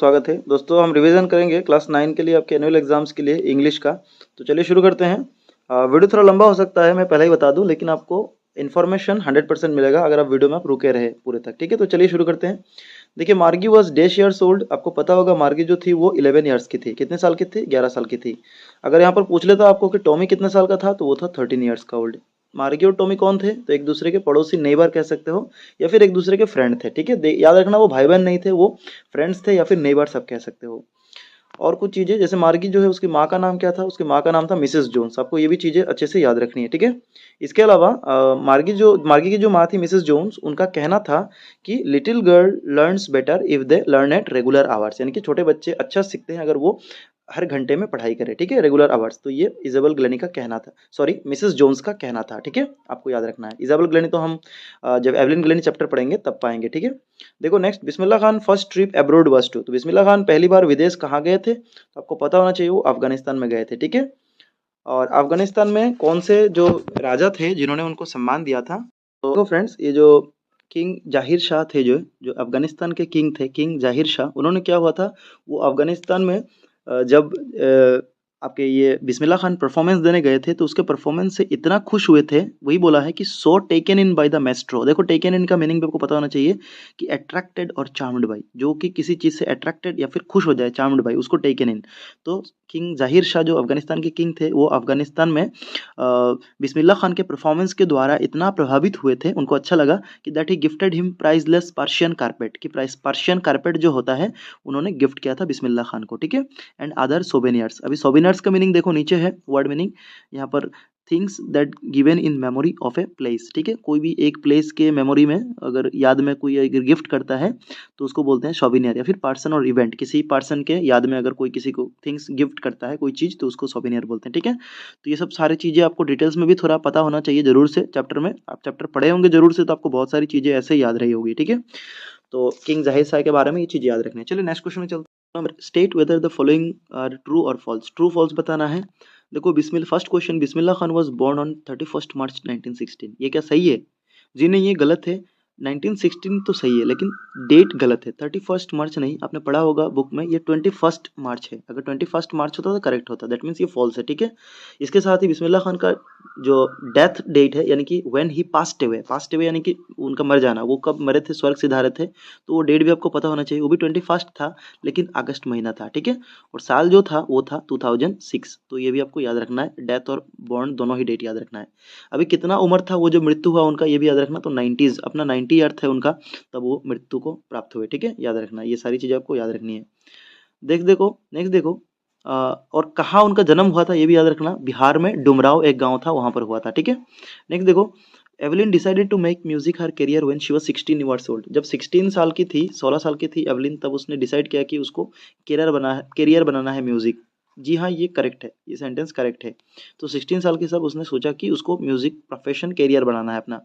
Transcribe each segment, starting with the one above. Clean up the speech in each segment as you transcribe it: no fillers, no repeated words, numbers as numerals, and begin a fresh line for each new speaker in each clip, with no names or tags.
स्वागत है। दोस्तों हम रिवीजन करेंगे क्लास 9 के लिए आपके एनुअल एग्जाम्स के लिए इंग्लिश का। तो चलिए शुरू करते हैं। वीडियो थोड़ा लंबा हो सकता है, मैं पहले ही बता दूं, लेकिन आपको इन्फॉर्मेशन 100% मिलेगा अगर आप वीडियो में आप रुके रहे पूरे तक। ठीक है, तो चलिए शुरू करते हैं। देखिए, मार्गी वॉज डैश ईयर्स ओल्ड। आपको पता होगा मार्गी जो थी वो 11 ईयर्स की थी। कितने साल की थी? 11 साल की थी। अगर यहाँ पर पूछ लेता आपको कि टॉमी कितने साल का था, तो वो था 13 ईयर्स का ओल्ड। मार्गी और टॉमी कौन थे? तो एक दूसरे के पड़ोसी, नेबर कह सकते हो, या फिर एक दूसरे के फ्रेंड थे। ठीक है, याद रखना वो भाई बहन नहीं थे, वो फ्रेंड्स थे या फिर नेबर्स आप कह सकते हो। और कुछ चीजें, जैसे मार्गी जो है उसकी माँ का नाम क्या था? उसकी माँ का नाम था मिसेस जोन्स। आपको ये भी चीजें अच्छे से याद रखनी है। ठीक है, इसके अलावा मार्गी की जो माँ थी मिसेस जोन्स, उनका कहना था कि little girl learns better if they learn at regular hours, यानी कि छोटे बच्चे अच्छा सीखते हैं अगर वो हर घंटे में पढ़ाई करें। ठीक है, रेगुलर आवर्स। तो ये इजाबेल ग्लेनी का कहना था, सॉरी मिसेस जोन्स का कहना था। ठीक है, आपको याद रखना है। इजाबेल ग्लेनी तो हम जब एवलिन ग्लेनी चैप्टर पढ़ेंगे तब पाएंगे। ठीक है, देखो next, Bismillah Khan first trip abroad was to. तो बिस्मिल्लाह खान पहली बार विदेश कहाँ गए थे? तो आपको पता होना चाहिए वो अफगानिस्तान में गए थे। ठीक है, और अफगानिस्तान में कौन से जो राजा थे जिन्होंने उनको सम्मान दिया था? तो फ्रेंड्स, ये जो किंग जाहिर शाह थे, जो जो अफगानिस्तान के किंग थे, किंग जाहिर शाह, उन्होंने क्या हुआ था, वो अफगानिस्तान में जब आपके ये बिस्मिल्लाह खान परफॉर्मेंस देने गए थे, तो उसके परफॉर्मेंस से इतना खुश हुए थे, वही बोला है कि सो taken in by the maestro. देखो, टेकन इन का मीनिंग भी आपको पता होना चाहिए कि अट्रैक्टेड और चार्म्ड बाय, जो कि किसी चीज़ से अट्रैक्टेड या फिर खुश हो जाए, चार्म्ड बाय, उसको टेकन इन। तो किंग जाहिर शाह जो अफगानिस्तान के किंग थे, वो अफगानिस्तान में बिस्मिल्लाह खान के परफॉर्मेंस के द्वारा इतना प्रभावित हुए थे, उनको अच्छा लगा कि that he gifted him priceless Persian carpet, कि पर्शियन कारपेट जो होता है उन्होंने गिफ्ट किया था बिस्मिल्लाह खान को। ठीक है, एंड अदर सोवेनियर्स। अभी सोवेनियर्स का मीनिंग देखो नीचे है, वर्ड मीनिंग यहाँ पर, things that given in memory of a place. ठीक है, कोई भी एक प्लेस के मेमोरी में अगर याद में कोई अगर गिफ्ट करता है तो उसको बोलते हैं सोवेनियर, या फिर पर्सन और इवेंट, किसी पर्सन के याद में अगर कोई किसी को थिंग्स गिफ्ट करता है कोई चीज़, तो उसको सोवेनियर बोलते हैं। ठीक है, तो ये सब सारी चीज़ें आपको डिटेल्स में भी थोड़ा पता होना चाहिए जरूर से। चैप्टर में आप चैप्टर पढ़े होंगे जरूर से, तो आपको बहुत सारी चीज़ें ऐसे ही याद रही होगी। ठीक है, तो किंग जाहिर शाह के बारे में ये चीज़ याद रखनी है। चलिए नेक्स्ट क्वेश्चन में चलते हैं। State whether the following are true और फॉल्स। ट्रू फॉल्स बताना है। देखो, first question, Bismillah Khan was born on 31 March 1916। ये क्या सही है? जी नहीं, ये गलत है। 1916 तो सही है, लेकिन डेट गलत है। 31 मार्च नहीं, आपने पढ़ा होगा बुक में, ये 21 मार्च है। अगर 21 मार्च होता तो करेक्ट होता, दैट मीन्स ये फॉल्स है। ठीक है, इसके साथ ही बिस्मिल्लाह खान का जो डेथ डेट है, यानी कि व्हेन ही पास्ट अवे यानी कि उनका मर जाना, वो कब मरे थे, स्वर्ग सिधारे थे, तो वो डेट भी आपको पता होना चाहिए। वो भी 21 था, लेकिन अगस्त महीना था। ठीक है, और साल जो था वो था 2006। तो ये भी आपको याद रखना है, डेथ और बॉर्न दोनों ही डेट याद रखना है। अभी कितना उम्र था वो जो मृत्यु हुआ उनका, ये भी याद रखना। तो 90s, अपना 90 ईयर थे उनका, तब वो मृत्यु को प्राप्त हुए। ठीक है, याद रखना, ये सारी चीजें आपको याद रखनी है। देखो नेक्स्ट देखो, और कहाँ उनका जन्म हुआ था ये भी याद रखना। बिहार में डुमराव एक गांव था, वहां पर हुआ था। ठीक है, नेक्स्ट देखो, Evelyn decided to make music her career when she was 16 years old. जब 16 साल की थी, 16 साल की थी एवलिन, तब उसने डिसाइड किया कि उसको करियर बनाना है म्यूजिक। जी हाँ, ये करेक्ट है, ये सेंटेंस करेक्ट है। तो 16 साल की सब उसने सोचा कि उसको म्यूजिक प्रोफेशन करियर बनाना है अपना।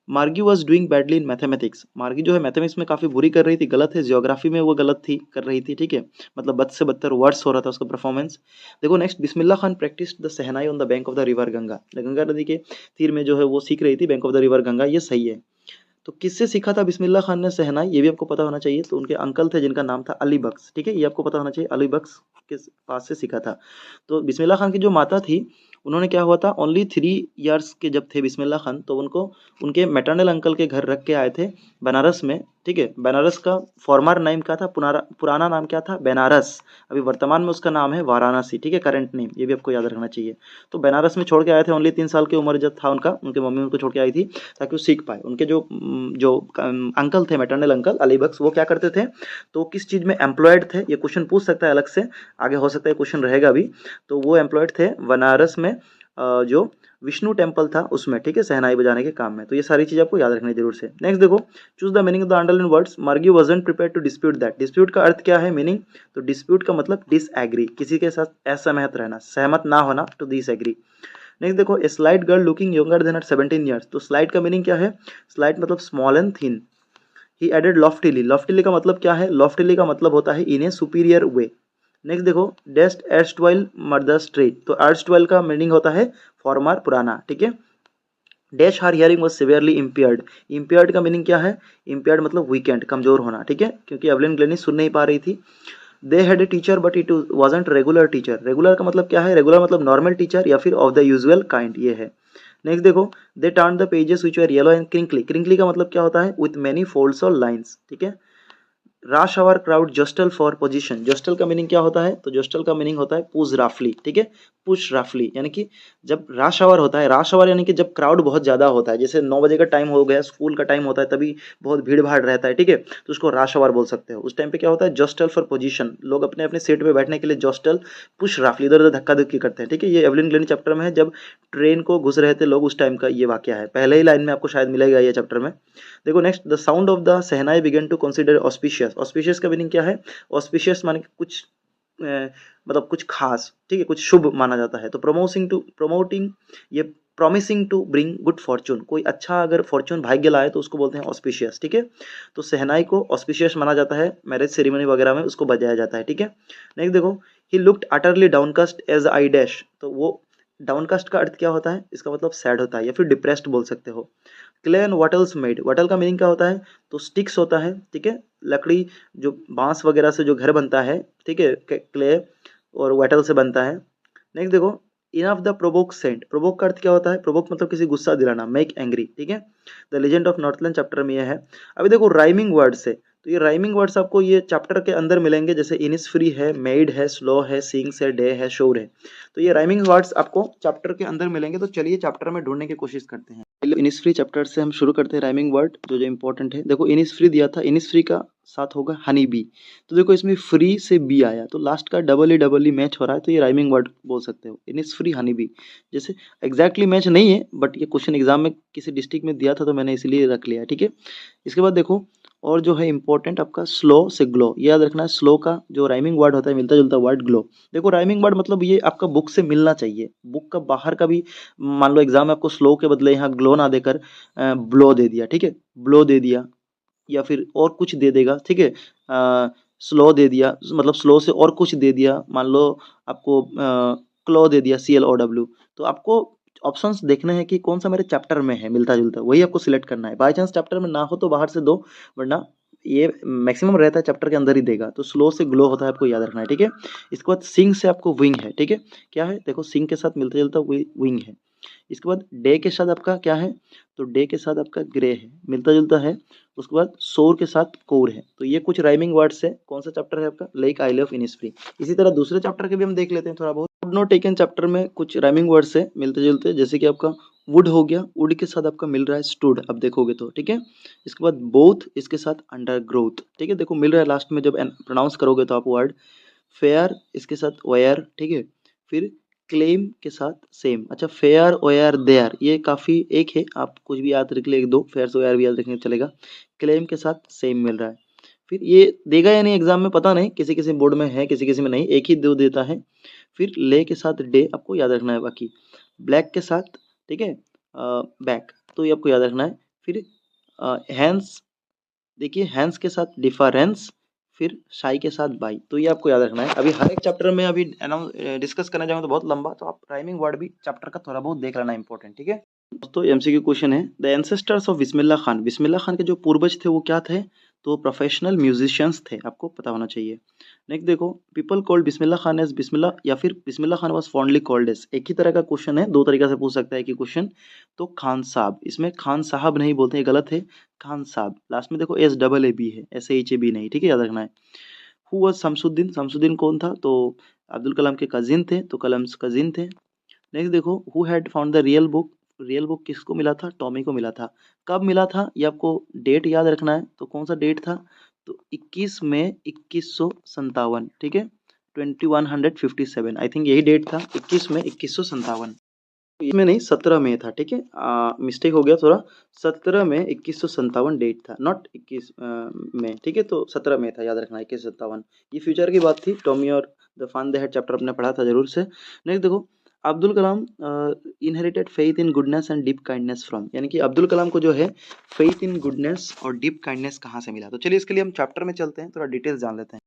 मार्गी was doing badly in mathematics. मार्गी जो है मैथमेटिक्स में काफ़ी बुरी कर रही थी, गलत है। जियोग्राफी में वो गलत थी, कर रही थी। ठीक है, मतलब बद से बदतर वर्स हो रहा था उसका परफॉर्मेंस। देखो next, Bismillah Khan practice the shehnai on the bank of the river Ganga. Ganga नदी के तीर में जो है वो सीख रही थी, bank of the river Ganga, ये सही है। तो किससे सीखा था बिस्मिल्लाह खान ने सहनाई, ये भी आपको पता होना चाहिए। तो उनके अंकल थे जिनका नाम था अली बख्श। ठीक है, ये आपको पता होना चाहिए, अली बख्श के पास से सीखा था। तो बिस्मिल्लाह खान की जो माता थी, उन्होंने क्या हुआ था, ओनली 3 ईयर्स के जब थे बिस्मिल्लाह खान, तो उनको उनके मैटरनल अंकल के घर रख के आए थे बनारस में। ठीक है, बनारस का फॉर्मर नेम क्या था, पुराना नाम क्या था, बनारस। अभी वर्तमान में उसका नाम है वाराणसी। ठीक है, करंट नेम, ये भी आपको याद रखना चाहिए। तो बनारस में छोड़ के आए थे, ओनली 3 साल की उम्र जब था उनका, उनके मम्मी उनको छोड़ के आई थी ताकि वो सीख पाए। उनके जो अंकल थे, मैटरनल अंकल अली बख्श, वो क्या करते थे, तो किस चीज़ में एम्प्लॉयड थे, ये क्वेश्चन पूछ सकता है अलग से, आगे हो सकता है क्वेश्चन रहेगा भी। तो वो एम्प्लॉयड थे बनारस में जो विष्णु टेम्पल था उसमें। ठीक है, सहनाई बजाने के काम में। तो ये सारी चीज़ आपको याद रखनी है जरूर से। नेक्स्ट देखो, choose the meaning of the underline words. Margie wasn't prepared to dispute that. Dispute का अर्थ क्या है, मीनिंग? तो डिस्प्यूट का मतलब डिसएग्री, किसी के साथ असहमत रहना, सहमत ना होना, टू डिसएग्री। नेक्स्ट देखो, a slight girl looking younger than at 17 years. तो स्लाइट का मीनिंग क्या है? स्लाइट मतलब small and thin. He added loftily. Loftily का मतलब क्या है? लॉफ्टिली का मतलब होता है इन ए सुपीरियर वे। नेक्स्ट देखो, डेस्ट एर्स्टवाइल मर्दर स्ट्रेट। तो एर्स्टवाइल का मीनिंग होता है फॉर्मर, पुराना। ठीक है, dash her hearing was severely impaired. Impaired का मीनिंग क्या है? इम्पेयर्ड मतलब वीकेंड, कमजोर होना, ठीक है, क्योंकि एवलिन ग्लेनिस सुन नहीं पा रही थी। They had a teacher but it wasn't regular teacher. Regular का मतलब क्या है? रेगुलर मतलब नॉर्मल टीचर या फिर ऑफ द यूजुअल काइंड, ये है। नेक्स्ट देखो, they turn the pages which were yellow and crinkly. Crinkly का मतलब क्या होता है? विथ मेनी फोल्ड्स और लाइन्स, ठीक है। Rush hour crowd jostle for position. Jostle का मीनिंग क्या होता है? तो जस्टल का मीनिंग होता है पुश रफली, ठीक है, पुश रफली, यानी कि जब रश आवर होता है, रश आवर यानी कि जब क्राउड बहुत ज्यादा होता है, जैसे 9 बजे का टाइम हो गया, स्कूल का टाइम होता है, तभी बहुत भीड़ भाड़ रहता है, ठीक है, तो उसको रश आवर बोल सकते हो। उस टाइम पे क्या होता है? जस्टल फॉर पोजीशन, लोग अपने अपने सीट पे बैठने के लिए जस्टल पुश रफली, इधर उधर धक्का धक्की करते हैं, ठीक है। ये एवलिन ग्लेनी चैप्टर में है, जब ट्रेन को घुस रहे थे लोग, उस टाइम का ये वाक्य है, पहले ही लाइन में आपको शायद मिलेगा ये चैप्टर में। देखो next, the sound of the shehnai began to consider auspicious. Auspicious का मीनिंग क्या है? ऑस्पिशियस माने कि कुछ मतलब कुछ खास, ठीक है, कुछ शुभ माना जाता है। तो प्रोमोटिंग, ये promising to bring good fortune, कोई अच्छा अगर फॉर्चून भाग्य लाए तो उसको बोलते हैं ऑस्पिशियस, ठीक है। तो सहनाई को ऑस्पिशियस माना जाता है, मैरिज सेरेमनी वगैरह में उसको बजाया जाता है, ठीक है। नेक्स्ट देखो, he looked utterly downcast as I dash. तो वो डाउनकास्ट का अर्थ क्या होता है? इसका मतलब सैड होता है या फिर डिप्रेस्ड बोल सकते हो। क्ले एंड वटल्स मेड, वटल का मीनिंग क्या होता है? तो स्टिक्स होता है, ठीक है, लकड़ी, जो बांस वगैरह से जो घर बनता है, ठीक है, क्ले और वटल से बनता है। नेक्स्ट देखो, enough the provoke sent. Provoke का अर्थ क्या होता है? प्रोवोक मतलब किसी गुस्सा दिलाना, मेक एंग्री, ठीक है। The legend of Northland chapter में यह है। अभी देखो राइमिंग वर्ड से, तो ये राइमिंग वर्ड्स आपको ये चैप्टर के अंदर मिलेंगे, जैसे इनिसफ्री है, मेड है, स्लो है, सिंग्स है, डे है, शोर है। तो ये राइमिंग वर्ड्स आपको चैप्टर के अंदर मिलेंगे। तो चलिए चैप्टर में ढूंढने की कोशिश करते हैं। इनिसफ्री चैप्टर से हम शुरू करते हैं। राइमिंग वर्ड जो जो इंपॉर्टेंट है, देखो इनिसफ्री दिया था, इनिसफ्री का साथ होगा हनी बी। तो देखो इसमें फ्री से बी आया, तो लास्ट का डबल ई मैच हो रहा है, तो ये राइमिंग वर्ड बोल सकते हो, इनिसफ्री हनी बी। जैसे एग्जैक्टली मैच नहीं है, बट ये क्वेश्चन एग्जाम में किसी डिस्ट्रिक्ट में दिया था, तो मैंने इसलिए रख लिया, ठीक है। इसके बाद देखो, और जो है इंपॉर्टेंट आपका स्लो से ग्लो, याद रखना है। स्लो का जो राइमिंग वर्ड होता है, मिलता जुलता वर्ड ग्लो। देखो राइमिंग वर्ड मतलब ये आपका बुक से मिलना चाहिए, बुक का बाहर का भी। मान लो एग्जाम में आपको स्लो के बदले यहाँ ग्लो ना देकर ब्लो दे दिया, ठीक है, ब्लो दे दिया, या फिर और कुछ दे देगा, ठीक है, स्लो दे दिया, मतलब स्लो से और कुछ दे दिया, मान लो आपको क्लो दे दिया, CLOW। तो आपको ऑप्शंस देखने हैं कि कौन सा मेरे चैप्टर में है मिलता जुलता, वही आपको सिलेक्ट करना है। बाय चांस चैप्टर में ना हो तो बाहर से दो, वरना ये मैक्सिमम रहता है चैप्टर के अंदर ही देगा। तो स्लो से ग्लो होता है, आपको याद रखना है, ठीक है। इसके बाद सिंग से आपको विंग है, ठीक है, क्या है? देखो सिंग के साथ मिलता जुलता विंग है। इसके बाद डे के साथ आपका क्या है? तो डे के साथ आपका ग्रे है, मिलता जुलता है। उसके बाद शोर के साथ कोर है। तो ये कुछ राइमिंग वर्ड्स है। कौन सा चैप्टर है आपका? Lake I love Innisfree. इसी तरह दूसरे चैप्टर के भी हम देख लेते हैं थोड़ा बहुत। वुड नॉट टेकन चैप्टर में कुछ राइमिंग वर्ड्स है मिलते जुलते, जैसे कि आपका वुड हो गया, वुड के साथ आपका मिल रहा है स्टूड, अब देखोगे तो, ठीक है। इसके बाद बोथ, इसके साथ अंडर ग्रोथ, ठीक है, देखो मिल रहा है लास्ट में, जब प्रोनाउंस करोगे तो आप वर्ड। फेयर इसके साथ वेयर, ठीक है। फिर क्लेम के साथ सेम। अच्छा, फेयर वेयर देयर, ये काफ़ी एक है, आप कुछ भी याद रख ले, एक दो फेयर से वेयर भी याद रखने चलेगा। क्लेम के साथ सेम मिल रहा है। फिर ये देगा या नहीं एग्जाम में पता नहीं, किसी किसी बोर्ड में है, किसी किसी में नहीं, एक ही दो देता है। फिर ले के साथ डे आपको याद रखना है, बाकी ब्लैक के साथ, ठीक है, बैक, तो ये आपको याद रखना है। फिर हैंड्स, देखिए हैंड्स के साथ डिफरेंस, फिर शाई के साथ बाई, तो ये आपको याद रखना है। अभी हर एक चैप्टर में अभी डिस्कस करना चाहूँगा तो बहुत लंबा, तो आप राइमिंग वर्ड भी चैप्टर का थोड़ा बहुत देख लेना इंपॉर्टेंट, ठीक है। दोस्तों एमसीक्यू क्वेश्चन है, the ancestors of Bismillah Khan. Bismillah Khan के जो पूर्वज थे वो क्या थे? तो प्रोफेशनल म्यूजिशियंस थे, आपको पता होना चाहिए। नेक्स्ट देखो, people called Bismillah Khan as Bismillah, या फिर Bismillah Khan was fondly called as. एक ही तरह का क्वेश्चन है, दो तरीका से पूछ सकता है कि क्वेश्चन। तो खान साहब, इसमें खान साहब नहीं बोलते, ये गलत है, खान साहब। लास्ट में देखो SAAB है, SAHAB नहीं, ठीक है, याद रखना है। हु वाज शमसुद्दीन, शमसुद्दीन कौन था? तो अब्दुल कलाम के कजिन थे, तो कलम कजिन थे। नेक्स्ट देखो, who had found the real book. Real book किसको मिला था? टॉमी को मिला था। कब मिला था ये आपको डेट याद रखना है, तो कौन सा डेट था? तो 21 मई 2157, ठीक है, 2157, आई थिंक यही डेट था, 21 मई 2157। इसमें नहीं, 17 मई था, ठीक है, मिस्टेक हो गया थोड़ा, 17 मई 2157 डेट था, नॉट 21 मई, ठीक है, तो 17 मई था, याद रखना, 2157। ये फ्यूचर की बात थी। टॉमी और the fun they had chapter आपने पढ़ा था जरूर से। नेक्स्ट देखो, Abdul Kalam inherited faith in goodness and deep kindness from, यानी कि अब्दुल कलाम को जो है फेथ इन गुडनेस और डीप काइंडनेस कहाँ से मिला? तो चलिए इसके लिए हम चैप्टर में चलते हैं, थोड़ा डिटेल्स जान लेते हैं।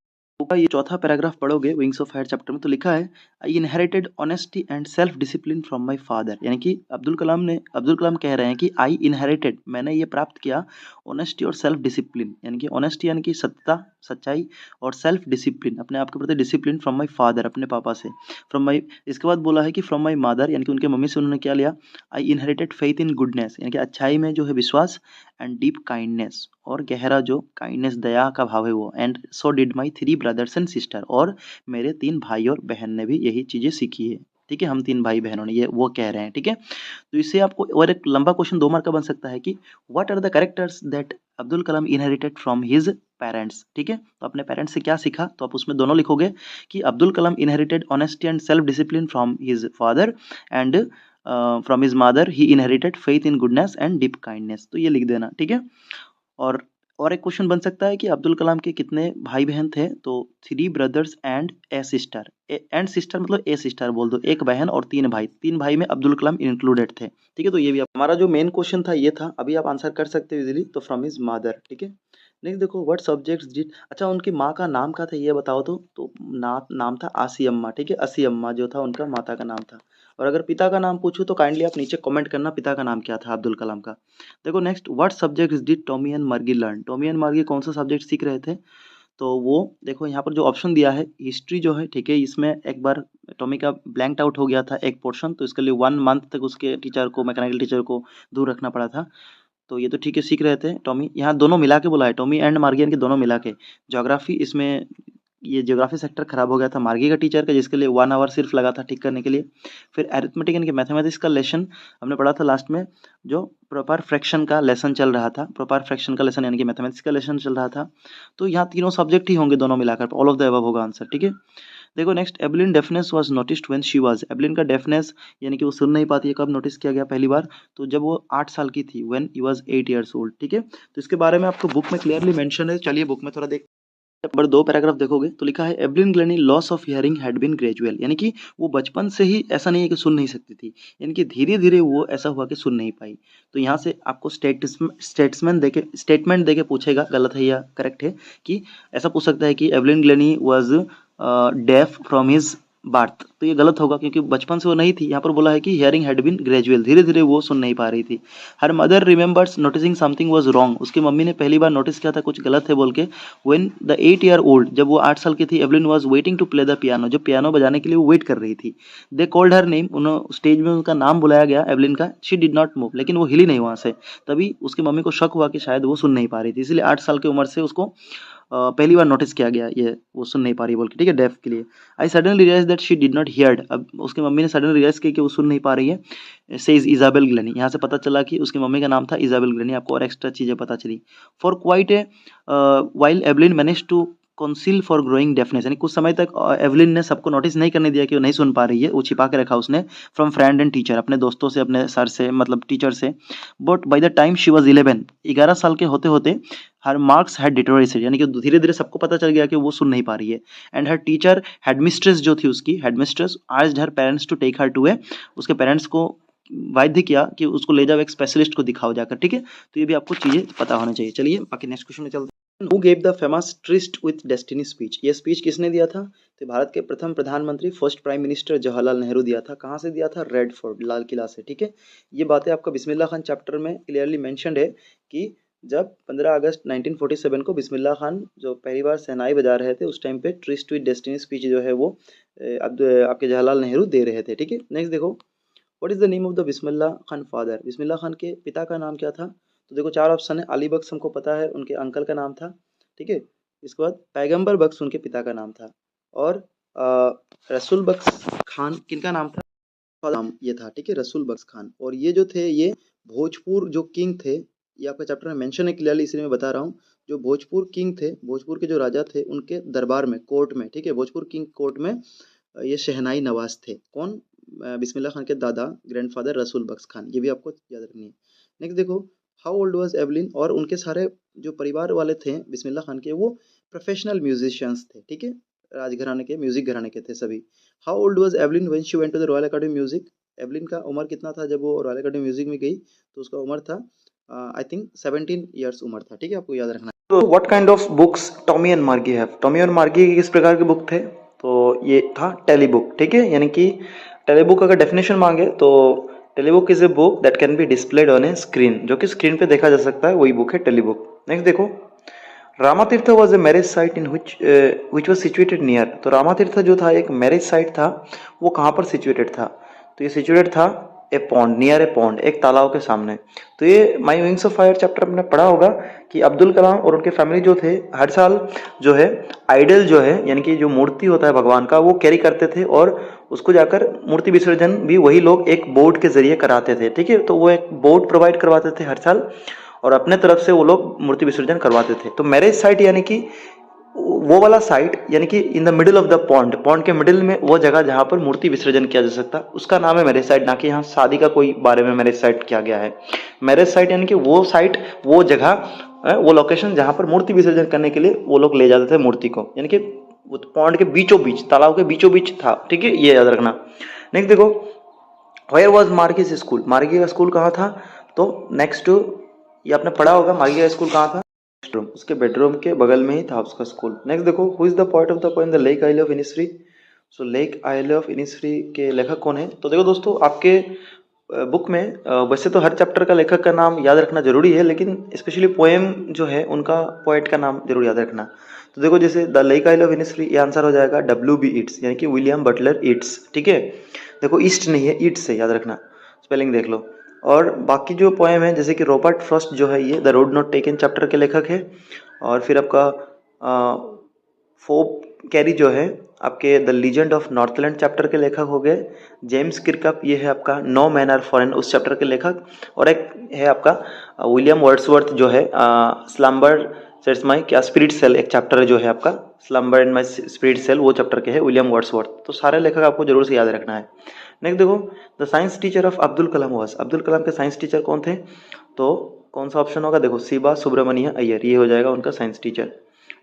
ये चौथा पैराग्राफ पढ़ोगे विंग्स ऑफ फायर चैप्टर में तो लिखा है आई inherited honesty and self discipline from my father, यानी कि अब्दुल कलाम कह रहे हैं कि आई इनहेरिटेड, मैंने ये प्राप्त किया, ऑनेस्टी और सेल्फ डिसिप्लिन, यानी कि ऑनेस्टी यानी कि सत्ता सच्चाई, और सेल्फ डिसिप्लिन अपने आप के प्रति डिसिप्लिन फ्रॉम माय फादर अपने पापा से, फ्रॉम माय, इसके बाद बोला है कि फ्रॉम माय मदर यानी कि उनके मम्मी से उन्होंने क्या लिया, आई इनहेरिटेड फेथ इन गुडनेस यानी कि अच्छाई में जो है विश्वास, एंड डीप काइंडनेस और गहरा जो काइंडनेस दया का भाव है वो, and so did my 3 brothers and sister, और मेरे 3 भाई और बहन ने भी यही चीज़ें सीखी है। ठीक है, हम 3 भाई बहनों ने, ये वो कह रहे हैं। ठीक है, तो इससे आपको और एक लंबा क्वेश्चन 2 मार्क का बन सकता है कि what are the characters that Abdul Kalam inherited from his parents. ठीक है, तो अपने पेरेंट्स से क्या सीखा, तो आप उसमें दोनों लिखोगे कि Abdul Kalam inherited honesty and self discipline from his father, and from his mother he inherited faith in goodness and deep kindness, तो ये लिख देना। ठीक है, और एक क्वेश्चन बन सकता है कि अब्दुल कलाम के कितने भाई बहन थे, तो 3 brothers and A sister, and sister मतलब ए सिस्टर बोल दो, एक बहन और 3 भाई, 3 भाई में अब्दुल कलाम इंक्लूडेड थे। ठीक है, तो ये भी हमारा जो मेन क्वेश्चन था ये था, अभी आप आंसर कर सकते हो इजीली, तो फ्रॉम हिज मदर। ठीक है, नेक्स्ट देखो व्हाट सब्जेक्ट्स डिड, अच्छा उनकी माँ का नाम क्या था ये बताओ, तो नाम था आसी अम्मा। ठीक है, असी अम्मा जो था उनका माता का नाम था, और अगर पिता का नाम पूछूं तो काइंडली आप नीचे कमेंट करना पिता का नाम क्या था अब्दुल कलाम का। देखो next what subjects did Tommy and मार्गी लर्न, टॉमी एंड मार्गी कौन सा सब्जेक्ट सीख रहे थे, तो वो देखो यहाँ पर जो ऑप्शन दिया है हिस्ट्री जो है। ठीक है, इसमें एक बार टॉमी का ब्लैंक्ड आउट हो गया था एक पोर्शन, तो इसके लिए 1 मंथ तक उसके टीचर को, मैकेनिकल टीचर को दूर रखना पड़ा था, तो ये तो ठीक है सीख रहे थे टॉमी, यहाँ दोनों मिला के बोला है, टॉमी एंड मार्गी यानी कि दोनों मिला के। ज्योग्राफी, इसमें ये ज्योग्राफी सेक्टर खराब हो गया था मार्गी का टीचर का, जिसके लिए 1 आवर सिर्फ लगा था ठीक करने के लिए। फिर अरिथमेटिक यानी कि मैथमेटिक्स का लेसन हमने पढ़ा था लास्ट में, जो प्रॉपर फ्रैक्शन का लेसन चल रहा था, प्रॉपर फ्रैक्शन का लेसन यानी कि मैथमेटिक्स का लेसन चल रहा था। तो यहाँ तीनों सब्जेक्ट ही होंगे दोनों मिलाकर, ऑल ऑफ द अबव होगा आंसर। ठीक है, देखो next Evelyn deafness was noticed when she was, Evelyn का डेफनेस यानी कि वो सुन नहीं पाती है, कब नोटिस किया गया पहली बार, तो जब वो 8 साल की थी, when he was 8 years old. ठीक है, तो इसके बारे में आपको बुक में क्लियरली मेंशन है, चलिए बुक में थोड़ा देख, नंबर 2 पैराग्राफ देखोगे तो लिखा है Evelyn Glennie loss of hearing had been gradual, यानी कि वो बचपन से ही ऐसा नहीं है कि सुन नहीं सकती थी, यानी कि धीरे धीरे वो ऐसा हुआ कि सुन नहीं पाई। तो यहाँ से आपको स्टेटमेंट देके पूछेगा गलत है या करेक्ट है, कि ऐसा पूछ सकता है कि Evelyn Glennie was deaf from his birth, तो ये गलत होगा क्योंकि बचपन से वो नहीं थी। यहाँ पर बोला है कि हियरिंग हैड बीन ग्रेजुअल, धीरे धीरे वो सुन नहीं पा रही थी। Her mother remembers noticing something was wrong, उसकी मम्मी ने पहली बार नोटिस किया था कुछ गलत है बोल के, व्हेन द 8 ईयर ओल्ड, जब वो 8 साल की थी, Evelyn was waiting to play the piano, जब पियानो बजाने के लिए वो वेट कर रही थी। दे कॉल्ड हर नेम, उन्होंने स्टेज में उनका नाम बुलाया गया एवलिन का, शी डिड नॉट मूव, लेकिन वो हिली नहीं वहां से। तभी उसकी मम्मी को शक हुआ कि शायद वो सुन नहीं पा रही थी, इसलिए 8 साल की उम्र से उसको पहली बार नोटिस किया गया ये वो सुन नहीं पा रही बोल के। ठीक है, डेफ के लिए। I suddenly realise that she did not hear, अब उसकी मम्मी ने सडनली रियलाइज किया कि वो सुन नहीं पा रही है। सेज इजाबेल ग्लेनी, यहाँ से पता चला कि उसकी मम्मी का नाम था इजाबेल ग्लेनी, आपको और एक्स्ट्रा चीजें पता चली। For quite a while Evelyn manage to conceal for growing deafness, यानी कुछ समय तक एवलिन ने सबको नोटिस नहीं करने दिया कि वो नहीं सुन पा रही है, वो छिपा के रखा उसने, फ्रॉम फ्रेंड एंड टीचर, अपने दोस्तों से, अपने सर से, मतलब टीचर से। But by the time she was 11, 11 साल के होते होते हर मार्क्स हैड डिटोरेटेड, यानी कि धीरे धीरे सबको पता चल गया कि वो सुन नहीं पा रही है। एंड हर टीचर हेडमिस्ट्रेस जो थी, उसकी headmistress asked her parents to take her to a, उसके पेरेंट्स को बाध्य किया कि उसको ले जाओ एक स्पेशलिस्ट को दिखाओ जाकर। ठीक है, तो ये भी आपको चीजें पता होना चाहिए। चलिए बाकी नेक्स्ट क्वेश्चन में चलते हैं। Who gave the famous tryst with destiny speech, ये स्पीच किसने दिया था, तो भारत के प्रथम प्रधानमंत्री first prime minister Jawaharlal Nehru दिया था। कहाँ से दिया था, रेड फोर्ट, लाल किला से। ठीक है, ये बातें आपका बिस्मिल्लाह खान चैप्टर में क्लियरली मेंशन्ड है कि जब 15 अगस्त 1947 को बिस्मिल्लाह खान जो पहली बार शहनाई बजा रहे थे, उस टाइम पे ट्रिस्ट विद डेस्टिनी स्पीच जो है वो आपके जवाहरलाल नेहरू दे रहे थे। ठीक है, नेक्स्ट देखो what is the name of the Bismillah Khan father, Bismillah Khan के पिता का नाम क्या था, तो देखो 4 ऑप्शन है। अली बख्श हमको पता है उनके अंकल का नाम था। ठीक है, इसके बाद पैगंबर बख्श उनके पिता का नाम था, और रसूल बख्श खान किनका नाम था, नाम ये था। ठीक है, रसूल बख्श खान, और ये जो थे ये भोजपुर जो किंग थे, ये आपका चैप्टर में मेंशन है क्लियरली, इसलिए मैं बता रहा हूँ। जो भोजपुर किंग थे, भोजपुर के जो राजा थे, उनके दरबार में, कोर्ट में, ठीक है, भोजपुर किंग कोर्ट में ये शहनाई नवाज थे। कौन, बिस्मिल्लाह खान के दादा, ग्रैंडफादर रसूल बख्श खान, ये भी आपको याद रखनी है। नेक्स्ट देखो हाउ ओल्ड वाज एवलिन, और उनके सारे जो परिवार वाले थे बिस्मिल्लाह खान के, वो प्रोफेशनल म्यूजिशियंस थे। ठीक है, राजघराने के, म्यूजिक घराने के थे सभी। How old was Evelyn when she went to the royal academy music, Evelyn का उम्र कितना था जब वो रॉयल अकेडमी म्यूजिक में गई, तो उसका उम्र था आई थिंक 17 ईयर्स उम्र था। ठीक है, आपको याद रखना है। तो what kind of books Tommy and मार्गी हैव? टॉमी और मार्गी किस प्रकार के बुक थे? तो ये था टेली बुक, ठीक है। यानी कि टेली बुक अगर डेफिनेशन मांगे तो telebook is a book that can be displayed on a screen, जो कि स्क्रीन पे देखा जा सकता है, वही बुक है टेली बुक। नेक्स्ट देखो, Ramatirtha was a marriage site in which was situated near. तो रामातीर्थ जो था एक मैरिज साइट था, वो कहाँ पर सिचुएटेड था? तो ये सिचुएटेड था ए पॉन्ड, नियर ए पॉन्ड, एक तालाब के सामने। तो ये my wings of fire chapter में पढ़ा होगा कि अब्दुल कलाम और उनके फैमिली जो थे हर साल जो है आइडल जो है यानी कि जो मूर्ति होता है भगवान का, वो कैरी करते थे और उसको जाकर मूर्ति विसर्जन भी वही लोग एक बोट के जरिए कराते थे, ठीक है। तो वो एक बोट प्रोवाइड करवाते थे हर साल और अपने तरफ से वो लोग मूर्ति विसर्जन करवाते थे। तो मैरिज साइट यानी कि वो वाला साइट यानी कि इन the middle of the pond, pond के मिडिल में वो जगह जहाँ पर मूर्ति विसर्जन किया जा सकता, उसका नाम है मैरिज साइट, ना कि यहाँ शादी का कोई बारे में मैरिज साइट किया गया है। मैरिज साइट यानी कि वो साइट, वो जगह, वो लोकेशन जहाँ पर मूर्ति विसर्जन करने के लिए वो लोग ले जाते थे मूर्ति को, यानी कि पॉन्ड के बीचों बीच, तालाब के बीचों बीच था, ठीक है, ये याद रखना। नेक्स्ट देखो, वेयर वॉज मार्गीज स्कूल? मार्गी का स्कूल कहाँ था? तो नेक्स्ट ये आपने पढ़ा होगा, मार्गी का स्कूल कहाँ था? बेडरूम, उसके बेडरूम के बगल में ही था उसका स्कूल। नेक्स्ट देखो, who is the poet of the poem the lake isle of Innisfree? So lake isle of Innisfree के लेखक कौन है? तो देखो दोस्तों, आपके बुक में वैसे तो हर चैप्टर का लेखक का नाम याद रखना जरूरी है, लेकिन स्पेशली पोएम जो है उनका पोएट का नाम जरूर याद रखना। तो देखो, जैसे द लेक आइल ऑफ इनिसरी, ये आंसर हो जाएगा WB ईट्स, यानी कि विलियम बटलर ईट्स, ठीक है। देखो, ईस्ट नहीं है, ईट्स है, याद रखना, स्पेलिंग देख लो। और बाकी जो पोएम है जैसे कि रॉबर्ट फ्रॉस्ट जो है, ये the road not taken chapter के लेखक है। और फिर आपका फोप कैरी जो है आपके the legend of Northland chapter के लेखक हो गए। जेम्स किरकअप, ये है आपका नो मैन आर फॉरेन, उस चैप्टर के लेखक। और एक है आपका विलियम वर्ड्सवर्थ जो है स्लम्बर सेट्स माई क्या स्पिरिट सेल, एक चैप्टर जो है आपका slumber in my spirit seal, वो चैप्टर के है विलियम वर्ड्सवर्थ। तो सारे लेखक आपको जरूर से याद रखना है। नेक्स्ट देखो, the science teacher of Abdul Kalam was, Abdul Kalam के साइंस टीचर कौन थे? तो कौन सा ऑप्शन होगा? देखो, शिबा सुब्रमण्य अय्यर, ये हो जाएगा उनका साइंस टीचर।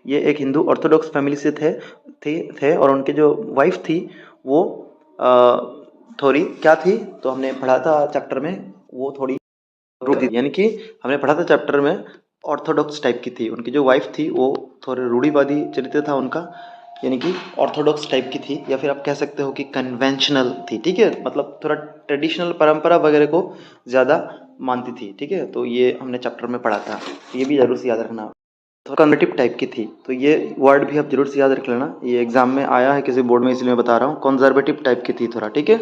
ये एक हिंदू ऑर्थोडॉक्स फैमिली से थे और उनके जो वाइफ थी वो थोड़ी क्या थी, तो हमने पढ़ा था चैप्टर में, वो थोड़ी यानी कि हमने पढ़ा था चैप्टर में ऑर्थोडॉक्स टाइप की थी। उनकी जो वाइफ थी वो थोड़े रूढ़िवादी चरित्र था उनका, यानी कि ऑर्थोडॉक्स टाइप की थी, या फिर आप कह सकते हो कि कन्वेंशनल थी, ठीक है, मतलब थोड़ा ट्रेडिशनल परंपरा वगैरह को ज़्यादा मानती थी, ठीक है। तो ये हमने चैप्टर में पढ़ा था, ये भी जरूर से याद रखना। तो कंजर्वेटिव टाइप की थी, तो ये वर्ड भी आप जरूर से याद रख लेना, ये एग्जाम में आया है किसी बोर्ड में, इसलिए मैं बता रहा हूँ। कंजर्वेटिव टाइप की थी थोड़ा, ठीक है।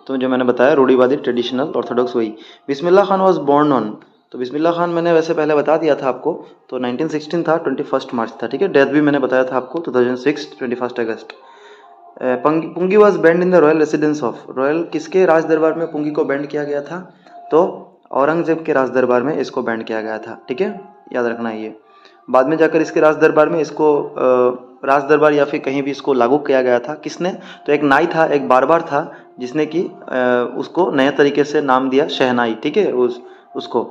तो जो मैंने बताया रूढ़िवादी, ट्रेडिशनल, ऑर्थोडॉक्स, वही। Bismillah Khan was born on, तो बिस्मिल्लाह खान मैंने वैसे पहले बता दिया था आपको, तो 1916 था, 21 मार्च था, ठीक है। डेथ भी मैंने बताया था आपको 2006, 21 अगस्त। Pungi was banned in the royal residence of, royal किसके राज दरबार में पुंगी को बैंड किया गया था? तो औरंगजेब के राज दरबार में इसको बैंड किया गया था, ठीक है, याद रखना है ये। बाद में जाकर इसके राज दरबार में इसको राज दरबार या फिर कहीं भी इसको लागू किया गया था, किसने? तो एक नाई था, एक बारबार था, जिसने कि उसको नए तरीके से नाम दिया शहनाई, ठीक है, उसको,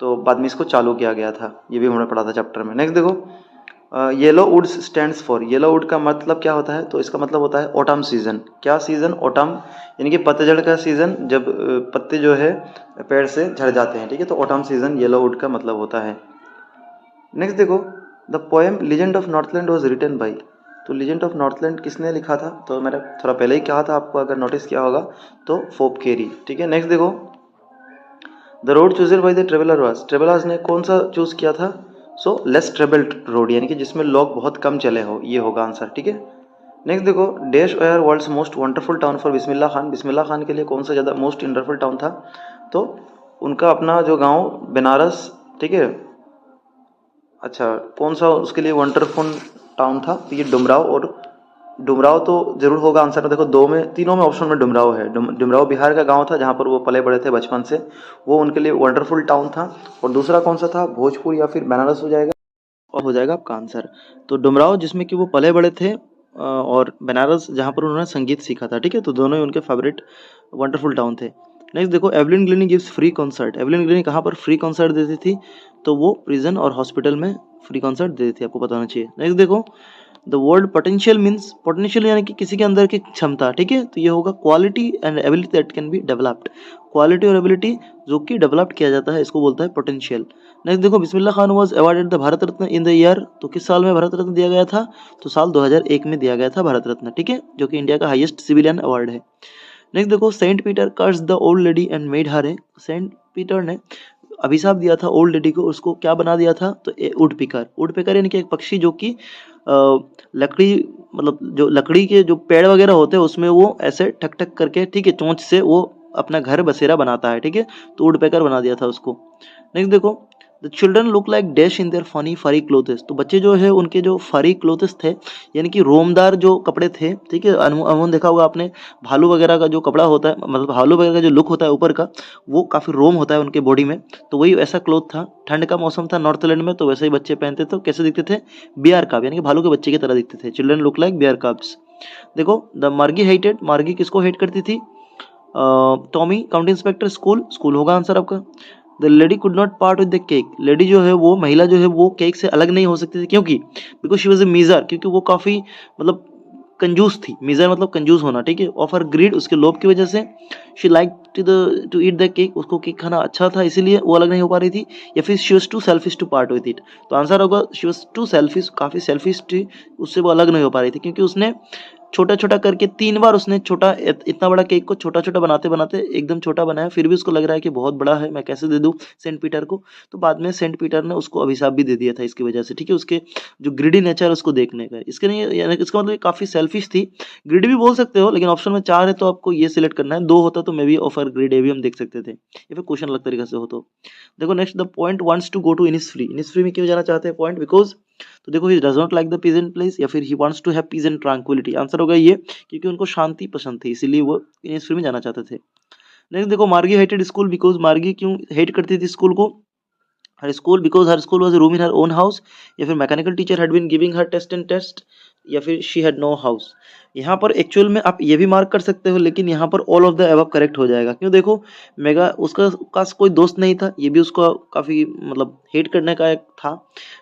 तो बाद में इसको चालू किया गया था, ये भी हमने पढ़ा था चैप्टर में। नेक्स्ट देखो, yellow woods stands for, yellow wood का मतलब क्या होता है? तो इसका मतलब होता है ऑटम सीजन। क्या सीजन? ऑटम, यानी कि पतझड़ का सीजन, जब पत्ते जो है पेड़ से झड़ जाते हैं, ठीक है, तो ऑटम सीजन येलो वुड का मतलब होता है। नेक्स्ट देखो, the poem legend of Northland was written by, तो लीजेंड ऑफ नॉर्थलैंड किसने लिखा था? तो मैंने थोड़ा पहले ही कहा था आपको, अगर नोटिस किया होगा तो फोप केरी, ठीक है। नेक्स्ट देखो, the road chosen by the traveller was, travellers ने कौन सा चूज किया था? सो लेस ट्रेवल्ड रोड, यानी कि जिसमें लोग बहुत कम चले हो, ये होगा आंसर, ठीक है। नेक्स्ट देखो, dash were world's most wonderful town for Bismillah Khan, Bismillah Khan के लिए कौन सा ज़्यादा मोस्ट वंडरफुल टाउन था? तो उनका अपना जो गांव बनारस, ठीक है। अच्छा, कौन सा उसके लिए वंडरफुल टाउन था? तो ये डुमराव, और डुमराव तो जरूर होगा आंसर में। देखो, तीनों में ऑप्शन में डुमराव है। डुमराव बिहार का गांव था जहाँ पर वो पले बड़े थे बचपन से, वो उनके लिए वंडरफुल टाउन था। और दूसरा कौन सा था? भोजपुर या फिर बनारस हो जाएगा, और हो जाएगा आपका आंसर। तो डुमराव जिसमें कि वो पले बड़े थे, और बनारस जहाँ पर उन्होंने संगीत सीखा था, ठीक है। तो दोनों ही उनके फेवरेट वंडरफुल टाउन थे। नेक्स्ट देखो, Evelyn Glennie gives free concert, Evelyn Glennie कहाँ पर फ्री कॉन्सर्ट देती थी? तो वो प्रिजन और हॉस्पिटल में फ्री कॉन्सर्ट देती थी, आपको पता होना चाहिए। नेक्स्ट देखो, the word potential means, potential यानी कि किसी के अंदर की क्षमता, ठीक है। तो ये होगा quality and ability that can be developed, quality और एबिलिटी जो कि डेवलप किया जाता है, इसको बोलता है पोटेंशियल। नेक्स्ट देखो, Bismillah Khan was awarded the Bharat Ratna in the year, तो किस साल में भारत रत्न दिया गया था, तो साल 2001 में दिया गया था भारत रत्न, ठीक है, जो कि इंडिया का हाईएस्ट सिविलियन अवार्ड है। नेक्स्ट देखो, Saint Peter curse the old lady and made her a, Saint Peter ने अभिशाप दिया था ओल्ड लेडी को, उसको क्या बना दिया था, तो वुड पिकर, वुड पिकर यानी कि एक पक्षी जो कि लकड़ी, मतलब जो लकड़ी के जो पेड़ वगैरह होते हैं उसमें वो ऐसे ठक ठक करके, ठीक है, चोंच से वो अपना घर बसेरा बनाता है, ठीक है, तो वुड पिकर बना दिया था उसको। नेक्स्ट देखो, the children look like dash in their funny फरी क्लोथ्स, तो बच्चे जो है उनके जो फरी क्लोथ्स थे, यानी कि रोमदार जो कपड़े थे, ठीक है, अमूमन देखा होगा आपने, भालू वगैरह का जो कपड़ा होता है, मतलब भालू वगैरह का जो लुक होता है ऊपर का, वो काफ़ी रोम होता है उनके बॉडी में, तो वही ऐसा क्लोथ था। ठंड का मौसम था नॉर्थलैंड में, तो वैसे ही बच्चे पहनते थे, तो कैसे दिखते थे, बियर काब, यानी कि भालू के बच्चे की तरह दिखते थे। Children look like bear cubs. देखो, द मार्गी हेटेड, मार्गी किसको हेट करती थी, Tommy county inspector, school, school होगा आंसर आपका। The lady could not part with the cake, lady जो है वो महिला जो है वो केक से अलग नहीं हो सकती थी, क्योंकि because she was a miser, क्योंकि वो काफ़ी मतलब कंजूस थी, मीजर मतलब कंजूस होना, ठीक है, ऑफ हर ग्रीड, उसके लोभ की वजह से, she like to eat the cake, उसको केक खाना अच्छा था इसीलिए वो अलग नहीं हो पा रही थी, या फिर she was too selfish to part with it, तो आंसर होगा शी वॉज टू सेल्फिश, काफ़ी सेल्फिश थी, उससे वो अलग नहीं हो पा रही थी, क्योंकि उसने छोटा छोटा करके 3 बार उसने छोटा इतना बड़ा केक को छोटा छोटा बनाते बनाते एकदम छोटा बनाया, फिर भी उसको लग रहा है कि बहुत बड़ा है, मैं कैसे दे दूं सेंट पीटर को, तो बाद में सेंट पीटर ने उसको अभिशाप भी दे दिया था इसकी वजह से, ठीक है, उसके जो ग्रीडी नेचर उसको देखने का, इसके नहीं, यानी इसका मतलब काफ़ी सेल्फिश थी, ग्रीडी भी बोल सकते हो, लेकिन ऑप्शन में 4 है तो आपको ये सिलेक्ट करना है, 2 होता तो मे बी ऑफर ग्रीड ए भी हम देख सकते थे, या फिर क्वेश्चन अलग तरीके से हो तो। देखो next, the poet wants to go to Innisfree, Innisfree में क्यों जाना चाहते हैं पॉइंट, बिकॉज, तो देखो, he does not like the peasant place, या फिर he wants to have peace and tranquillity, answer होगा ये, क्योंकि उनको शांति पसंद थी, इसीलिए वो इनिसफ्री में जाना चाहते थे। नेक्स्ट देखो, मार्गी हेटेड स्कूल, बिकॉज मार्गी क्यों हेट करती थी स्कूल को, her school, because her school was room in her own house, या फिर mechanical teacher had been giving her test and test, या फिर शी हैड नो हाउस। यहाँ पर एक्चुअल में आप ये भी मार्क कर सकते हो, लेकिन यहाँ पर all of the above correct हो जाएगा, क्यों, देखो, मेगा उसका पास कोई दोस्त नहीं था, ये भी उसको काफ़ी मतलब हेट करने का एक था।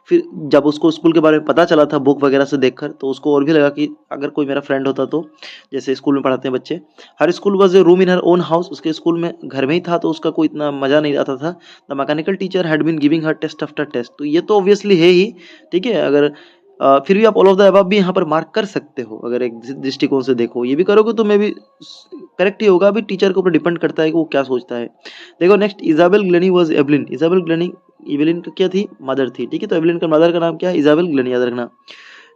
फिर जब उसको स्कूल के बारे में पता चला था बुक वगैरह से देखकर, तो उसको और भी लगा कि अगर कोई मेरा फ्रेंड होता तो, जैसे स्कूल में पढ़ाते हैं बच्चे, her school was a room in her own house, उसके स्कूल में घर में ही था, तो उसका कोई इतना मजा नहीं आता था। The mechanical teacher had been giving her test after test, तो ये तो ऑब्वियसली है ही, ठीक है, अगर फिर भी आप ऑल ऑफ द अबव भी यहाँ पर मार्क कर सकते हो, अगर एक दृष्टिकोण से देखो, ये भी करोगे तो मे भी करेक्ट ही होगा, अभी टीचर के ऊपर डिपेंड करता है कि वो क्या सोचता है। देखो next, Isabel Glenny was Evelyn, Isabel Glenny, Evelyn का क्या थी, मदर थी, ठीक है, तो एवलिन का मदर का नाम क्या है, इजाबेल ग्लेनी, याद रखना।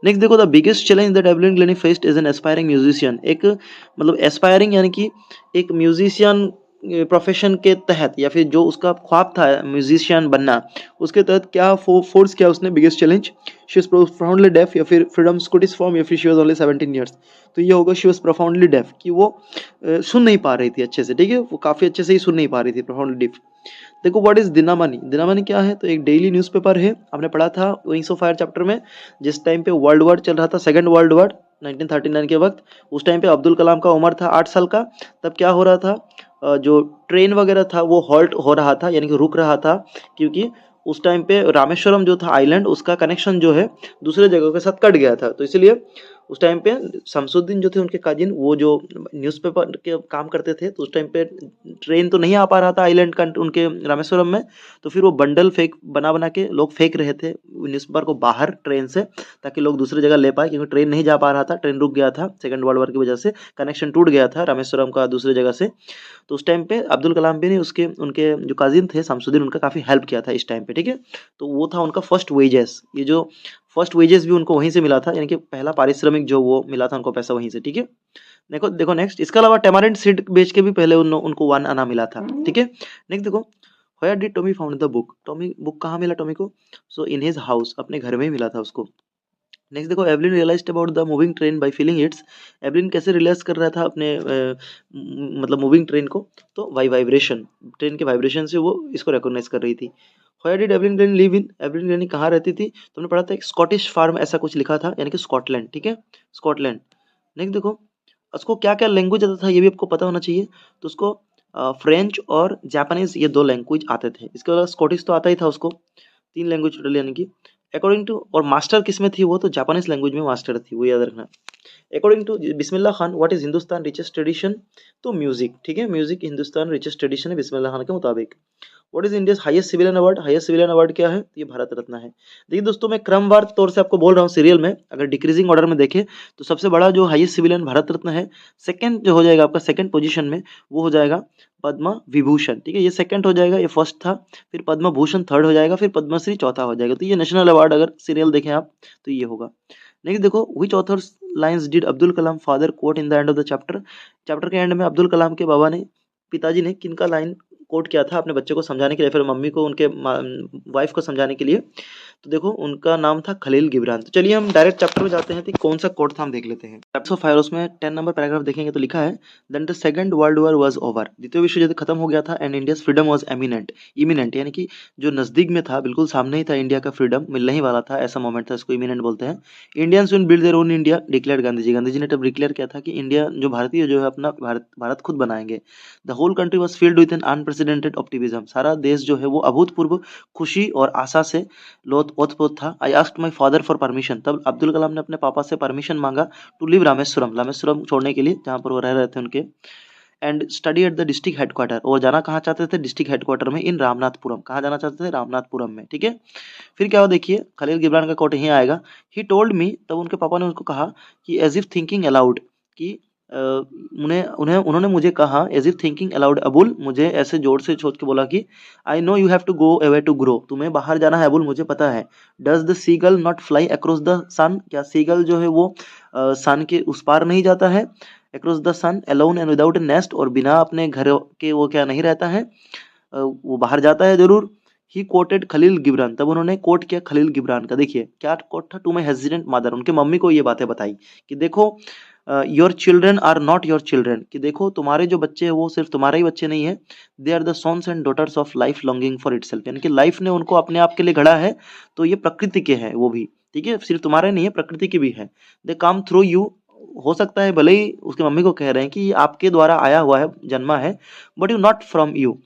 नेक्स्ट देखो, the biggest challenge that Evelyn Glennie faced as an aspiring musician, एक मतलब एस्पायरिंग यानी कि एक म्यूजिशियन प्रोफेशन के तहत, या फिर जो उसका ख्वाब था म्यूजिशियन बनना, उसके तहत क्या फोर्स किया उसने, biggest challenge, she was profoundly deaf, या फिर फ्रीडम स्कूटिस फॉर्म, या फिर शी वाज ओनली 17 ईयर्स, तो ये होगा शी वाज प्रोफाउंडली डेफ, कि वो सुन नहीं पा रही थी अच्छे से, ठीक है, वो काफ़ी अच्छे से ही सुन नहीं पा रही थी, प्रोफाउंडली डेफ। देखो, व्हाट इज दिनामणि, दिनामणि क्या है, तो एक डेली न्यूज़पेपर है, आपने पढ़ा था विंग्स ऑफ फायर चैप्टर में, जिस टाइम पे वर्ल्ड वॉर चल रहा था, सेकंड वर्ल्ड वॉर 1939 के वक्त, उस टाइम पे अब्दुल कलाम का उम्र था 8 साल का, तब क्या हो रहा था, जो ट्रेन वगैरह था वो हॉल्ट हो रहा था, यानी कि रुक रहा था, क्योंकि उस टाइम पे रामेश्वरम जो था आइलैंड, उसका कनेक्शन जो है दूसरे जगह के साथ कट गया था, तो इसलिए उस टाइम पे शमसुद्दीन जो थे उनके काजिन, वो जो न्यूज़पेपर के काम करते थे, तो उस टाइम पे ट्रेन तो नहीं आ पा रहा था आइलैंड का उनके रामेश्वरम में, तो फिर वो बंडल बना बना के लोग फेंक रहे थे न्यूज़पेपर को बाहर ट्रेन से, ताकि लोग दूसरी जगह ले पाए, क्योंकि ट्रेन नहीं जा पा रहा था, ट्रेन रुक गया था सेकंड वर्ल्ड वॉर की वजह से, कनेक्शन टूट गया था रामेश्वरम का दूसरी जगह से। तो उस टाइम पे अब्दुल कलाम भी ने उसके उनके जो काजिन थे शमसुद्दीन, उनका काफ़ी हेल्प किया था इस टाइम पे, ठीक है, तो वो था उनका फर्स्ट वेजेस, ये जो फर्स्ट वेजेस भी उनको वहीं से मिला था, यानी कि पहला पारिश्रमिक जो वो मिला था उनको पैसा वहीं से, ठीक है। देखो देखो नेक्स्ट, इसके अलावा टेमारेंट सीड बेच के भी पहले उनको 1 आना मिला था, ठीक है। नेक्स्ट देखो, where did Tommy found the book, Tommy book कहाँ मिला टॉमी को, सो इन हिज हाउस, अपने घर में ही मिला था उसको। नेक्स्ट देखो, Evelyn realised about the moving train by feeling its, Evelyn कैसे रियलाइज कर रहा था अपने मतलब मूविंग ट्रेन को, तो बाय वाइब्रेशन, ट्रेन के वाइब्रेशन से वो इसको रिकॉग्नाइज कर रही थी। Where did Evelyn Glennie live in, Evelyn Glennie कहाँ रहती थी, तुमने पढ़ा था एक स्कॉटिश फार्म ऐसा कुछ लिखा था, यानी कि स्कॉटलैंड, ठीक है, स्कॉटलैंड। नेक्स्ट देखो, उसको क्या क्या लैंग्वेज आता था ये भी आपको पता होना चाहिए, तो उसको फ्रेंच और जापानीज, ये 2 लैंग्वेज आते थे, इसके अलावा स्कॉटिश तो आता ही था उसको, 3 लैंग्वेज टोटल, यानी कि अकॉर्डिंग टू, और मास्टर किस में थी, वो तो जापानीज लैंग्वेज में मास्टर थी, वो याद रखना। According to Bismillah Khan, what is Hindustan richest tradition, तो म्यूजिक, ठीक है, म्यूजिक हिंदुस्तान रिचेस्ट ट्रेडिशन है बिस्मिल्लाह खान के मुताबिक। What is India highest civilian award, highest civilian award क्या है, तो ये भारत रत्न है। देखिए दोस्तों, मैं क्रमवार तौर से आपको बोल रहा हूँ सीरियल में, अगर डिक्रीजिंग ऑर्डर में देखें तो सबसे बड़ा जो हाईएस्ट सिविलियन भारत रत्न है, सेकंड जो हो जाएगा आपका सेकंड पोजीशन में, वो हो जाएगा पद्मा विभूषण, ठीक है, ये सेकंड हो जाएगा, ये फर्स्ट था, फिर पद्म भूषण थर्ड हो जाएगा, फिर पद्मश्री चौथा हो जाएगा। तो ये नेशनल अवार्ड अगर सीरियल देखें आप तो ये होगा। लेकिन देखो, which authors lines did Abdul Kalam father quote in the end of the chapter, chapter के एंड में अब्दुल कलाम के बाबा ने, पिताजी ने किनका लाइन कोट किया था अपने बच्चे को समझाने के लिए, फिर मम्मी को, उनके वाइफ को समझाने के लिए, तो देखो उनका नाम था खलील गिब्रान। तो चलिए हम डायरेक्ट चैप्टर में जाते हैं, तो कौन सा कोट था हम देख लेते हैं। चैप्टर 5 उसमें 10 नंबर पैराग्राफ देखेंगे तो लिखा है, then the second world war was over, द्वितीय विश्व युद्ध खत्म हो गया था, and India's freedom was eminent, imminent यानी कि जो नजदीक में था, बिल्कुल सामने ही था, इंडिया का फ्रीडम मिलने ही वाला था, ऐसा मोमेंट था, इसको इमिनेंट बोलते हैं। Indians will build their own India declared Gandhi ji, Gandhi ji ने तब डिक्लेयर किया था कि इंडिया जो भारतीय जो है अपना भारत खुद बनाएंगे। The whole country was filled with an unprecedented optimism, सारा देश जो है वो अभूतपूर्व खुशी और आशा से ओतप्रोत था। I asked my father for permission, तब अब्दुल कलाम ने अपने पापा से परमिशन मांगा टू लिव रामेश्वरम, रामेश्वरम छोड़ने के लिए, जहाँ पर वो रह रहे थे उनके, and study at the district headquarter, और जाना कहाँ चाहते थे, डिस्ट्रिक्ट हेडक्वार्टर में, इन रामनाथपुरम, कहाँ जाना चाहते थे, रामनाथपुरम में, ठीक है। फिर क्या हो, देखिए खलील गिब्रान का कोट यहीं आएगा, ही टोल्ड मी, तब उनके पापा ने उनको कहा कि एज इफ थिंकिंग अलाउड, कि उन्हें उन्हें उन्होंने मुझे कहा, as if thinking aloud, Abul, मुझे ऐसे जोर से सोच के बोला कि I know you have to go away to grow, तुम्हें बाहर जाना है अबुल, मुझे पता है। Does the seagull not fly across the sun, क्या सीगल जो है वो सन के उस पार नहीं जाता है, across the sun alone and without a nest, और बिना अपने घर के वो क्या नहीं रहता है, वो बाहर जाता है जरूर। ही कोटेड खलील गिब्रान, तब उन्होंने कोट किया खलील गिब्रान का, देखिए क्या कोट था, टू माई हेजिडेंट मदर, उनके मम्मी को ये बातें बताई कि देखो, your children are not your children, कि देखो तुम्हारे जो बच्चे हैं वो सिर्फ तुम्हारे ही बच्चे नहीं है, they are the sons and daughters of life longing for itself, यानी कि लाइफ ने उनको अपने आप के लिए गढ़ा है, तो ये प्रकृति के हैं वो भी, ठीक है, सिर्फ तुम्हारे नहीं है, प्रकृति के भी है। दे कम थ्रू यू, हो सकता है भले ही उसके मम्मी को कह रहे हैं कि ये आपके द्वारा आया हुआ है, जन्मा है, but you not from you,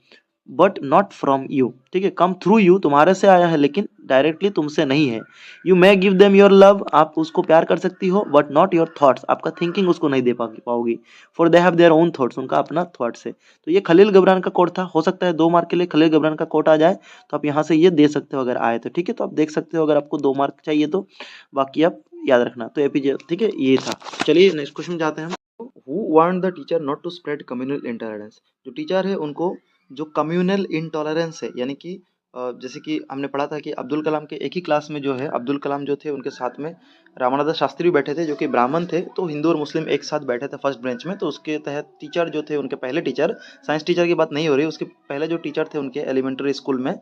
but not from you, ठीक है, कम थ्रू यू, तुम्हारे से आया है लेकिन डायरेक्टली तुमसे नहीं है। You may give them your love, आप उसको प्यार कर सकती हो, बट नॉट योर थॉट्स, आपका थिंकिंग उसको नहीं दे पाओगी, for they have their own thoughts, उनका अपना थॉट्स है। तो ये खलील गबरान का कोट था, हो सकता है 2 मार्क के लिए खलील गबरान का कोट आ जाए, तो आप यहाँ से ये दे सकते हो अगर आए तो, ठीक है, तो आप देख सकते हो अगर आपको 2 मार्क चाहिए तो, बाकी आप याद रखना। तो एपीजे, ठीक है, ये था। चलिए नेक्स्ट क्वेश्चन जाते हैं हम। Who want the teacher not to spread communal intolerance, जो टीचर है उनको जो कम्युनल इंटॉलरेंस है, यानी कि जैसे कि हमने पढ़ा था कि अब्दुल कलाम के एक ही क्लास में जो है, अब्दुल कलाम जो थे उनके साथ में रामानंद शास्त्री भी बैठे थे जो कि ब्राह्मण थे, तो हिंदू और मुस्लिम एक साथ बैठे थे फर्स्ट बेंच में, तो उसके तहत टीचर जो थे उनके पहले टीचर, साइंस टीचर की बात नहीं हो रही, उसके पहले जो टीचर थे उनके एलिमेंट्री स्कूल में,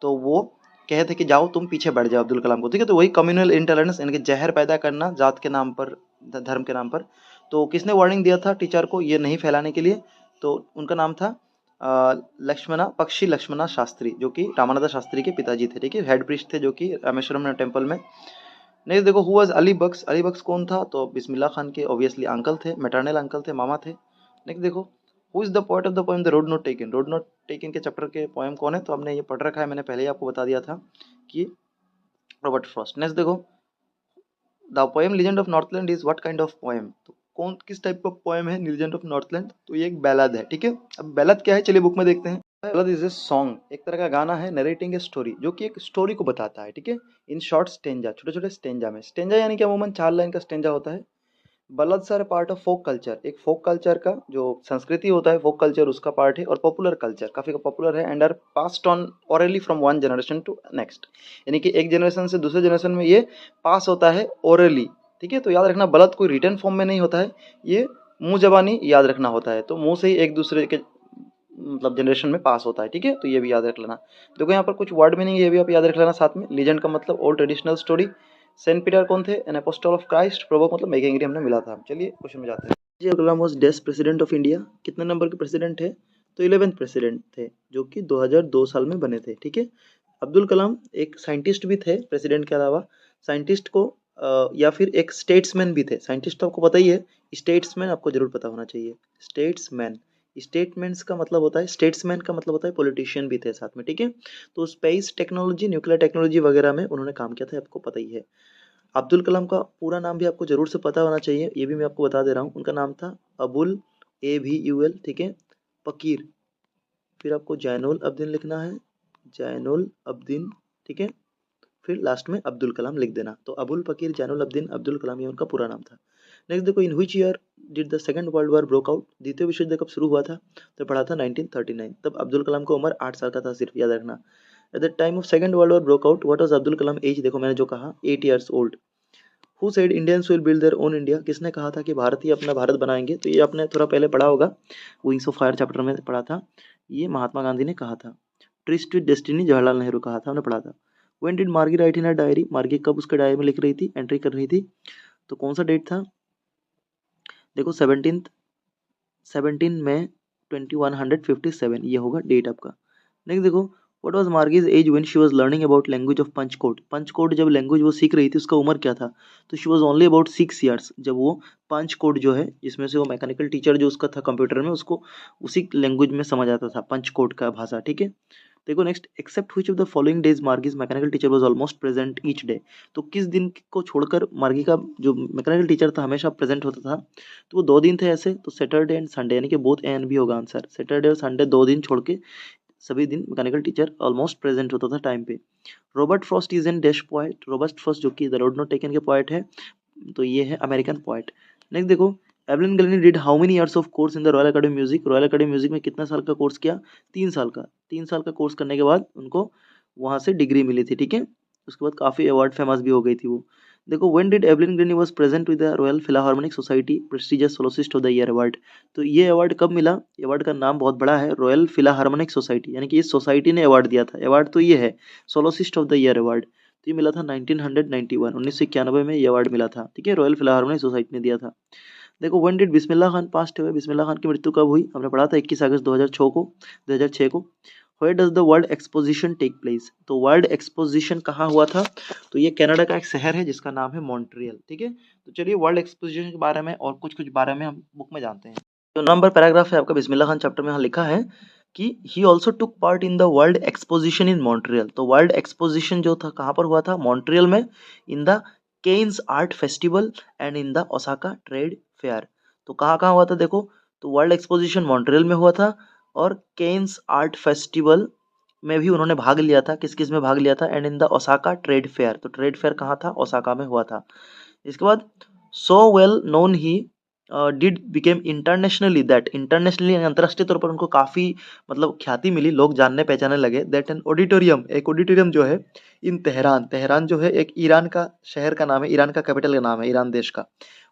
तो वो कहे थे कि जाओ तुम पीछे बैठ जाओ अब्दुल कलाम को, ठीक है, तो वही कम्युनल इंटॉलरेंस, यानी कि जहर पैदा करना जात के नाम पर, धर्म के नाम पर। तो किसने वार्निंग दिया था टीचर को ये नहीं फैलाने के लिए, तो उनका नाम था लक्ष्मणा, पक्षी लक्ष्मणा शास्त्री, जो कि रामानंद शास्त्री के पिताजी थे, ठीक है, हेड प्रीस्ट थे जो कि रामेश्वरम टेम्पल में। नेक्स्ट देखो, हु वाज अली बख्श, अली बख्श कौन था, तो बिस्मिल्लाह खान के ऑब्वियसली अंकल थे, मैटरनल अंकल थे, मामा थे। नेक्स्ट देखो, who is the poet of the poem the road not taken, road not taken के चैप्टर के पोएम कौन है, तो हमने ये पढ़ रखा है, मैंने पहले ही आपको बता दिया था कि रॉबर्ट फ्रॉस्ट। नेक्स्ट देखो, the poem legend of Northland is what kind of poem, तो कौन किस टाइप का पोएम है लीजेंड ऑफ नॉर्थलैंड, तो ये एक बैलाद है, ठीक है। अब बैलाद क्या है, चलिए बुक में देखते हैं। बैलाद इज ए सॉन्ग, एक तरह का गाना है, नरेटिंग ए स्टोरी, जो कि एक स्टोरी को बताता है, ठीक है, इन शॉर्ट स्टेंजा, छोटे छोटे स्टेंजा में, स्टेंजा यानी कि अमूमन 4 लाइन का स्टेंजा होता है। Ballads are part of folk culture, एक फोक कल्चर का जो संस्कृति होता है, फोक कल्चर उसका पार्ट है, और पॉपुलर कल्चर काफ़ी पॉपुलर है, and are passed on orally from one generation to next, यानी कि एक जनरेशन से दूसरे जनरेशन में ये पास होता है ओरली, ठीक है। तो याद रखना, बल्लद कोई रिटर्न फॉर्म में नहीं होता है, ये मुँह जबानी याद रखना होता है, तो मुँह से ही एक दूसरे के मतलब जनरेशन में पास होता है, ठीक है, तो ये भी याद रख लेना। देखो यहाँ पर कुछ वर्ड मीनिंग ये भी आप याद रख लेना साथ में। लीजेंड का मतलब old traditional story. Saint Peter कौन थे, an apostle of Christ. Provoke मतलब मेक एंग्री, हमने मिला था। चलिए क्वेश्चन में जाते हैं। Abdul Kalam was the president of India, कितने नंबर के प्रेसिडेंट थे, तो 11th प्रेसिडेंट थे, जो कि 2002 साल में बने थे, ठीक है। अब्दुल कलाम एक साइंटिस्ट भी थे प्रेसिडेंट के अलावा, साइंटिस्ट को या फिर एक स्टेट्समैन भी थे। साइंटिस्ट तो आपको पता ही है, स्टेट्समैन आपको जरूर पता होना चाहिए, स्टेट्समैन स्टेटमेंट्स का मतलब होता है, स्टेट्समैन का मतलब होता है पॉलिटिशियन भी थे साथ में, ठीक है। तो स्पेस टेक्नोलॉजी, न्यूक्लियर टेक्नोलॉजी वगैरह में उन्होंने काम किया था, आपको पता ही है। अब्दुल कलाम का पूरा नाम भी आपको जरूर से पता होना चाहिए, ये भी मैं आपको बता दे रहा हूँ। उनका नाम था अबुल, ABUL, ठीक है, पकीर। फिर आपको जैनुल अब्दीन लिखना है, जैनुल अब्दीन, ठीक है। फिर लास्ट में अब्दुल कलाम लिख देना। तो अबुल पकीर जैनुल अब्दीन अब्दुल कलाम, ये उनका पूरा नाम था। नेक्स्ट देखो, in which year did the second world war broke out, द्वितीय विश्व युद्ध कब शुरू हुआ था? तो पढ़ा था 1939। तब अब्दुल कलाम को उम्र 8 साल का था, सिर्फ याद रखना। At the time of second world war broke out, what was Abdul Kalam age? देखो मैंने जो कहा 8 years old. Who said Indians will build their own India, किसने कहा था कि भारतीय अपना भारत बनाएंगे? तो ये आपने थोड़ा पहले पढ़ा होगा, विंग्स ऑफ फायर चैप्टर में पढ़ा था। ये महात्मा गांधी ने कहा था। Tryst with destiny Jawaharlal Nehru कहा था, हमने पढ़ा था। When did Margie write in her diary, मार्गी कब उसके डायरी में लिख रही थी, एंट्री कर रही थी? तो कौन सा डेट था? देखो 17 मई 2157, ये होगा डेट आपका। नेक्स्ट देखो, what was Margie's age when she was learning about language of punch code, punch code जब लैंग्वेज वो सीख रही थी उसका उम्र क्या था? तो she was only about 6 years, जब वो पंचकोड जो है, जिसमें से वो मैकेनिकल टीचर जो उसका था कंप्यूटर में, उसको उसी लैंग्वेज में समझ आता था, पंचकोड का भाषा, ठीक है। देखो next, except which of the following days Margie's mechanical teacher was almost present each day, तो किस दिन को छोड़कर मार्गी का जो मैकेनिकल टीचर था हमेशा प्रेजेंट होता था? तो वो 2 दिन थे ऐसे, तो सैटरडे एंड संडे, यानी कि बोथ ए एंड बी होगा आंसर। सैटरडे और संडे 2 दिन छोड़ के सभी दिन मैकेनिकल टीचर ऑलमोस्ट प्रेजेंट होता था टाइम पे। Robert Frost is an dash poet, Robert Frost जो कि द रोड नॉट टेकन के पोएट है, तो ये है अमेरिकन पोएट। नेक्स्ट देखो, Evelyn Glennie did how many years of course in the royal academy music, royal academy music में कितना साल का कोर्स किया? 3 साल का। 3 साल का कोर्स करने के बाद उनको वहां से डिग्री मिली थी, ठीक है। उसके बाद काफी अवार्ड फेमस भी हो गई थी वो। देखो, when did Evelyn Glennie was present with the royal philharmonic society prestigious soloist of the year award, तो ये अवार्ड कब मिला? ये अवार्ड का नाम बहुत बड़ा है, रॉयल फिलाहार्मोनिक सोसाइटी, यानी कि इस सोसाइटी ने अवार्ड दिया था। अवार्ड तो ये है, सोलोसिस्ट ऑफ द ईयर अवार्ड। तो ये मिला था 1991, 1991 में ये अवार्ड मिला था, ठीक है, रॉयल फिलाहार्मोनिक सोसाइटी ने दिया था। देखो, when did Bismillah Khan passed away, Bismillah Khan की मृत्यु कब हुई? हमने पढ़ा था 21 अगस्त 2006 को। Where does the world exposition take place, तो वर्ल्ड एक्सपोजिशन कहाँ हुआ था? तो ये कनाडा का एक शहर है जिसका नाम है मॉन्ट्रियल, ठीक है। तो चलिए वर्ल्ड एक्सपोजिशन के बारे में और कुछ कुछ बारे में हम बुक में जानते हैं। जो नंबर पैराग्राफ है आपका बिस्मिल्लाह खान चैप्टर में, यहाँ लिखा है कि he also took part in the world exposition in Montreal, तो वर्ल्ड एक्सपोजिशन जो था कहाँ पर हुआ था? मॉन्ट्रियल में, in the Cannes art festival and in the Osaka trade fair. तो कहाँ कहाँ हुआ था देखो, तो वर्ल्ड एक्सपोजिशन मॉन्ट्रियल में हुआ था, और केन्स आर्ट फेस्टिवल में भी उन्होंने भाग लिया था। किस किस में भाग लिया था? And in the Osaka trade fair, तो ट्रेड फेयर कहाँ था? ओसाका में हुआ था। इसके बाद, so well known he did became internationally, that internationally अंतरराष्ट्रीय तौर पर उनको काफ़ी मतलब ख्याति मिली, लोग जानने पहचानने लगे। दैट एन ऑडिटोरियम, एक ऑडिटोरियम जो है इन तेहरान, तेहरान जो है एक ईरान का शहर का नाम है, ईरान का कैपिटल का नाम है, ईरान देश का,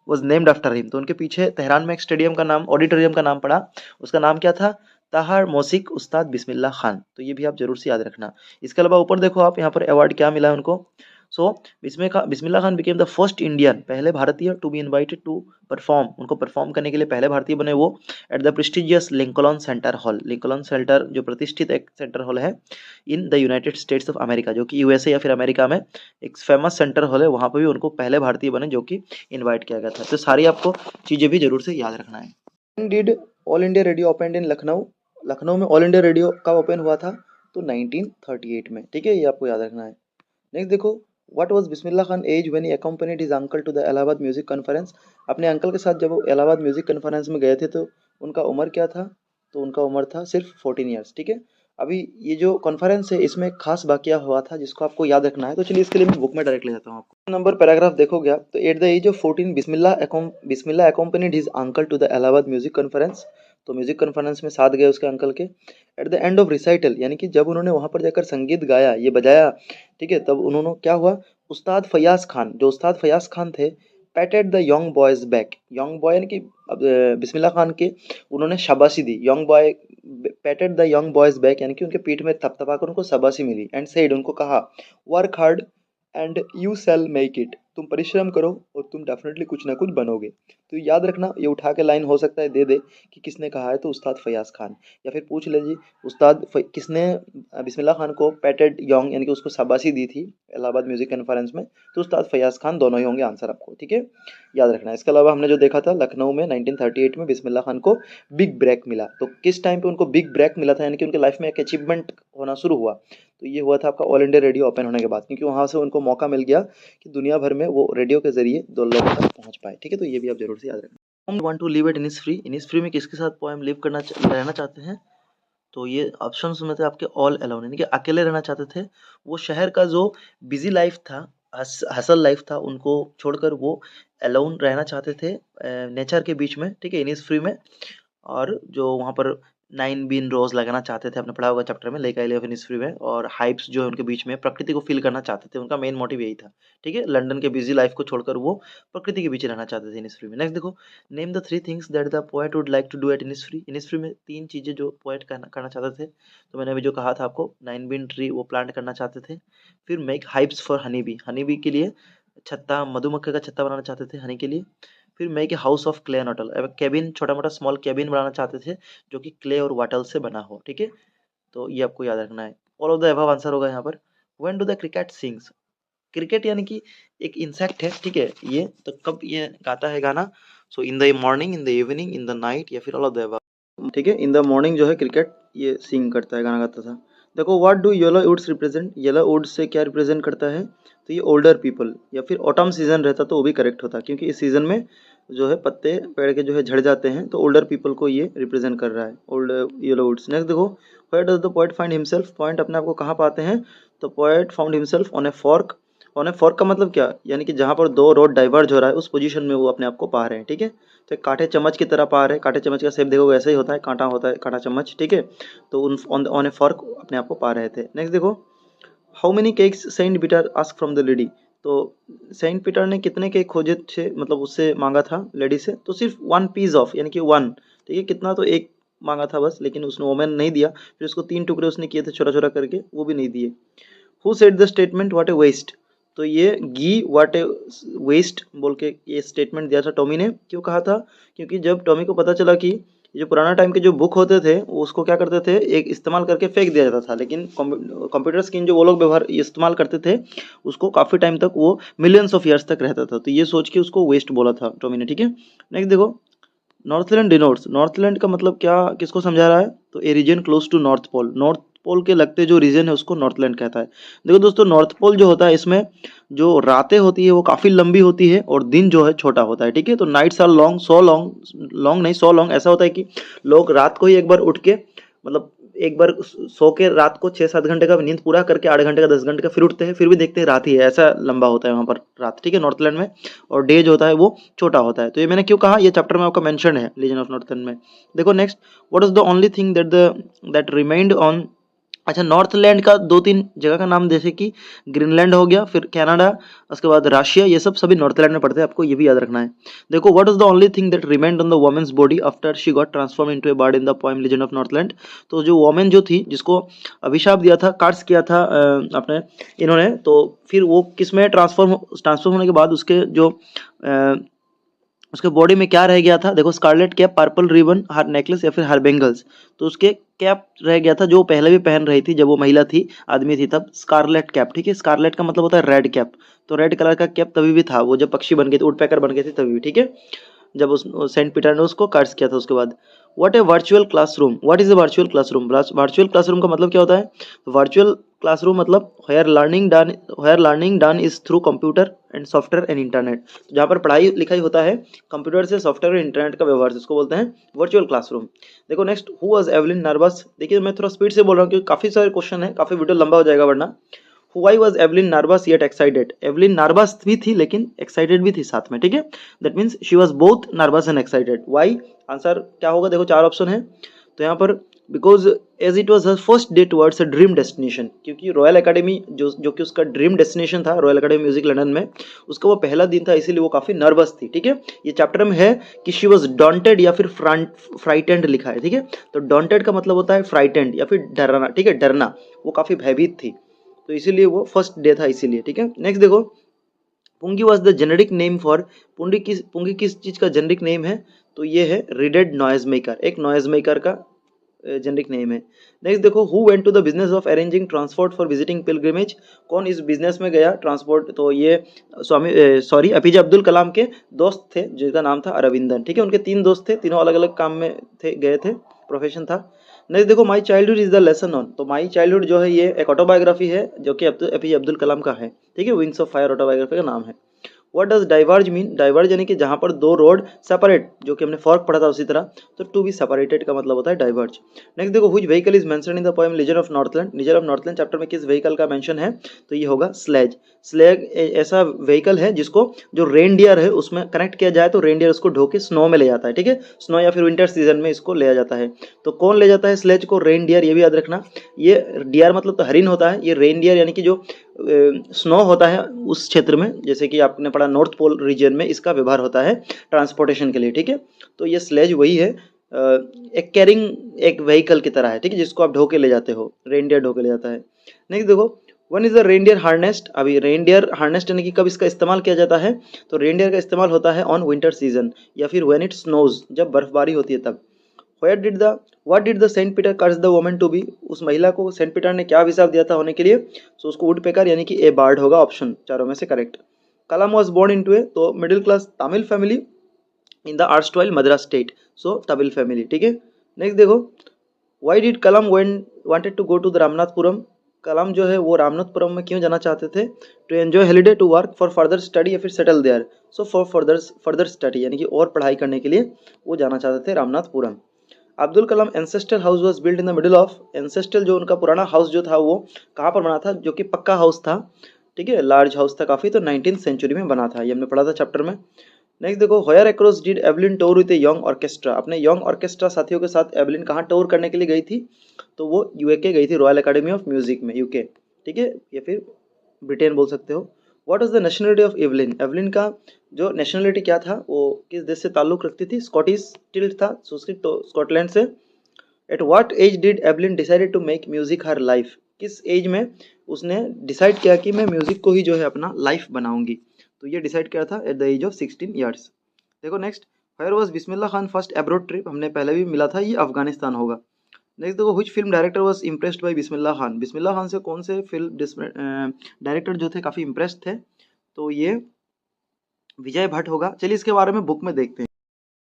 वॉज नेम्ड आफ्टर हिम। तो उनके पीछे तेहरान में एक स्टेडियम का नाम, ऑडिटोरियम का नाम पड़ा, उसका नाम क्या था? ताहार मोसिक उस्ताद बिस्मिल्लाह खान। तो ये भी आप जरूर से याद रखना। इसके अलावा ऊपर देखो आप, यहाँ पर अवार्ड क्या मिला है उनको। So Bismillah Khan became the first Indian, पहले भारतीय to be invited to perform, उनको परफॉर्म करने के लिए पहले भारतीय बने वो, at the prestigious Lincoln Center hall, Lincoln Center जो प्रतिष्ठित एक सेंटर हॉल है in the United States of America, जो कि यूएसए या फिर अमेरिका में एक फेमस सेंटर हॉल है, वहाँ पर भी उनको पहले भारतीय बने जो कि इन्वाइट किया गया था। तो सारी आपको चीज़ें भी जरूर से याद रखना है। Did all India radio open in Lucknow, Lucknow में ऑल इंडिया रेडियो कब ओपन हुआ था? तो 1938 में, ठीक है, ये आपको याद रखना है। नेक्स्ट देखो, what was Bismillah Khan age when he accompanied his uncle to the Allahabad music conference, अपने अंकल के साथ जब वो इलाहाबाद म्यूजिक कॉन्फ्रेंस में गए थे तो उनका उम्र क्या था? तो उनका उम्र था सिर्फ 14 ईयर्स, ठीक है। अभी ये जो कॉन्फ्रेंस है इसमें एक खास वाकया हुआ था जिसको आपको याद रखना है, तो चलिए इसके लिए मैं बुक में डायरेक्ट ले जाता हूँ आपको। नंबर पैराग्राफ देखोगे आप, तो at the age of 14 Bismillah accompanied his uncle to the Allahabad music conference, तो म्यूजिक कॉन्फ्रेंस में साथ गए उसके अंकल के। At the end of recital, यानी कि जब उन्होंने वहां पर जाकर संगीत गाया, ये बजाया, ठीक है, तब उन्होंने क्या हुआ? उस्ताद फयाज खान, जो उस्ताद फयाज खान थे, patted the young boy's back, young boy यानी कि बिस्मिल्लाह खान के उन्होंने शाबाशी दी, young boy patted the young boy's back, यानी कि उनके पीठ में थपथपा कर उनको शाबाशी मिली, एंड सेड, उनको कहा, work hard and you shall make it, तुम परिश्रम करो और तुम डेफिनेटली कुछ ना कुछ बनोगे। तो याद रखना, ये उठा के लाइन हो सकता है दे दे कि किसने कहा है, तो उस्ताद फयाज खान, या फिर पूछ ले जी किसने बिस्मिल्लाह खान को पैटेड यंग यानी कि उसको शाबाशी दी थी इलाहाबाद म्यूजिक कॉन्फ्रेंस में, तो उस्ताद फयाज खान, दोनों ही होंगे आंसर आपको, ठीक है, याद रखना। इसके अलावा हमने जो देखा था लखनऊ में 1938 में बिस्मिल्लाह खान को बिग ब्रेक मिला, तो किस टाइम पे उनको बिग ब्रेक मिला था, यानी कि उनके लाइफ में एक अचीवमेंट होना शुरू हुआ, तो ये हुआ था आपका ऑल इंडिया रेडियो ओपन होने के बाद, क्योंकि वहाँ से उनको मौका मिल गया कि दुनिया भर में वो रेडियो के जरिए दो लोगों तक पहुँच पाए, ठीक है, तो ये भी आप जरूर से याद रखना। Want to live at Innisfree, Innisfree में किसके साथ पोएम लिव रहना चाहते हैं, तो ये ऑप्शंस में थे आपके ऑल अलोन, यानी कि अकेले रहना चाहते थे। वो शहर का जो बिजी लाइफ था, हसल लाइफ था, उनको छोड़कर वो अलोन रहना चाहते थे नेचर के बीच में, ठीक है, इनिसफ्री में। और जो वहाँ पर 9 बीन रोज लगाना चाहते थे, आपने पढ़ा होगा चैप्टर में, लेक आइले ऑफ इनिसफ्री में, और हाइप्स जो है उनके बीच में प्रकृति को फील करना चाहते थे, उनका मेन मोटिव यही था, ठीक है, लंदन के बिजी लाइफ को छोड़कर वो प्रकृति के बीच रहना चाहते थे इनिसफ्री में। नेक्स्ट देखो, name the 3 things that the poet would like to do at Innisfree, Innisfree में 3 चीजें जो पोएट करना चाहते थे, तो मैंने अभी जो कहा था आपको 9 बीन ट्री वो प्लांट करना चाहते थे। फिर make hypes for honey bee के लिए छत्ता, मधुमक्खी का छत्ता बनाना चाहते थे हनी के लिए। फिर make a house of clay and water, cabin, छोटा मोटा स्मॉल कैबिन बनाना चाहते थे जो कि क्ले और वाटर से बना हो, ठीक है, तो ये आपको याद रखना है। All of the above answer होगा यहाँ पर। When do the cricket sings, cricket यानी कि एक इंसेक्ट है, ठीक है, ये तो कब ये गाता है गाना, so in the morning, in the evening, in the night, या फिर ऑल ऑफ द अबव, ठीक है, इन द मॉर्निंग जो है क्रिकेट ये सिंग करता है, गाना गाता था। देखो, what do yellow woods represent, yellow wood से क्या रिप्रेजेंट करता है, तो ये ओल्डर पीपल, या फिर ऑटम सीजन रहता तो वो भी करेक्ट होता, क्योंकि इस सीजन में जो है पत्ते पेड़ के जो है झड़ जाते हैं, तो ओल्डर पीपल को ये रिप्रेजेंट कर रहा है, ओल्ड येलो वुड्स। नेक्स्ट देखो, where does the poet find himself, poet अपने आप को कहाँ पाते हैं, तो poet found himself on a fork, on a fork का मतलब क्या, यानी कि जहाँ पर दो रोड डाइवर्ज हो रहा है उस पोजीशन में वो अपने आप को पा रहे हैं, ठीक है, तो एक कांटे चम्मच की तरह पा रहे हैं, कांटे चम्मच का शेप देखो ऐसे ही होता है, कांटा होता है, कांटा चम्मच, ठीक है, तो उन ऑन ए फॉर्क अपने आप को पा रहे थे। नेक्स्ट देखो, how many cakes Saint Peter ask from the lady, तो सेंट पीटर ने कितने केक खोजे थे, मतलब उससे मांगा था लेडी से, तो सिर्फ 1 पीस ऑफ, यानी कि 1, ठीक है, कितना, तो एक मांगा था बस, लेकिन उसने वोमेन नहीं दिया, फिर उसको 3 टुकड़े उसने किए थे छोटा छोटा करके, वो भी नहीं दिए। Who said the statement what a waste, तो ये गी व्हाट ए वेस्ट बोल के ये स्टेटमेंट दिया था टॉमी ने, क्यों कहा था, क्योंकि जब टॉमी को पता चला कि जो पुराना टाइम के जो बुक होते थे वो उसको क्या करते थे, एक इस्तेमाल करके फेंक दिया जाता था, लेकिन कंप्यूटर स्क्रीन जो वो लोग व्यवहार इस्तेमाल करते थे उसको काफ़ी टाइम तक वो मिलियंस ऑफ ईयर्स तक रहता था, तो ये सोच के उसको वेस्ट बोला था टॉमी ने, ठीक है। नेक्स्ट देखो, नॉर्थलैंड डिनोट्स, नॉर्थलैंड का मतलब क्या, किसको समझा रहा है, तो a region close to north pole, north pole के लगते जो रीजन है उसको नॉर्थलैंड कहता है। देखो दोस्तों, नॉर्थ पोल जो होता है इसमें जो रातें होती है वो काफ़ी लंबी होती है और दिन जो है छोटा होता है, ठीक है, तो nights are long, so long, long नहीं, सो लॉन्ग, ऐसा होता है कि लोग रात को ही एक बार उठ के, मतलब एक बार सो के रात को 6-7 घंटे का नींद पूरा करके 8 घंटे का 10 घंटे का फिर उठते हैं, फिर भी देखते हैं रात ही है, ऐसा लंबा होता है वहाँ पर रात, ठीक है, नॉर्थलैंड में, और डे जो होता है वो छोटा होता है, तो ये मैंने क्यों कहा, ये चैप्टर में आपका मेंशन है लीजन ऑफ नॉर्थलैंड में। देखो next, what is the only thing that remained on, अच्छा, नॉर्थलैंड का 2-3 जगह का नाम, जैसे कि ग्रीनलैंड हो गया, फिर कनाडा, उसके बाद रशिया, ये सब सभी नॉर्थलैंड में पड़ते हैं, आपको ये भी याद रखना है। देखो, what is the only thing that remained on the woman's body after she got transform into a bird in the poem legend of Northland, तो जो वोमेन जो थी जिसको अभिशाप दिया था, कार्ड्स किया था अपने इन्होंने, तो फिर वो किस में ट्रांसफॉर्म होने के बाद उसके जो उसके बॉडी में क्या रह गया था, देखो, स्कारलेट कैप, पर्पल रिबन, हर नेकलेस, या फिर हर बेंगल्स, तो उसके कैप रह गया था जो वो पहले भी पहन रही थी जब वो महिला थी, आदमी थी तब, स्कारलेट कैप, ठीक है, स्कारलेट का मतलब होता है रेड कैप, तो रेड कलर का कैप तभी भी था वो जब पक्षी बन गए थे, उडपेकर बन गए थे तभी भी, ठीक है, जब उस सेंट पीटर ने उसको कर्स किया था उसके बाद। What a virtual classroom, what is a virtual classroom, virtual classroom का मतलब क्या होता है, वर्चुअल क्लासरूम मतलब where learning done is through computer and software and internet, जहाँ पर पढ़ाई लिखाई होता है कंप्यूटर से, सॉफ्टवेयर और इंटरनेट का व्यवहार, जिसको बोलते हैं वर्चुअल क्लासरूम। देखो next, who was Evelyn nervous, देखिए मैं थोड़ा स्पीड से बोल रहा हूँ क्योंकि काफ़ी सारे क्वेश्चन है, काफ़ी वीडियो लंबा हो जाएगा वरना। Why was Evelyn nervous yet excited? Evelyn nervous भी थी लेकिन excited भी थी साथ में, ठीक है, that means she was both nervous and excited. Why? Answer क्या होगा, देखो 4 ऑप्शन है, तो यहाँ पर because as it was her first day towards a dream destination, क्योंकि रॉयल एकेडमी जो कि उसका ड्रीम डेस्टिनेशन था, रॉयल एकेडमी म्यूजिक लंदन में, उसका वो पहला दिन था, इसीलिए वो काफ़ी नर्वस थी, ठीक है, ये चैप्टर में है कि शी वॉज डॉन्टेड या फिर फ्राइटेंड लिखा है, ठीक है, तो डॉन्टेड का मतलब होता है फ्राइटेंड या फिर डरना, ठीक है, डरना, वो काफ़ी भयभीत थी, तो इसीलिए वो फर्स्ट डे था इसीलिए, ठीक है। नेक्स्ट देखो, pungi was the generic name for, pungi किस चीज़ का जेनेरिक नेम है, तो ये है रीडेड नॉइज मेकर, एक नॉइज मेकर का जेनेरिक नेम है। नेक्स्ट देखो, who went to the business of arranging transport for visiting pilgrimage, कौन इस बिजनेस में गया ट्रांसपोर्ट, तो ये एपीजे अब्दुल कलाम के दोस्त थे जिनका नाम था अरविंदन, ठीक है। उनके 3 दोस्त थे, तीनों अलग अलग काम में थे, गए थे, प्रोफेशन था। नेक्स्ट देखो, my childhood is the lesson on, तो माई चाइल्डहुड जो है ये एक ऑटोबायोग्राफी है जो कि एपीजे अब्दुल कलाम का है, ठीक है, विंग्स ऑफ फायर ऑटोबायोग्राफी का नाम है। What does diverge mean, diverge यानी कि जहां पर दो रोड सेपरेट, जो कि हमने फॉर्क पढ़ा था उसी तरह, तो टू बी सेपरेटेड का मतलब होता है डाइवर्ज। नेक्स्ट देखो, which vehicle is mentioned in the poem legend of Northland, legend of Northland chapter में किस व्हीकल का मेंशन है, तो ये होगा स्लेज। स्लेज ऐसा व्हीकल है जिसको जो रेनडियर है उसमें कनेक्ट किया जाए तो रेनडियर उसको ढो के स्नो में ले जाता है, ठीक है, स्नो या फिर विंटर सीजन में इसको ले जाता है। तो कौन ले जाता है स्लेज को, रेनडियर, ये भी याद रखना। ये डियर मतलब तो हरिन होता है, ये रेनडियर यानी कि जो स्नो होता है उस क्षेत्र में, जैसे कि आपने पढ़ा नॉर्थ पोल रीजन में इसका व्यवहार होता है ट्रांसपोर्टेशन के लिए, ठीक है। तो ये स्लेज वही है, एक कैरिंग एक व्हीकल की तरह है, ठीक है, जिसको आप ढो के ले जाते हो, रेनडियर ढो के ले जाता है। नेक्स्ट देखो, one is the reindeer harness, अभी रेनडियर हार्नेस्ट यानी कि कब इसका इस्तेमाल किया जाता है, तो रेनडियर का इस्तेमाल होता है ऑन विंटर सीजन या फिर व्हेन इट स्नोज, जब बर्फबारी होती है तब। What did the Saint Peter curse the woman to be, उस महिला को सेंट पीटर ने क्या अभिशाप दिया था होने के लिए, सो उसको वुड पेकर यानी कि ए बार्ड होगा, ऑप्शन चारों में से correct. Kalam was born into a, तो middle class Tamil family in the erstwhile Madras state, so Tamil family, ठीक है। नेक्स्ट देखो, why did Kalam wanted to go to the Ramanathapuram, Kalam जो है वो रामनाथपुरम में क्यों जाना चाहते थे, to enjoy holiday, to work for further study या फिर settle there, so for further study यानी कि और पढ़ाई करने के लिए वो जाना चाहते थे Ramanathapuram. Abdul Kalam ancestral house was built in the middle of, ancestral जो उनका पुराना हाउस जो था वो कहाँ पर बना था, जो कि पक्का हाउस था, ठीक है, लार्ज हाउस था काफ़ी, तो 19th सेंचुरी में बना था, ये हमने पढ़ा था चैप्टर में। नेक्स्ट देखो, where across did Evelyn tour with a young orchestra, अपने यंग ऑर्केस्ट्रा साथियों के साथ एवलिन कहाँ टूर करने के लिए गई थी, तो वो यूके गई थी, रॉयल एकेडमी ऑफ म्यूजिक में, यूके, ठीक है, या फिर ब्रिटेन बोल सकते हो। What is the nationality of Evelyn, Evelyn का जो नेशनलिटी क्या था, वो किस देश से ताल्लुक रखती थी, स्कॉटिश टिल्ट था, सो उसकी तो स्कॉटलैंड से। At what age did Evelyn decided to make music her life, किस एज में उसने डिसाइड किया कि मैं म्यूजिक को ही जो है अपना लाइफ बनाऊंगी, तो ये डिसाइड किया था at the age of 16 years. देखो next, where was Bismillah Khan first abroad trip, हमने पहले भी मिला था, ये अफगानिस्तान होगा। नेक्स्ट देखो, which film director was impressed by Bismillah Khan, Bismillah Khan से कौन से फिल्म डायरेक्टर जो थे काफ़ी इम्प्रेस्ड थे, तो ये विजय भट्ट होगा। चलिए इसके बारे में बुक में देखते हैं।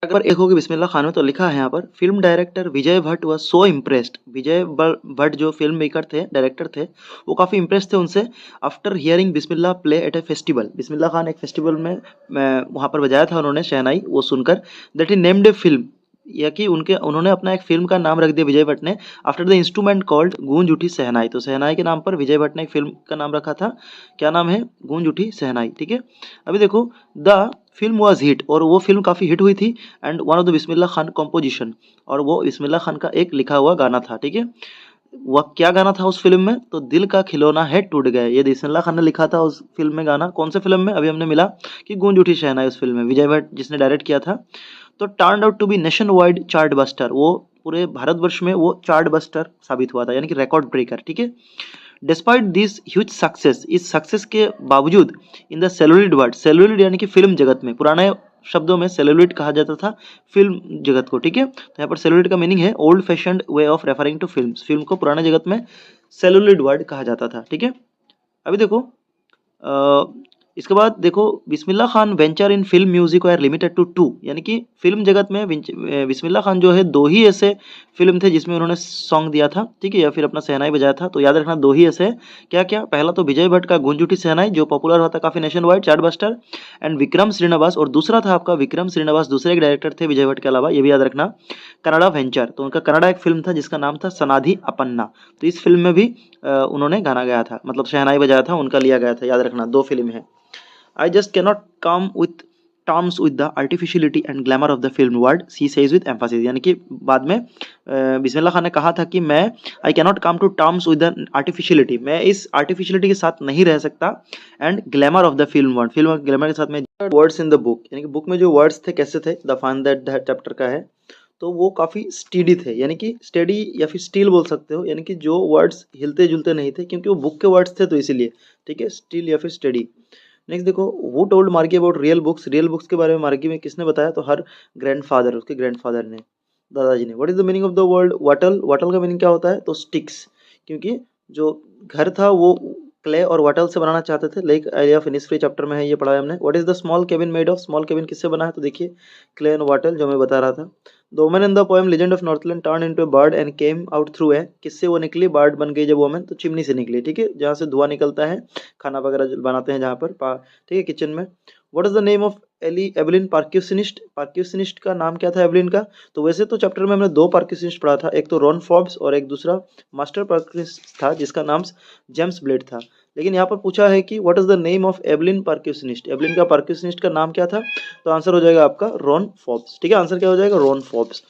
अगर एक होगी बिस्मिल्लाह खान में तो लिखा है यहाँ पर, film director Vijay Bhatt was so impressed, Vijay Bhatt जो फिल्म मेकर थे, डायरेक्टर थे, वो काफ़ी इम्प्रेस थे उनसे, after hearing Bismillah play at a festival, Bismillah Khan एक फेस्टिवल में वहाँ पर बजाया था उन्होंने शहनाई, वो सुनकर, that he named a film, या कि उन्होंने अपना एक फिल्म का नाम रख दिया विजय भट्ट ने, आफ्टर द इंस्ट्रूमेंट कॉल्ड गूंज उठी सहनाई, तो सहनाई के नाम पर विजय भट्ट ने एक फिल्म का नाम रखा था, क्या नाम है, गूंज उठी सहनाई, ठीक है। अभी देखो, द फिल्म वाज हिट, और वो फिल्म काफ़ी हिट हुई थी, and one of the Bismillah Khan composition, और वो बिस्मिल्लाह खान का एक लिखा हुआ गाना था, ठीक है। वह क्या गाना था उस फिल्म में, तो दिल का खिलौना है टूट गया, ये बिस्मिल्लाह खान ने लिखा था उस फिल्म में गाना, कौन से फिल्म में, अभी हमने मिला कि गूंज उठी शहनाई, उस फिल्म में विजय भट्ट जिसने डायरेक्ट किया था। तो turn out to be nationwide chartbuster, वो पूरे भारतवर्ष में वो चार्ट बस्टर साबित हुआ था, यानी कि रिकॉर्ड ब्रेकर, ठीक है। डिस्पाइट दिस ह्यूज सक्सेस, इस सक्सेस के बावजूद, in the celluloid world, celluloid यानी कि फिल्म जगत में, पुराने शब्दों में सेलुलॉइड कहा जाता था फिल्म जगत को, ठीक है। तो यहाँ पर सेलुलॉइड का मीनिंग है old fashioned way of referring to film, film को पुराने जगत में सेलुलॉइड वर्ड कहा जाता था, ठीक है। अभी देखो, इसके बाद देखो, Bismillah Khan venture in film music are limited to 2, यानी कि फिल्म जगत में बिस्मिल्लाह खान जो है 2 ही ऐसे फिल्म थे जिसमें उन्होंने सॉन्ग दिया था, ठीक है, या फिर अपना सहनाई बजाया था, तो याद रखना 2 ही ऐसे, क्या क्या, पहला तो विजय भट्ट का गूंज उठी सहनाई जो पॉपुलर होता काफ़ी nationwide chartbuster, and Vikram Srinivas, और दूसरा था आपका विक्रम श्रीनिवास, दूसरे एक डायरेक्टर थे विजय भट्ट के अलावा, ये भी याद रखना, कनाडा वेंचर, तो उनका कनाडा एक फिल्म था जिसका नाम था सनाधि अपन्ना, तो इस फिल्म में भी उन्होंने गाना गाया था, मतलब शहनाई बजाया था, उनका लिया गया था, याद रखना 2 फिल्म है। I just cannot come with terms with the artificiality and glamour of the film world, she says with emphasis, यानी कि बाद में बिस्मिल्लाह खान ने कहा था कि मैं I cannot come to terms with the artificiality, मैं इस artificiality के साथ नहीं रह सकता, and glamour of the film world, film glamour के साथ में words in the book, यानी कि बुक में जो वर्ड्स थे कैसे थे, द फाइन दैट चैप्टर का है, तो वो काफ़ी स्टीडी थे, यानी कि स्टेडी या फिर स्टील बोल सकते हो, यानी कि जो वर्ड्स हिलते जुलते नहीं थे, क्योंकि वो बुक के वर्ड्स थे तो इसीलिए, ठीक है, स्टील या फिर स्टेडी। नेक्स्ट देखो, हु टोल्ड मार्गी about real books, real books के बारे में मार्गी में किसने बताया, तो हर ग्रैंडफादर, उसके ग्रैंडफादर ने, दादाजी ने। What is the meaning of the word वाटल, वाटल का मीनिंग क्या होता है, तो स्टिक्स, क्योंकि जो घर था वो क्ले और वाटल से बनाना चाहते थे, like idea of Innisfree chapter में है, ये पढ़ा है हमने। What is the small cabin made of, small cabin किससे बना है, तो देखिए क्ले एंड वाटल, जो मैं बता रहा था। The woman in the poem legend of Northland turn into a bird and came out through a, किससे वो निकली, बर्ड बन गई जब वुमन, तो चिमनी से निकली, ठीक है, जहाँ से धुआं निकलता है, खाना वगैरह जो बनाते हैं जहाँ पर ठीक है, किचन में। What is the name of Ellie Evelyn percussionist, percussionist का नाम क्या था एवलिन का, तो वैसे तो चैप्टर में हमने दो पार्क्यूसिनिस्ट पढ़ा था, एक तो रॉन फॉर्ब्स और एक दूसरा मास्टर पार्क्यूसिनिस्ट था जिसका नाम जेम्स ब्लेड था। लेकिन यहाँ पर पूछा है कि what is the name of Evelyn percussionist, Evelyn का पार्क्यूसिनिस्ट का नाम क्या था, तो आंसर हो जाएगा आपका रॉन फॉर्ब्स, ठीक है, आंसर क्या हो जाएगा, रॉन फॉर्ब्स।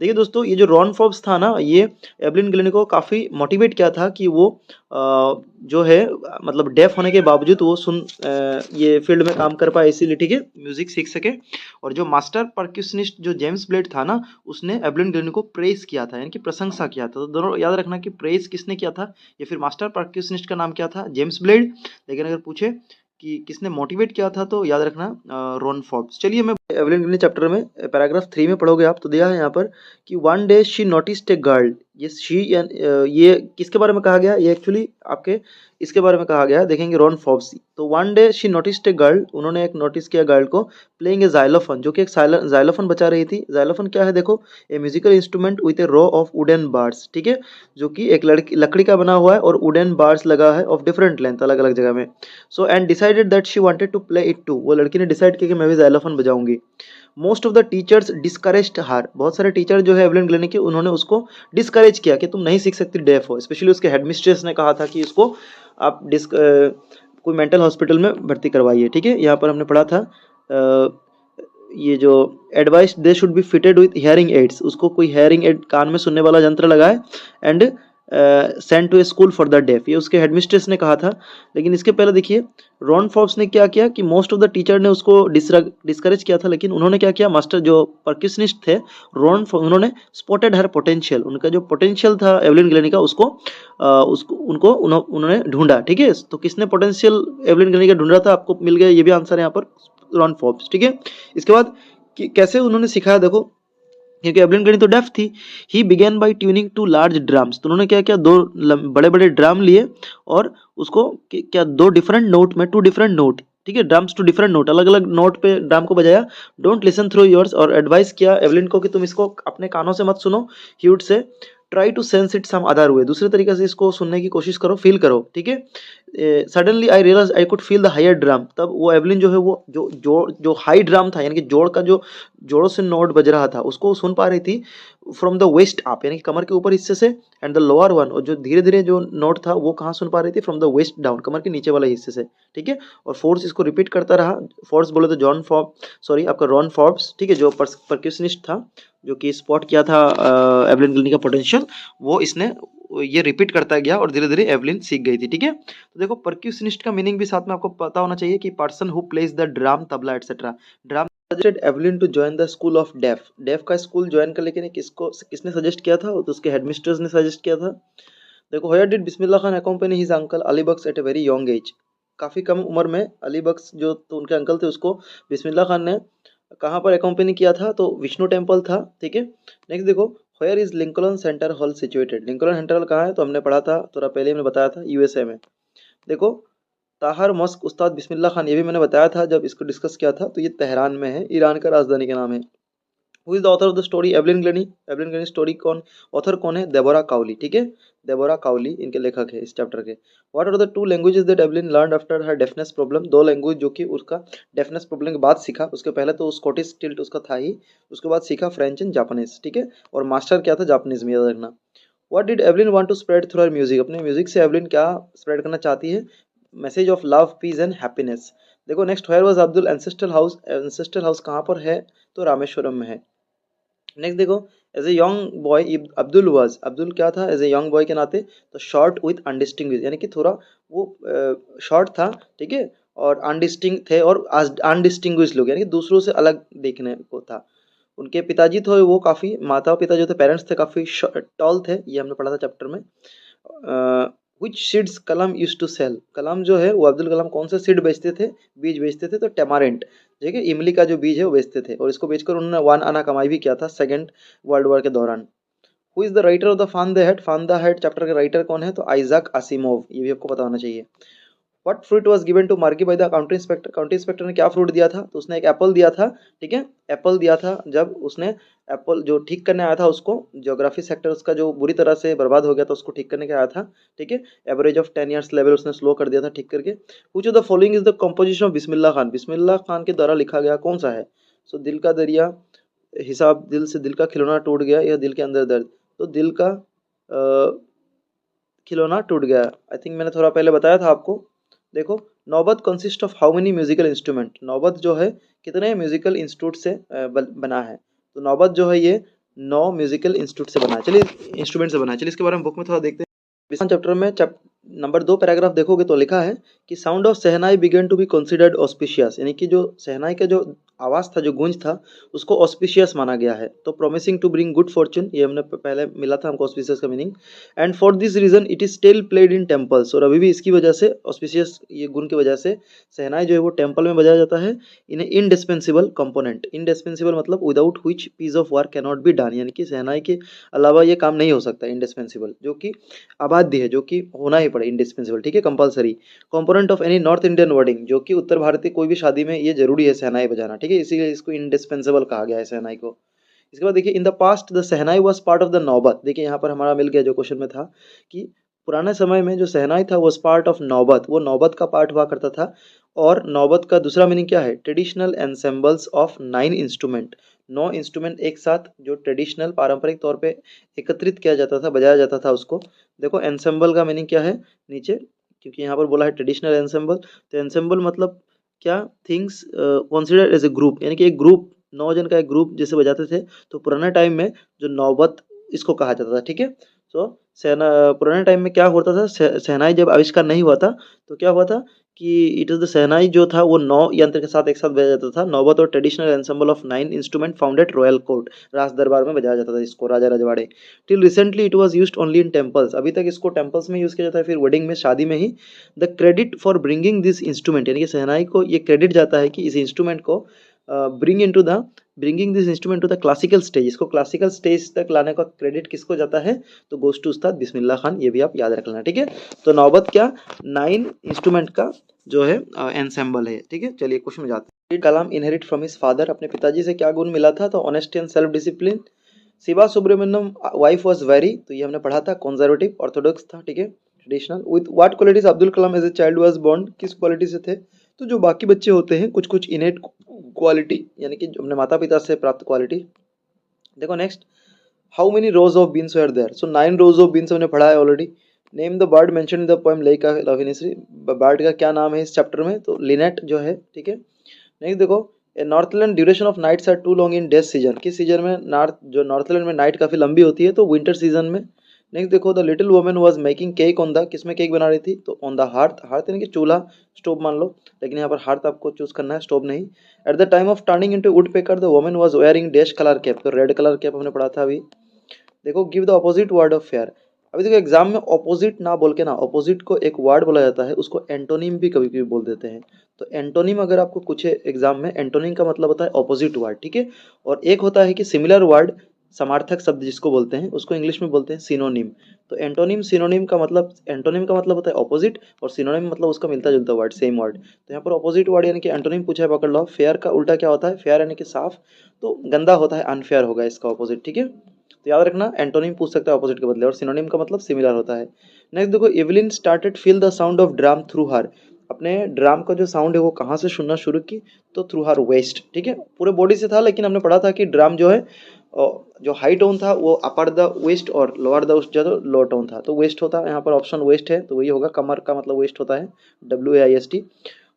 देखिए दोस्तों, ये जो रॉन फॉर्ब्स था ना, ये एवलिन ग्लेनी को काफ़ी मोटिवेट किया था कि वो जो है मतलब डेफ होने के बावजूद वो ये फील्ड में काम कर पाए, इसीलिए, ठीक है, म्यूजिक सीख सके। और जो मास्टर परक्यूशनिस्ट जो जेम्स ब्लेड था ना, उसने एवलिन ग्लेनी को प्रेज किया था, यानी कि प्रशंसा किया था। तो दोनों याद रखना कि प्रेज किसने किया था, या फिर मास्टर परक्यूशनिस्ट का नाम क्या था, जेम्स ब्लेड। लेकिन अगर पूछे कि किसने मोटिवेट किया था, तो याद रखना रॉन फॉर्ब्स। चलिए, मैं एवलिन ग्लेनी चैप्टर में पैराग्राफ 3 में पढ़ोगे आप, तो दिया है यहाँ पर कि one day she noticed a girl, ये शी ये किसके बारे में कहा गया, ये एक्चुअली आपके इसके बारे में कहा गया है, देखेंगे रॉन फॉर्ब्स। तो one day she noticed a girl, उन्होंने एक नोटिस किया गर्ल को, प्लेइंग ए जाइलोफोन, जो कि एक जाइलोफोन बजा रही थी। जाइलोफोन क्या है, देखो, a musical instrument with a row of wooden bars, ठीक है, जो कि एक लकड़ी का बना हुआ है और वुडन बार्स लगा है ऑफ डिफरेंट लेंथ, अलग अलग जगह में। So and decided that she wanted to play it too, वो लड़की ने डिसाइड किया कि मैं भी जाइलोफोन बजाऊंगी। Most of the teachers discouraged her, बहुत सारे टीचर जो है एवलिन ग्लेनी के, उन्होंने उसको डिस्करेज किया कि तुम नहीं सीख सकती, डेफ हो। स्पेशली उसके हेडमिस्ट्रेस ने कहा था कि इसको आप कोई मेंटल हॉस्पिटल में भर्ती करवाइए, ठीक है। यहाँ पर हमने पढ़ा था ये जो advice they should be fitted with hearing aids, उसको कोई हियरिंग एड, कान में सुनने वाला यंत्र लगाए, and send to a school for the deaf, ये उसके हेडमिस्ट्रेस ने कहा था। लेकिन इसके पहले देखिए रॉन फॉर्ब्स ने क्या किया कि मोस्ट ऑफ द टीचर ने उसको डिस्करेज किया था, लेकिन उन्होंने क्या किया, मास्टर जो परक्यूशनिस्ट थे उन्होंने स्पॉटेड हर पोटेंशियल, उनका जो पोटेंशियल था एवलिन ग्लेनी का, उन्होंने ढूंढा, ठीक है। तो किसने पोटेंशियल एवलिन ग्लेनी का ढूंढा था, आपको मिल गया, ये भी आंसर है यहाँ पर, रॉन फॉर्ब्स, ठीक है। इसके बाद कैसे उन्होंने सिखाया, देखो, क्योंकि एवलिन ग्लेनी तो डेफ थी। He began by tuning to large drums, तो उन्होंने क्या किया, दो बड़े बड़े ड्रम लिए और उसको क्या दो डिफरेंट नोट में, टू डिफरेंट नोट, ठीक है, ड्रम्स टू डिफरेंट नोट, अलग अलग नोट पे ड्रम को बजाया। डोंट लिसन थ्रू योर्स, और एडवाइस किया एवलिन को कि तुम इसको अपने कानों से मत सुनो, ही वुड से try to sense it some other way, दूसरे तरीके से इसको सुनने की कोशिश करो, फील करो, ठीक है। Suddenly I realise I could feel the higher drum, तब वो एवलिन जो है वो जो हाई ड्रम था, यानी कि जोड़ का जो जोड़ों से नोट बज रहा था, उसको सुन पा रही थी फ्रॉम द वेस्ट अप, यानी कि कमर के ऊपर हिस्से से, एंड द लोअर वन, और जो धीरे धीरे जो नोट था वो कहाँ सुन पा रही थी, फ्रॉम द वेस्ट डाउन, कमर के नीचे वाले हिस्से से, ठीक है। और फोर्स इसको रिपीट करता रहा, फोर्स बोले तो आपका रॉन फॉर्ब्स, ठीक है, जो परक्यूशनिस्ट था, जो कि स्पॉट किया था एवलिन ग्लेनी का पोटेंशियल, वो इसने ये रिपीट करता गया और धीरे धीरे एवलिन सीख गई थी, ठीक है। तो देखो, परक्यूशनिस्ट का मीनिंग भी साथ में आपको पता होना चाहिए कि person who plays the drum, tabla etcetera. Drum suggested Evelyn to join the school of deaf, deaf का स्कूल ज्वाइन कर, लेकिन किसने सजेस्ट किया था, तो उसके हेडमिस्ट्रेस ने सजेस्ट किया था। देखो, where did Bismillah Khan accompany his uncle Ali Bakhsh at a very young age, काफ़ी कम उम्र में अली बख्श जो तो उनके अंकल थे, उसको बिस्मिल्लाह खान ने कहाँ पर अकम्पनी किया था, तो विष्णु टेम्पल था, ठीक है। नेक्स्ट देखो, where is Lincoln centre hall situated, Lincoln centre hall कहाँ है, तो हमने पढ़ा था, थोड़ा पहले हमने बताया था, यूएसए में। देखो, ताहर मस्क उस्ताद बिस्मिल्लाह खान, ये भी मैंने बताया था जब इसको डिस्कस किया था, तो ये तेहरान में है, ईरान का राजधानी का नाम है। Who is the author of the story, Evelyn Glenny, Evelyn Glenny story author कौन है, देबोरा काउली, ठीक है, देबोरा काउली इनके लेखक है इस चैप्टर के। What are the two languages that Evelyn learned after her deafness problem, दो लैंग्वेज जो कि उसका डेफनेस प्रॉब्लम के बाद सीखा, उसके पहले तो स्कॉटिश टिल्ट उसका था ही, उसके बाद सीखा फ्रेंच एंड जापानीज, ठीक है, और मास्टर क्या था, जापानीज में, याद रखना। What did Evelyn want to spread through her music, अपने म्यूजिक से एवलिन क्या स्प्रेड करना चाहती है, message of love, peace and happiness. देखो next, where was Abdul ancestral house, ancestral house कहाँ पर है, तो रामेश्वरम में है। नेक्स्ट देखो, as a young boy Abdul क्या था, एज ए यंग बॉय के नाते, तो शॉर्ट विथ अनडिस्टिंग्विश, यानी कि थोड़ा वो शॉर्ट था, ठीक है, और अनडिस्टिंग थे, और अनडिस्टिंग्विश लोग, यानी कि दूसरों से अलग देखने को था। उनके पिताजी थे वो काफ़ी, माता पिता जो थे पेरेंट्स थे काफ़ी टॉल थे, ये हमने पढ़ा था चैप्टर में। Which seeds Kalam use to sell, Kalam जो है वो अब्दुल कलाम कौन से सीड बेचते थे, बीज बेचते थे, तो टैमारेंट, ठीक है, इमली का जो बीज है वो बेचते थे, और इसको बेचकर उन्होंने 1 आना कमाई भी किया था सेकेंड वर्ल्ड वॉर के दौरान। Who is the writer of the फान द हेड चैप्टर के राइटर कौन है, तो आइजैक आसिमोव, ये भी आपको पता होना चाहिए। What fruit was given to Margie by the county inspector ने क्या फ्रूट दिया था, तो उसने एक एप्पल दिया था, ठीक है, एप्पल दिया था जब उसने एप्पल जो ठीक करने आया था उसको, ज्योग्राफी सेक्टर उसका जो बुरी तरह से बर्बाद हो गया था उसको ठीक करने के आया था, ठीक है, एवरेज ऑफ 10 ईयर्स लेवल उसने स्लो कर दिया था ठीक करके। Which of the following is the composition of Bismillah Khan के द्वारा लिखा गया कौन सा है, सो दिल का दरिया, हिसाब दिल से दिल का खिलौना टूट गया, या दिल के अंदर दर्द, तो दिल का खिलौना टूट गया, आई थिंक मैंने थोड़ा पहले बताया था आपको। देखो, नौबत consist of how many musical instrument, नौबत जो है कितने म्यूजिकल इंस्टीट्यूट से बना है, तो नौबत जो है ये 9 म्यूजिकल इंस्टीट्यूट से बना है, चलिए इंस्ट्रूमेंट से बना है, चलिए इसके बारे में बुक में थोड़ा देखते हैं। चैप्टर में नंबर 2 पैराग्राफ देखोगे तो लिखा है कि sound of shehnai began to be considered auspicious, यानी कि जो सहनाई का जो आवाज था, जो गूंज था, उसको ऑस्पिशियस माना गया है, तो promising to bring good fortune, ये हमने पहले मिला था हमको ऑस्पिशियस का meaning. And for this reason it is still played in temples, और अभी भी इसकी वजह से ऑस्पिशियस ये गुण की वजह से सहनाई जो है वो टेम्पल में बजाया जाता है। इन इनडिस्पेंसिबल कंपोनेंट, इनडिस्पेंसिबल मतलब without which piece of work cannot be done, यानी कि सहनाई के अलावा ये काम नहीं हो सकता, इनडिस्पेंसिबल जो कि अबाध्य है, जो कि होना ही पड़े, इंडिस्पेंसिबल, ठीक है, compulsory. Component of any north Indian wording, जो कि उत्तर भारतीय कोई भी शादी में ये जरूरी है शहनाई बजाना, ठीक है, इसीलिए इसको इंडिस्पेंसिबल कहा गया है शहनाई को। इसके बाद देखिए, in the past the shehnai was part of the नौबत, देखिए यहाँ पर हमारा मिल गया जो क्वेश्चन में था कि पुराने समय में जो शहनाई था वाज पार्ट ऑफ नौबत, वो नौबत का पार्ट हुआ करता था। और नौबत का दूसरा मीनिंग क्या है, ट्रेडिशनल एंसेम्बल्स ऑफ 9 इंस्ट्रूमेंट, 9 इंस्ट्रूमेंट एक साथ जो ट्रेडिशनल पारंपरिक तौर पे एकत्रित किया जाता था, बजाया जाता था उसको। देखो एंसेम्बल का मीनिंग क्या है नीचे, क्योंकि यहाँ पर बोला है ट्रेडिशनल एंसेम्बल, तो एंसेम्बल मतलब क्या, things considered as a group, यानी कि एक ग्रुप, 9 जन का एक ग्रुप जैसे बजाते थे, तो पुराने टाइम में जो नौबत इसको कहा जाता था, ठीक है। तो सेना पुराने टाइम में क्या होता था, शहनाई जब आविष्कार नहीं हुआ था तो क्या हुआ था कि इट इज़ द शहनाई जो था वो 9 यंत्र के साथ एक साथ बजाया जाता था। नौबत और traditional ensemble of 9 instrument founded royal court, राज दरबार में बजाया जाता था इसको, राजा रजवाड़े। Till recently it was used only in temples, अभी तक इसको टेम्पल्स में यूज़ किया जाता है, फिर वेडिंग में, शादी में ही। The credit for bringing this instrument, यानी कि शहनाई को ये क्रेडिट जाता है कि इस इंस्ट्रूमेंट को bringing this instrument to the classical stage, इसको क्लासिकल स्टेज तक लाने का क्रेडिट किसको जाता है, तो गोस टू उस्ताद बिस्मिल्लाह खान, ये भी आप याद रख लेना, ठीक है। तो नौबत क्या 9 इंस्ट्रूमेंट का जो है एंसेम्बल है, ठीक है। चलिए क्वेश्चन में जाते हैं। Kalam inherit from his father, अपने पिताजी से क्या गुण मिला था, तो honesty and self discipline. Shiva Subramaniam wife was very, तो ये हमने पढ़ा था, कंजर्वेटिव ऑर्थोडॉक्स था, ठीक है, traditional. With what qualities Abdul Kalam as a child was born, किस क्वालिटी से थे, तो जो बाकी बच्चे होते हैं कुछ कुछ इनेट क्वालिटी, यानी कि अपने माता पिता से प्राप्त क्वालिटी। देखो next, how many rows of beans were there, so 9 rows of beans हमने पढ़ा है already. Name the bird mention in the poem lake लविनिश्री, बर्ड का क्या नाम है इस चैप्टर में, तो लिनेट जो है, ठीक है। नेक्स्ट देखो, a Northland duration of nights are too long in these season, किस सीजन में नॉर्थलैंड में नाइट काफी लंबी होती है, तो विंटर सीजन में। नेक्स्ट देखो, the little woman was making cake on the, किसमें केक बना रही थी, तो ऑन द हार्थ, हार्थ यानी कि चूल्हा, स्टोव मान लो, लेकिन यहाँ पर हार्थ आपको चूज करना है, स्टोव नहीं। Eight the time of turning into would picker the woman was wearing dash colour cap, तो रेड कलर कैप हमने पढ़ा था अभी। देखो, give the opposite word of fair, अभी देखो एग्जाम में ऑपोजिट ना बोल के ना, ऑपोजिट को एक वर्ड बोला जाता है, उसको एंटोनिम भी कभी कभी बोल देते हैं। तो एंटोनिम अगर आपको पूछे एग्जाम में, एंटोनिम का मतलब होता है ऑपोजिट वर्ड, ठीक है। और एक होता है कि सिमिलर वर्ड, समार्थक शब्द जिसको बोलते हैं, उसको इंग्लिश में बोलते हैं सिनोनिम। तो एंटोनिम सिनोनिम का मतलब, एंटोनिम का मतलब होता है ऑपोजिट, और सिनोनिम मतलब उसका मिलता जुलता वर्ड, सेम वर्ड। तो यहाँ पर ऑपोजिट वर्ड यानी कि एंटोनिम पूछा है, पकड़ लो। फेयर का उल्टा क्या होता है, फेयर यानी कि साफ, तो गंदा होता है अनफेयर होगा इसका ऑपोजिट, ठीक है। तो याद रखना, एंटोनिम पूछ सकता है ऑपोजिट के बदले, और सिनोनिम का मतलब सिमिलर होता है। नेक्स्ट देखो, Evelyn started feel the sound of drum through her, अपने ड्राम का जो साउंड है वो कहाँ से सुनना शुरू की, तो थ्रू हर वेस्ट, ठीक है, पूरे बॉडी से था, लेकिन हमने पढ़ा था कि ड्राम जो है जो हाई टोन था वो अपर द वेस्ट, और लोअर द वेस्ट जो लो टोन था, तो वेस्ट होता है, यहाँ पर ऑप्शन वेस्ट है, तो वही होगा, कमर का मतलब वेस्ट होता है, WAIST।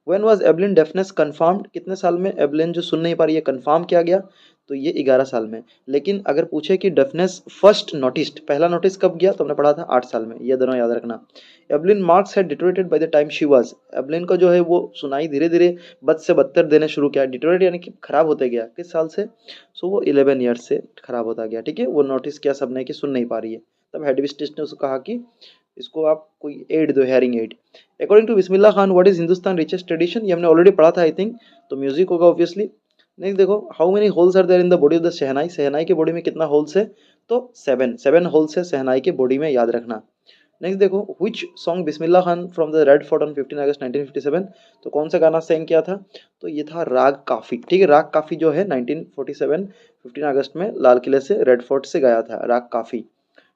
When was Evelyn deafness confirmed, कितने साल में एबलिन जो सुन नहीं पा रही है कंफर्म किया गया, तो ये 11 साल में। लेकिन अगर पूछे कि डेफनेस फर्स्ट नोटिस्ड, पहला नोटिस कब गया, तो हमने पढ़ा था 8 साल में, ये दोनों याद रखना। Evelyn marks had deteriorated by the time she was, Evelyn का जो है वो सुनाई धीरे धीरे बद से बदतर देने शुरू किया, डिटोरेट यानी कि खराब होते गया, किस साल से, सो वो 11 ईयर्स से खराब होता गया, ठीक है। वो नोटिस किया सबने कि सुन नहीं पा रही है, तब हेडविस्टिस ने उसको कहा कि इसको आप कोई एड दो, hearing aid. According to Bismillah Khan what is Hindustan richest tradition, ये हमने ऑलरेडी पढ़ा था आई थिंक, तो म्यूजिक होगा ऑब्वियसली। नेक्स्ट देखो, how many holes are there in the body of the shehnai, shehnai के बॉडी में कितना होल्स है, तो 7 होल्स है शहनाई के बॉडी में, याद रखना। नेक्स्ट देखो, which song Bismillah Khan from the red fort on 15 अगस्त 1957, तो कौन सा गाना सेंग किया था, तो ये था राग काफी। ठीक है, राग काफी जो है 1947 15 अगस्त में लाल किले से रेड फोर्ट से गाया था राग काफी।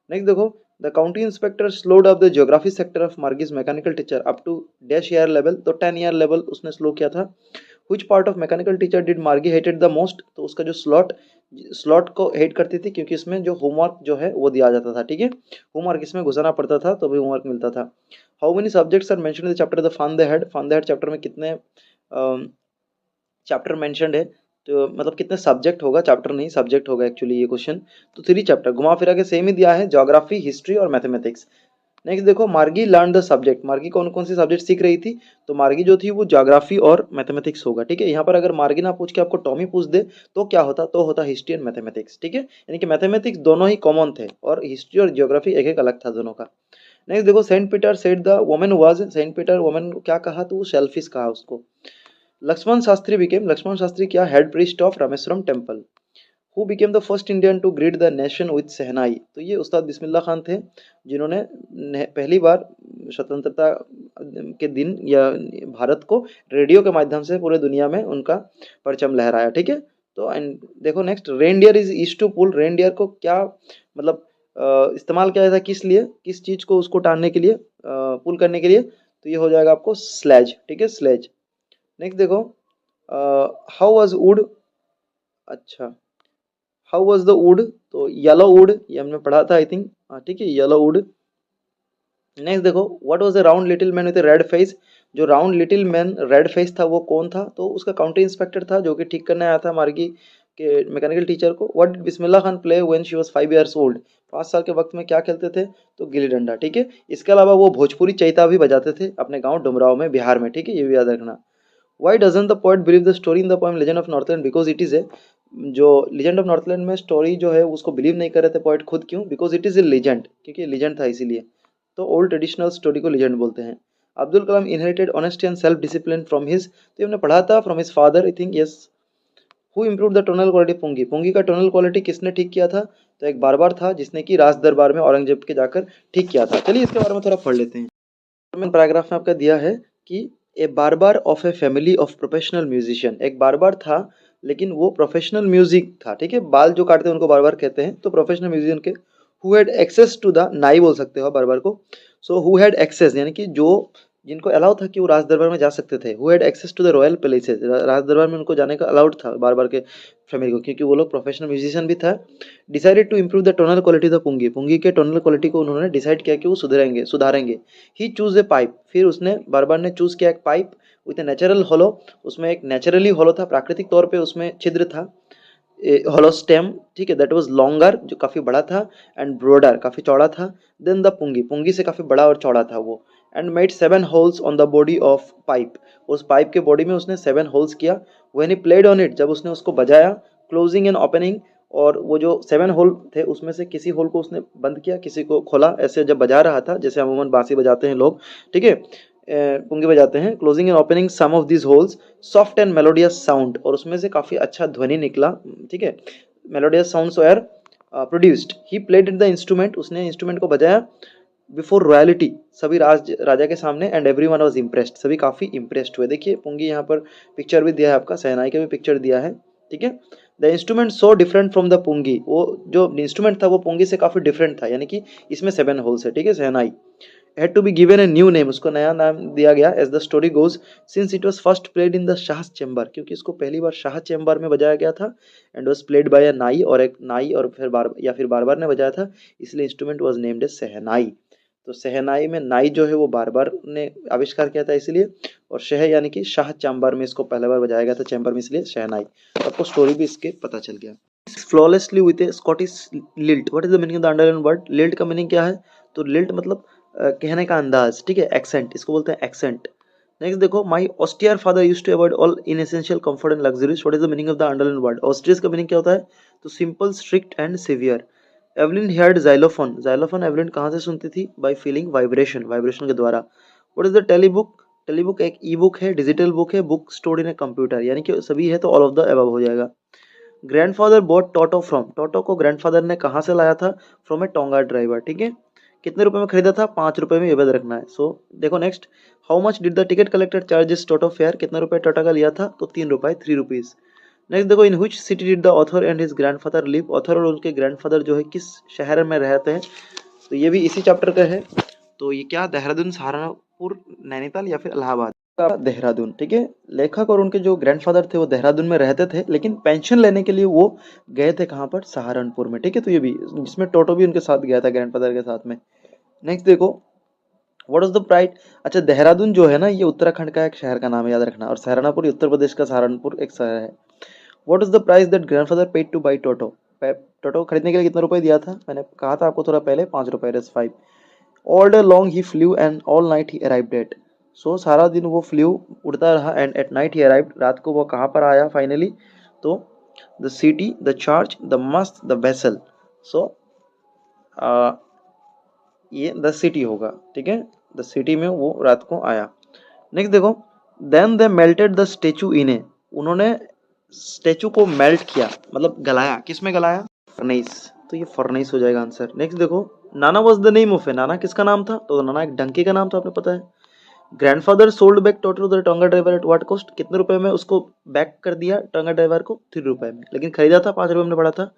नेक्स्ट देखो, the county inspector slowed up the geography sector of Margie's mechanical teacher up to dash year level, तो 10 ईयर लेवल उसने स्लो किया था। Which part of mechanical teacher did Margie hated the most, तो उसका जो slot को hate करती थी क्योंकि इसमें जो होमवर्क जो है वो दिया जाता था। ठीक है, होमवर्क इसमें घुसाना पड़ता था तो भी होमवर्क मिलता था। How many subjects are mentioned in the chapter the fun they had chapter में कितने चैप्टर मेंशन्ड है, तो मतलब कितने सब्जेक्ट होगा, चैप्टर नहीं सब्जेक्ट होगा एक्चुअली ये क्वेश्चन। तो 3 चैप्टर घुमा फिरा के सेम ही दिया है, ज्योग्राफी, हिस्ट्री और मैथमेटिक्स। नेक्स्ट देखो, मार्गी लर्न द सब्जेक्ट, मार्गी कौन कौन सी सब्जेक्ट सीख रही थी, तो मार्गी जो थी वो ज्योग्राफी और मैथमेटिक्स होगा। ठीक है, यहाँ पर अगर मार्गी ना पूछ के आपको टॉमी पूछ दे तो क्या होता, तो होता हिस्ट्री एंड मैथमेटिक्स। ठीक है, यानी कि मैथमेटिक्स दोनों ही कॉमन थे और हिस्ट्री और ज्योग्राफी एक एक अलग था दोनों का। नेक्स्ट देखो, Saint Peter said the woman was, Saint Peter woman को क्या कहा, तो वो सेल्फिश कहा उसको। लक्ष्मण शास्त्री क्या, head priest of Rameswaram temple. Who became the first Indian to greet the nation with shehnai, तो ये उस्ताद बिस्मिल्लाह खान थे जिन्होंने पहली बार स्वतंत्रता के दिन या भारत को रेडियो के माध्यम से पूरे दुनिया में उनका परचम लहराया। ठीक है, तो एंड देखो next, reindeer is used to pull, reindeer को क्या मतलब इस्तेमाल किया जाता है किस लिए, किस चीज को उसको टानने के लिए, पुल करने के लिए, तो ये हो जाएगा आपको स्लेज। ठीक है, स्लेज। नेक्स्ट देखो, हाउ वाज वुड, अच्छा हाउ वाज द वुड, तो येलो वुड, ये हमने पढ़ा था आई थिंक। ठीक है, येलो वुड। नेक्स्ट देखो, what was the round little man with red face, जो round little man red face था वो कौन था, तो उसका काउंटी इंस्पेक्टर था जो कि ठीक करने आया था मार्गी के मैकेनिकल टीचर को। What did Bismillah Khan play when she was 5 years old, 5 साल के वक्त में क्या खेलते थे, तो गिल्ली डंडा। ठीक है, इसके अलावा वो भोजपुरी चैता भी बजाते थे अपने गाँव डुमराव में, बिहार में। ठीक है, ये भी याद रखना। Why doesn't the poet believe the story in the poem legend of Northland, because it is a, जो लेजेंड ऑफ नॉर्थलैंड में स्टोरी जो है उसको बिलीव नहीं कर रहे थे पोएट खुद, क्यों, because it is a legend, क्योंकि लेजेंड था इसीलिए, तो ओल्ड ट्रेडिशनल स्टोरी को लेजेंड बोलते हैं। Abdul Kalam inherited honesty and self discipline from his, तो हमने पढ़ा था from his father I think, yes. Who improve the tonal quality pungi, pungi का टोनल क्वालिटी किसने ठीक किया था, तो एक बारबार था जिसने कि राज दरबार में औरंगजेब के जाकर ठीक किया था। चलिए इसके बारे में थोड़ा पढ़ लेते हैं। पैराग्राफ में आपका दिया है कि ए बारबार of a family of professional musician, एक बारबार था लेकिन वो प्रोफेशनल म्यूजिक था। ठीक है, बाल जो काटते हैं उनको बारबार कहते हैं, तो प्रोफेशनल म्यूजिशियन के। Who had access to the, नाई बोल सकते हो बारबार को, सो हु हैड एक्सेस यानी कि जो जिनको अलाउ था कि वो राज दरबार में जा सकते थे। Who had access to the royal places, राज दरबार में उनको जाने का अलाउड था बारबार के फैमिली को, क्योंकि वो लोग प्रोफेशनल म्यूजिशियन भी था। Decided to improve the tonal quality the pungi, pungi के टोनल क्वालिटी को उन्होंने डिसाइड किया कि वो सुधारेंगे। ही चूज ए पाइप, फिर उसने बारबार ने चूज किया एक पाइप विथ ए नेचुरल होलो, उसमें एक नेचुरली होलो था, प्राकृतिक तौर पे उसमें छिद्र था, होलो स्टेम। ठीक है, दैट वाज लॉन्गर, जो काफ़ी बड़ा था, एंड ब्रॉडर, काफ़ी चौड़ा था, देन द पुंगी, पुंगी से काफ़ी बड़ा और चौड़ा था वो। And made 7 holes on the body of pipe, उस पाइप के बॉडी में उसने 7 होल्स किया। When he played on it, जब उसने उसको बजाया, क्लोजिंग एंड ओपनिंग, और वो जो 7 होल थे उसमें से किसी होल को उसने बंद किया, किसी को खोला, ऐसे जब बजा रहा था जैसे अमूमन बांसी बजाते हैं लोग। ठीक है, पुंगी बजाते हैं। Closing and opening some of this holes, soft and melodious sound, और उसमें से काफ़ी अच्छा ध्वनि निकला। ठीक है, melodious sounds were produced. He played the instrument, उसने इंस्ट्रूमेंट को बजाया बिफोर रॉयलिटी, सभी राजा के सामने, एंड एवरीवन वाज इम्प्रेस्ड, सभी काफ़ी इम्प्रेस्ड हुए। देखिए पुंगी यहाँ पर पिक्चर भी दिया है आपका, शहनाई का भी पिक्चर दिया है। ठीक है, the instrument so different from the pungi, वो जो इंस्ट्रूमेंट था वो पुंगी से काफ़ी डिफरेंट था, यानी कि इसमें 7 होल्स है। ठीक है, शहनाई had to be given a new name, उसको नया नाम दिया गया, as the story goes, since it was first played in the Shah chamber, क्योंकि इसको पहली बार शाह चैम्बर में बजाया गया था, and was played by a नाई, और एक नाई और फिर बारबार ने बजाया था, इसलिए इंस्ट्रूमेंट was named as सहनाई। तो सहनाई में नाई जो है वो बारबार ने आविष्कार किया था इसलिए, और शह यानी कि शाह चैम्बर में इसको पहली बार बजाया गया था चैम्बर में, इसलिए शहनाई। तो आपको स्टोरी भी इसके पता चल गया। Flawlessly with A Scottish lilt, what is the meaning of the underline word, lilt का मीनिंग क्या है, तो लिल्ट मतलब कहने का अंदाज। ठीक है, एक्सेंट, इसको बोलते हैं एक्सेंट। नेक्स्ट देखो, my austere father used to avoid all inessential comfort and luxuries, what is the meaning of the underline word, austere's का मीनिंग क्या होता है, तो simple, strict and severe. Evelyn heard xylophone. Xylophone Evelyn कहाँ से सुनती थी? बाय फीलिंग वाइब्रेशन, वाइब्रेशन के द्वारा. What is the telebook? Telebook एक ई बुक है, डिजिटल बुक है, book stored in a computer, यानी कि सभी है तो ऑल ऑफ द अबव हो जाएगा. Grandfather bought Toto from. Toto को ग्रैंडफादर ने कहाँ से लाया था? From a tonga driver. ठीक है, कितने रुपए में खरीदा था? 5 रुपए में, ये याद रखना है. सो देखो next, how much did the ticket collector charges toto fair. कितने रुपए टोटो का लिया था? तो 3 रुपए, 3 रुपीज. नेक्स्ट देखो, in which city did the author and his grandfather live. Author और उनके ग्रैंडफादर जो है किस शहर में रहते हैं? तो ये भी इसी चैप्टर का है. तो ये क्या, देहरादून, सहारनपुर, नैनीताल या फिर इलाहाबाद का? देहरादून. ठीक है, लेखक और उनके जो ग्रैंडफादर थे वो देहरादून में रहते थे, लेकिन पेंशन लेने के लिए वो गए थे कहाँ पर? सहारनपुर में. ठीक है, तो ये भी, जिसमें टोटो भी उनके साथ गया था, ग्रैंडफादर के साथ में. नेक्स्ट देखो, व्हाट इज द प्राइड. अच्छा, देहरादून जो है ना, ये उत्तराखंड का एक शहर का नाम है, याद रखना. और सहारनपुर उत्तर प्रदेश का सहारनपुर एक शहर है. What is the price that grandfather paid to buy Toto. Toto खरीदने के लिए कितना रुपए दिया था? मैंने कहा था आपको थोड़ा पहले, 5 रुपए, 5. All day long he flew and all night he arrived at. So सारा दिन वो फ्लू, उड़ता रहा, and at night he arrived, रात को वो कहाँ पर आया फाइनली? तो the city, the church, the mast, the vessel. So ये द सिटी होगा. ठीक है, द सिटी में वो रात को आया. नेक्स्ट देखो, then they melted the statue in a. उन्होंने स्टेचू को मेल्ट किया, मतलब गलाया. किस में गलाया? फर्नेस. तो ये फर्नेस हो जाएगा आंसर. नेक्स्ट देखो, नाना वॉज द नेम ऑफ ए. नाना किसका नाम था? तो नाना एक डंकी का नाम था, आपने पता है. Grandfather sold back toto the tonga driver at what cost. कितने रुपए में उसको बैक कर दिया टोंगा ड्राइवर को? 3 रुपए में, लेकिन खरीदा था 5 रुपए में पड़ा था.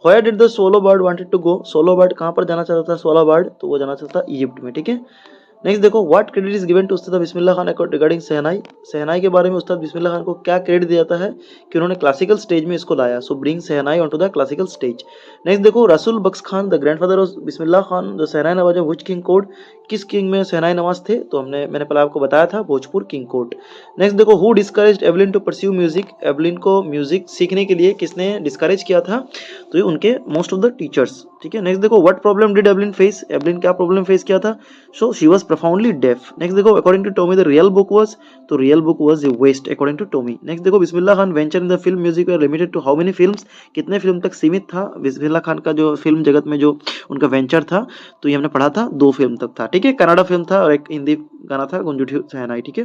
Where did the solo bird wanted to go. Solo bird कहाँ पर जाना चाहता था? सोलो बर्ड, तो वो जाना चाहता था इजिप्ट में. ठीक है, नेक्स्ट देखो, what credit is given to Ustad Bismillah Khan regarding शहनाई. शहनाई के बारे में उस्ताद बिस्मिल्लाह खान को क्या क्रेडिट दिया जाता है? कि उन्होंने क्लासिकल स्टेज में इसको लाया. So bring shehnai on to the classical stage. Next देखो, Rasool Bakhsh Khan the grandfather of Bismillah Khan जो शहनाई नवाज व्हिच किंग कोड. किस किंग में शहनाई नवाज थे? तो मैंने पहले आपको बताया था, भोजपुर किंग कोर्ट. नेक्स्ट देखो, who discouraged Evelyn to pursue music. Evelyn को म्यूजिक सीखने के लिए किसने डिस्करेज किया था? तो ये उनके मोस्ट ऑफ द टीचर्स. ठीक है, नेक्स्ट देखो, what problem did Evelyn face. Evelyn क्या प्रॉब्लम फेस किया था? So she was profoundly deaf. Next देखो, according to Tommy the real book was. तो real book was a waste according to Tommy. Next देखो, Bismillah Khan venture in the film music was limited to how many films. कितने film तक सीमित था बिस्मिल्लाह खान का जो film जगत में जो उनका वेंचर था? तो ये हमने पढ़ा था 2 फिल्म तक था. ठीक है, कनाडा फिल्म था और एक हिंदी गाना था गुंजुठी शहनाई. ठीक है,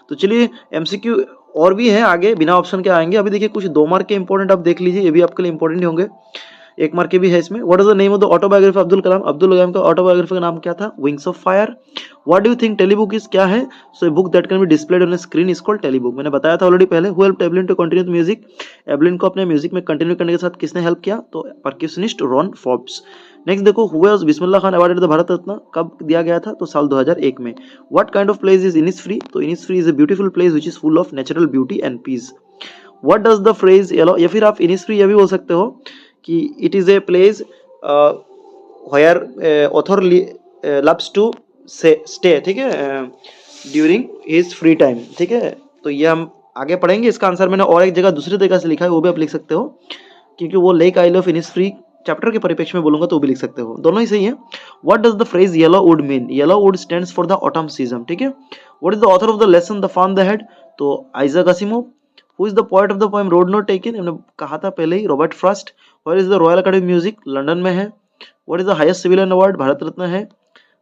तो चलिए एमसीक्यू और भी है आगे, बिना ऑप्शन के आएंगे. अभी देखिए कुछ 2 मार्क के इंपॉर्टेंट आप देख लीजिए, ये भी आपके लिए इंपॉर्टेंट होंगे. 1 मार्क के भी है इसमें. What is the name of the autobiography Abdul Kalam. Abdul Kalam का ऑटोबायोग्राफी का नाम क्या था? Wings of fire. What do you think telebook is क्या है? So a book that can be displayed on a screen is called telebook. मैंने बताया था ऑलरेडी पहले. Who helped Evelyn to continue music. Evelyn को अपने म्यूजिक में continue करने के साथ किसने हेल्प किया? तो परक्यूशनिस्ट रॉन फॉर्ब्स. नेक्स्ट देखो, who was Bismillah Khan awarded the Bharat Ratna. कब दिया गया था? तो साल 2001 में. What kind of place is Innisfree. तो Innisfree is a beautiful place which is full of natural beauty and peace. What does the phrase yellow. या फिर आप इनिसफ्री ये भी बोल सकते हो कि it is a place where author loves to stay. ठीक है, ड्यूरिंग हिज फ्री टाइम. ठीक है, तो ये हम आगे पढ़ेंगे. इसका आंसर मैंने और एक जगह दूसरी तरीके से लिखा है, वो भी आप लिख सकते हो, क्योंकि वो lake isle of Innisfree chapter के परिप्रेक्ष्य में बोलूंगा तो भी लिख सकते हो, दोनों ही सही है. What does the phrase yellow wood mean. Yellow wood stands for the autumn season. ठीक है, what is the author of the lesson the fun they had. तो Isaac Asimov. Who is the poet of the poem road not taken. हमने कहा था पहले ही, Robert Frost. Where is the royal academy music. London में है. What is the highest civilian award. Bharat Ratna है.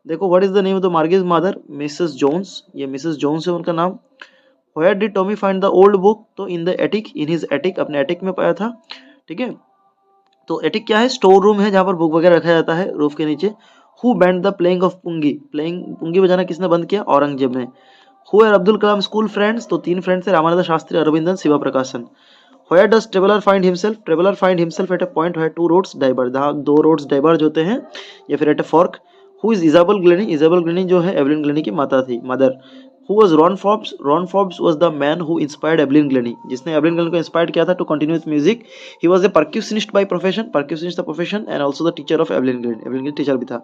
देखो, what is the name of the Margie's mother. Mrs Jones. ये मिसेस जोन्स है उनका नाम. Where did Tommy find the old book. तो in the attic, in his attic, अपने attic में पाया था. ठीक है, तो एटिक क्या है? स्टोर रूम है जहां पर बुक वगैरह रखा जाता है रूफ के नीचे. Who banned the playing of pungi. Playing pungi बजाना किसने बंद किया? औरंगजेब ने. Who are Abdul Kalam school friends. तो 3 फ्रेंड्स है, रामानंद शास्त्री, अरविंदन, शिवा प्रकाशन. Where does traveler find himself. traveler find himself at a point where 2 roads diverge. जहाँ 2 roads diverge होते हैं, या फिर at a fork. Who is Isabel Glennie. Isabel Glennie जो है एवलिन ग्लेनी की माता थी, mother. Who was Ron Forbes. Ron Forbes was the man who inspired Evelyn Glennie. जिसने एवलिन ग्लेनी को इंस्पायर किया था to continue with music. He was a percussionist by profession. Percussionist the profession and also the teacher of Evelyn Glennie. Evelyn Glenny teacher भी था.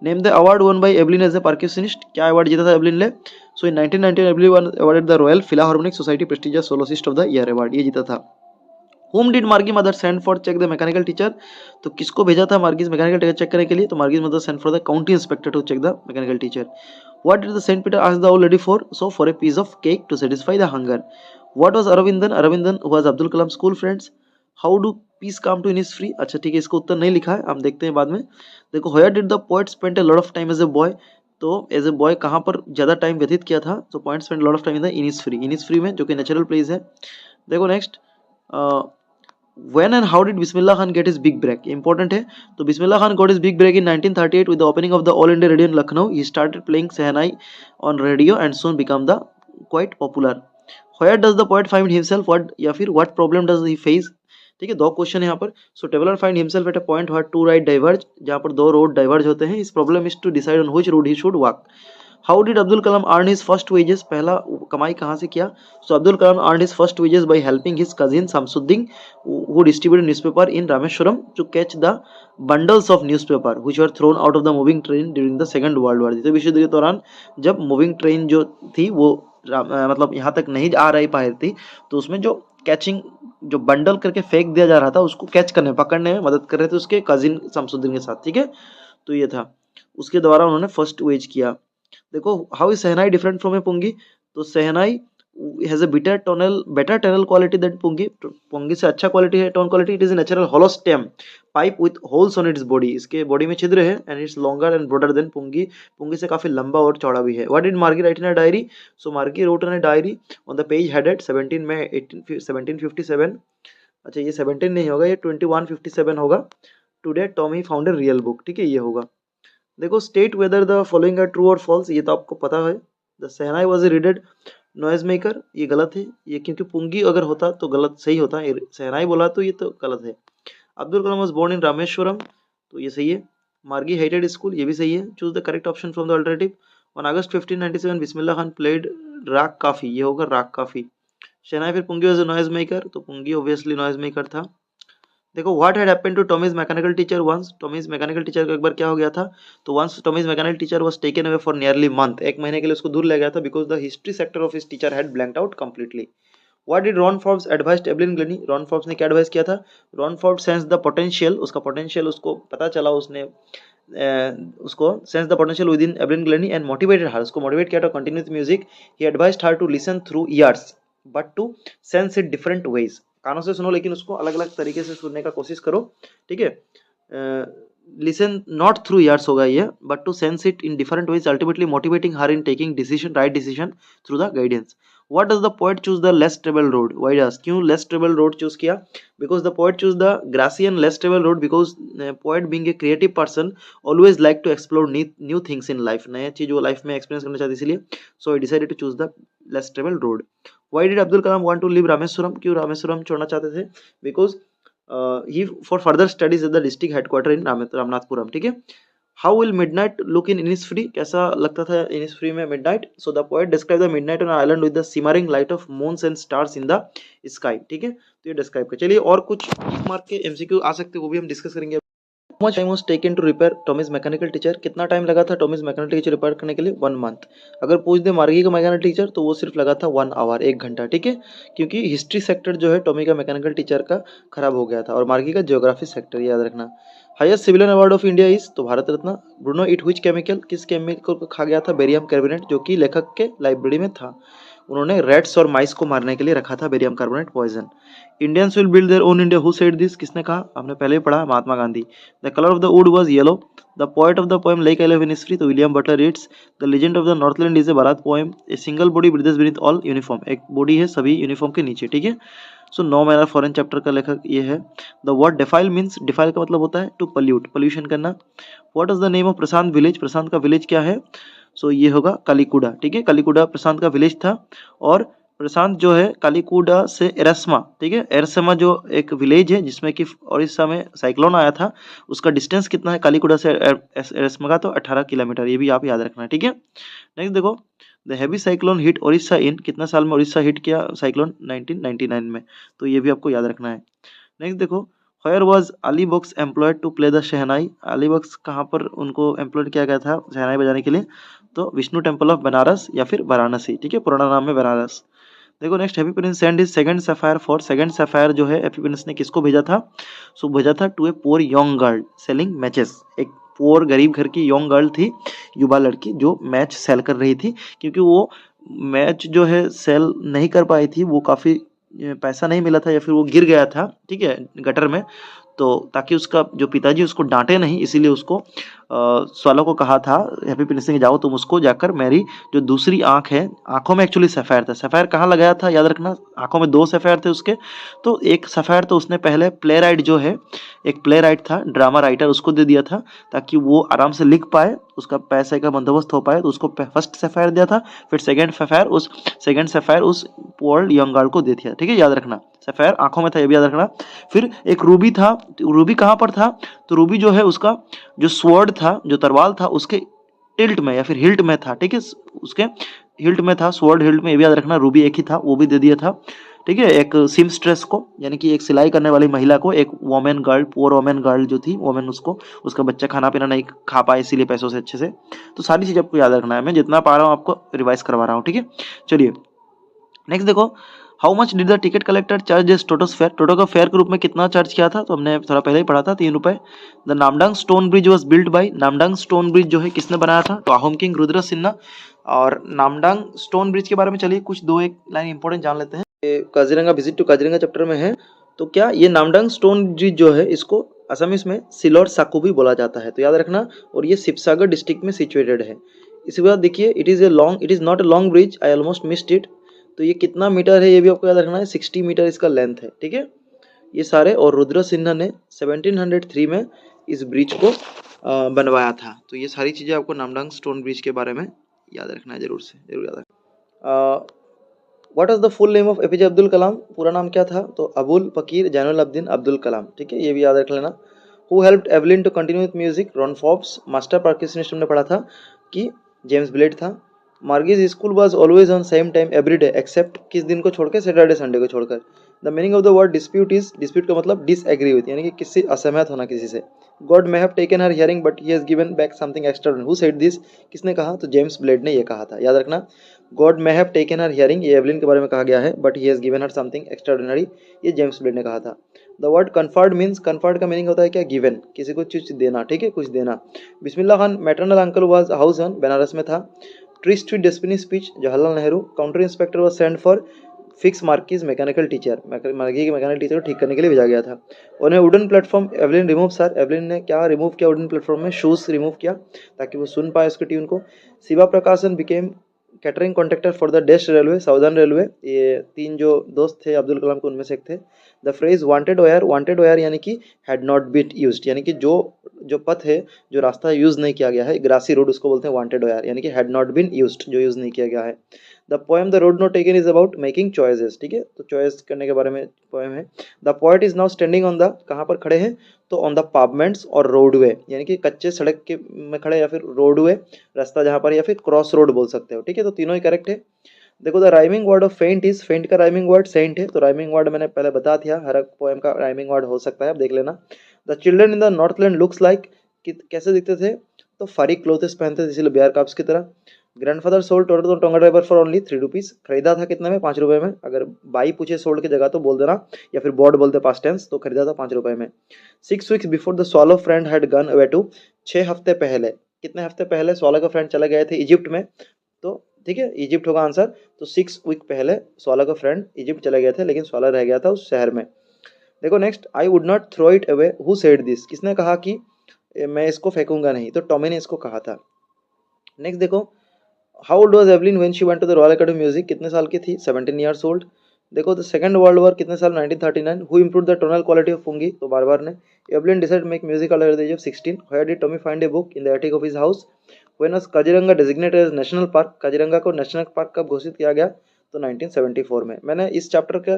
Name the award won by Evelyn as a percussionist. क्या award जीता था Evelyn ने? So in 1919 Evelyn won awarded the Royal Philharmonic Society prestigious soloist of the year award. ये जीता था. Whom did Margie mother send for check the mechanical teacher. तो किसको भेजा था मार्गीज मैकेनिकल टीचर चेक करने के लिए? तो Margie's mother send for the county inspector to check the mechanical teacher. What did the Saint Peter ask the old lady for. So for a piece of cake to satisfy the hunger. What was Aravindan. Aravindan was Abdul Kalam school friends. How do peace come to Innisfree, अच्छा ठीक है, इसको उत्तर नहीं लिखा है, हम देखते हैं बाद में। देखो, where did the poet spend a lot of time as a boy, तो एज ए बॉय कहाँ पर ज़्यादा टाइम व्यतीत किया था, तो point spend lot of time in the Innisfree, Innisfree में, जो कि नेचुरल प्लेस है। देखो next, when and how did Bismillah Khan get his big break? Important है। तो Bismillah Khan got his big break in 1938 with the opening of the All India Radio in Lucknow. He started playing Sehnai on radio and soon become the quite popular. Where does the poet find himself? What या फिर what problem does he face? ठीक है, दो question है यहाँ पर। So traveller find himself at a point where two right diverge, जहाँ पर दो रोड डाइवर्ज होते हैं। इस problem is to decide on which road he should walk. How did Abdul Kalam earn his first wages, पहला कमाई कहाँ से किया? So Abdul Kalam earn his first wages by helping his cousin Shamsuddin who distributed newspaper in Rameshwaram to catch the bundles of newspaper which were thrown out of the moving train during the second world war. द्वितीय विश्व युद्ध के दौरान जब moving train जो थी वो मतलब यहाँ तक नहीं आ रही पा रही थी, तो उसमें जो कैचिंग, जो बंडल करके फेंक दिया जा रहा था, उसको कैच करने पकड़ने में मदद कर रहे थे उसके कजिन शमसुद्दीन के साथ। ठीक है, तो ये था, उसके द्वारा उन्होंने फर्स्ट वेज किया। देखो, how is shehnai different from a pungi, तो shehnai has a better tonal quality that pungi, pungi से अच्छा क्वालिटी है tone quality. It is a natural hollow stem pipe with holes on its body, इसके बॉडी में छिद्र है, and its longer and broader then pungi, pungi से काफी लंबा और चौड़ा भी है। What did Margie write in a diary, so Margie wrote in a diary on the page headed 17 May 1757, अच्छा ये 17 नहीं होगा, ये 2157 होगा। Today Tommy found a real book, ठीक है, ये होगा। देखो, state whether the following are true और फॉल्स, ये तो आपको पता है। The shehnai was a reeded noise maker, ये गलत है, ये क्योंकि पुंगी अगर होता तो गलत सही होता है, सहनाई बोला तो ये तो गलत है। Abdul Kalam was born in Rameswaram, तो ये सही है। मार्गी हेटेड स्कूल, ये भी सही है। Choose the correct option from the alternative. On August 1597 Bismillah Khan played raga Kafi, ये होगा राग काफी। शहनाई फिर pungi was a noise maker, तो पुंगी ऑब्वियसली नॉइज मेकर था। देखो, what had happened to Tommy's mechanical teacher once, Tommy's mechanical teacher को एक बार क्या हो गया था, तो once Tommy's mechanical teacher was taken away for nearly month, एक महीने के लिए उसको दूर ले गया था, because the history sector of his teacher had blanked out completely. What did Ron Forbes advised Evelyn Glennie, Ron Forbes ने क्या एडवाइस किया था? Ron Forbes sense the potential, उसका पोटेंशियल उसको पता चला, उसने उसको sense the potential within Evelyn Glennie and motivated her, उसको मोटिवेट किया था continue with music. He advised her to listen through ears but to sense it different ways, कानों से सुनो लेकिन उसको अलग अलग तरीके से सुनने का कोशिश करो। ठीक है, लिसन नॉट थ्रू ईयर्स होगा ये, but to sense it in different ways, ultimately motivating her in taking decision, right decision through the guidance. What does the poet choose the less traveled road? Why does, क्यों less traveled road choose किया? Because the poet choose the grassy and less traveled road because poet being a creative person always like to explore new things in life, नए चीज वो life में experience करना चाहते इसलिए, so he decided to choose the less traveled road. Why did Abdul Kalam want to leave Rameswaram? क्यों रामेश्वरम छोड़ना चाहते थे? Because he for further studies at the district headquarter in Ramanathapuram. ठीक है, how will midnight look in Innisfree, कैसा लगता था Innisfree में midnight? So the poet describe the midnight on island with the simmering light of moons and stars in the sky. ठीक है, तो ये डिस्क्राइब कर। चलिए, और कुछ मार्क के एमसीक्यू आ सकते हैं, वो भी हम डिस्कस करेंगे। How much time was taken to repair Tommy's mechanical teacher, कितना टाइम लगा था टॉमीज मैकेनिकल टीचर रिपेयर करने के लिए? 1 मंथ। अगर पूछ दे मार्गी का मैकेनिकल टीचर, तो वो सिर्फ लगा था 1 आवर, 1 घंटा। ठीक है, क्योंकि हिस्ट्री सेक्टर जो है टॉमी का मैकेनिकल टीचर का खराब हो गया था, और मार्गी का ज्योग्राफी सेक्टर, याद रखना। Highest civilian award of India is, तो Bharat Ratna. Bruno it which chemical, किस केमिकल को खा गया था? बेरियम कार्बोनेट, जो कि लेखक के लाइब्रेरी में था। उन्होंने रेड्स और माइस को मारने के लिए रखा था barium carbonate poison. Indians will build their own India, who said this, किसने कहा? आपने पहले ही पढ़ा, Mahatma Gandhi. The colour of the wood was yellow, the poet of the poem lake I live in history, तो William Butler Yeats. The legend of the northland is a ballad poem. A single body breathes beneath all uniform, एक body है सभी uniform के नीचे। ठीक है, सो no manner foreign chapter का लेखक ये है। The word defile means, defile का मतलब होता है टू पल्यूट, पोल्यूशन करना। What is the name of Prashant village, Prashant का विलेज क्या है? सो ये होगा कालीकुडा। ठीक है, कालीकुडा प्रशांत का विलेज था। और प्रशांत जो है कालीकुडा से एरस्मा, ठीक है, एरस्मा जो एक विलेज है जिसमें कि उड़ीसा में साइक्लोन आया था, उसका डिस्टेंस कितना है कालीकुडा से एरस्मा का? तो 18 किलोमीटर, ये भी आप याद रखना। ठीक है, नेक्स्ट देखो, the heavy cyclone hit Orissa in, कितना साल में उड़ीसा हिट किया साइक्लोन? 1999 में, तो ये भी आपको याद रखना है। नेक्स्ट देखो, where was Ali Bakhsh employed to play the shehnai, Ali Bakhsh कहाँ पर उनको एम्प्लॉयड किया गया था शहनाई बजाने के लिए? तो विष्णु टेम्पल ऑफ बनारस या फिर वाराणसी। ठीक है, पुराना नाम है बनारस। देखो next, happy Prince send his second sapphire for, second sapphire जो है हैप्पी प्रिंस ने किसको भेजा था? सो भेजा था to a poor young girl selling matches, एक पुअर गरीब घर की यंग गर्ल थी, युवा लड़की, जो मैच सेल कर रही थी, क्योंकि वो मैच जो है सेल नहीं कर पाई थी, वो काफ़ी पैसा नहीं मिला था या फिर वो गिर गया था, ठीक है, गटर में, तो ताकि उसका जो पिताजी उसको डांटे नहीं, इसीलिए उसको स्वालो को कहा था हैप्पी फिनिशिंग जाओ तुम उसको जाकर मेरी जो दूसरी आंख है, आंखों में एक्चुअली सफ़ेयर था, सफ़ेयर कहाँ लगाया था याद रखना, आंखों में दो सफ़ेयर थे उसके, तो एक सफ़ेयर तो उसने पहले प्ले राइट जो है, एक प्ले राइट था ड्रामा राइटर, उसको दे दिया था ताकि वो आराम से लिख पाए, उसका पैसे का बंदोबस्त हो पाए, तो उसको फर्स्ट सफ़ेयर दिया था, फिर सेकेंड सफ़ेयर उस पोअर यंग गर्ल को दे दिया, ठीक है, याद रखना सफ़ेयर आंखों में था, ये भी याद रखना। फिर एक रूबी था, रूबी कहाँ पर था, तो रूबी जो है उसका जो स्वॉर्ड था, जो तलवार था, उसके टिल्ट में या फिर हिल्ट में था, ठीक है, उसके हिल्ट में था, स्वॉर्ड हिल्ट में, ये भी याद रखना, रूबी एक ही था, वो भी दे दिया था, ठीक है। एक सीमस्ट्रेस को, यानी कि एक सिलाई करने वाली महिला को, एक women girl, poor women girl जो थी, वोमेन, उसको उसका बच्चा खाना पीना नहीं खा पाए इसीलिए पैसों से अच्छे से, तो सारी चीज़ आपको याद रखना है, मैं जितना पा रहा हूँ आपको रिवाइज करवा रहा हूँ, ठीक है। चलिए नेक्स्ट देखो, how much did the ticket collector charge as Toto's fare, Toto का फेयर के रूप में कितना चार्ज किया था, तो हमने थोड़ा पहले ही पढ़ा था, 3 रुपए। The Namdang stone bridge was built by, Namdang stone bridge जो है किसने बनाया था, तो अहोम किंग रुद्र सिन्हा। और नामडांग स्टोन ब्रिज के बारे में चलिए कुछ दो एक लाइन इंपॉर्टेंट जान लेते हैं, Kaziranga visit to Kaziranga chapter में है, तो क्या ये नामडांग स्टोन ब्रिज जो है इसको असमीज में सिलोर साकू भी बोला जाता है, तो याद रखना, और ये शिवसागर डिस्ट्रिक्ट में सिचुएटेड है। इसके बाद देखिए, it is not a long bridge, I almost missed it, तो ये कितना मीटर है ये भी आपको याद रखना है, 60 मीटर इसका लेंथ है, ठीक है, ये सारे, और रुद्र सिन्हा ने 1703 में इस ब्रिज को बनवाया था, तो ये सारी चीज़ें आपको नामडांग स्टोन ब्रिज के बारे में याद रखना है, जरूर से जरूर याद रखना। What is the full name of APJ Abdul Kalam, पूरा नाम क्या था, तो अबुल फकीर जैनुल अब्दीन अब्दुल कलाम, ठीक है, ये भी याद रख लेना। Who helped Evelyn to continue with music, Ron Forbes. Master percussionist हमने पढ़ा था कि जेम्स ब्लेड था। Margie's school was always on same time every day except, किस दिन को छोड़कर, सैटरडे संडे को छोड़कर। The meaning of the word dispute is, dispute का मतलब डिसएग्री विथ, यानी कि किसी असहमत होना किसी से। God may have taken her hearing but he has given back something extra, who said this, किसने कहा, तो जेम्स ब्लेड ने ये कहा था, याद रखना। God may have taken her hearing, ये एवलिन के बारे में कहा गया है, but he has given her something extraordinary, ये जेम्स ब्लेड ने कहा था। The word conferred means, conferred का मीनिंग होता है क्या, गिवन, किसी को कुछ देना, ठीक है, कुछ देना। Bismillah Khan maternal uncle was house on, Banaras में था। Tryst with destiny speech, Jawaharlal Nehru. Counter inspector was send for fix Margie's mechanical teacher, Margie के मैकेनिकल टीचर को ठीक करने के लिए भेजा गया था। उन्हें wooden platform Evelyn remove, sir Evelyn ने क्या रिमूव किया वुडन प्लेटफॉर्म में, शूज रिमूव किया ताकि वो सुन पाए उसकी ट्यून को। Shiva Prakashan became catering contractor for the डेस्ट रेलवे, साउदर्न रेलवे, ये तीन जो दोस्त थे अब्दुल कलाम के उनमें से एक थे। द फ्रेज वांटेड वायर यानी कि हैड नॉट बीन यूज्ड, यानी कि जो जो पथ है, जो रास्ता यूज़ नहीं किया गया है, ग्रासी रोड, उसको बोलते हैं वांटेड वायर, यानी कि हैड नॉट बीन यूज्ड, जो यूज़ नहीं किया गया है। The poem the road not taken is about making choices, ठीक है, तो चॉइस करने के बारे में पोएम है। The poet is now standing on the, कहाँ पर खड़े हैं, तो ऑन द पावमेंट्स और रोडवे, यानी कि कच्चे सड़क के में खड़े, या फिर रोडवे रास्ता जहाँ पर, या फिर क्रॉस रोड बोल सकते हो, ठीक है, तो तीनों ही करेक्ट है। देखो, द राइमिंग वर्ड ऑफ फेंट इज, फेंट का राइमिंग वर्ड सेंट है, तो राइमिंग वर्ड मैंने पहले बता दिया, हर एक पोएम का राइमिंग वर्ड हो सकता है, आप देख लेना। The children in the Northland looks like, कैसे दिखते थे, तो फारी क्लोथ्स पहनते थे, इसीलिए बिहार काप्स की तरह। Grandfather sold toto tonga driver for only 3 rupees, खरीदा था कितने में, 5 रुपए में, अगर बाई पूछे सोल्ड की जगह तो बोल देना, या फिर बॉड बोलते पास्ट टेंस, तो खरीदा था 5 रुपए में। 6 weeks before the swallow friend had gone away to, 6 हफ्ते पहले, कितने हफ्ते पहले स्वॉलो का फ्रेंड चले गए थे इजिप्ट में, तो ठीक है, इजिप्ट होगा आंसर, तो 6 वीक पहले स्वॉलो का फ्रेंड इजिप्ट चले गए थे, लेकिन स्वॉलो रह गया था उस शहर में। देखो नेक्स्ट, I would not throw it away, who said this, किसने कहा कि मैं इसको फेंकूंगा नहीं, तो टॉमी ने इसको कहा था। नेक्स्ट देखो, how old was Evelyn when she went to the royal academy music, कितने साल की थी, 17 ईयर्स ओल्ड। देखो, द सेकंड वर्ल्ड वॉर कितने साल, 1939। Who improve the tonal quality of pungi, तो बार ने। Evelyn decide make music at the age of 16। Where did Tommy find a book, in the attic of his house. When was Kaziranga designated as national park, Kaziranga को national park कब घोषित किया गया, तो 1974 में। मैंने इस चैप्टर का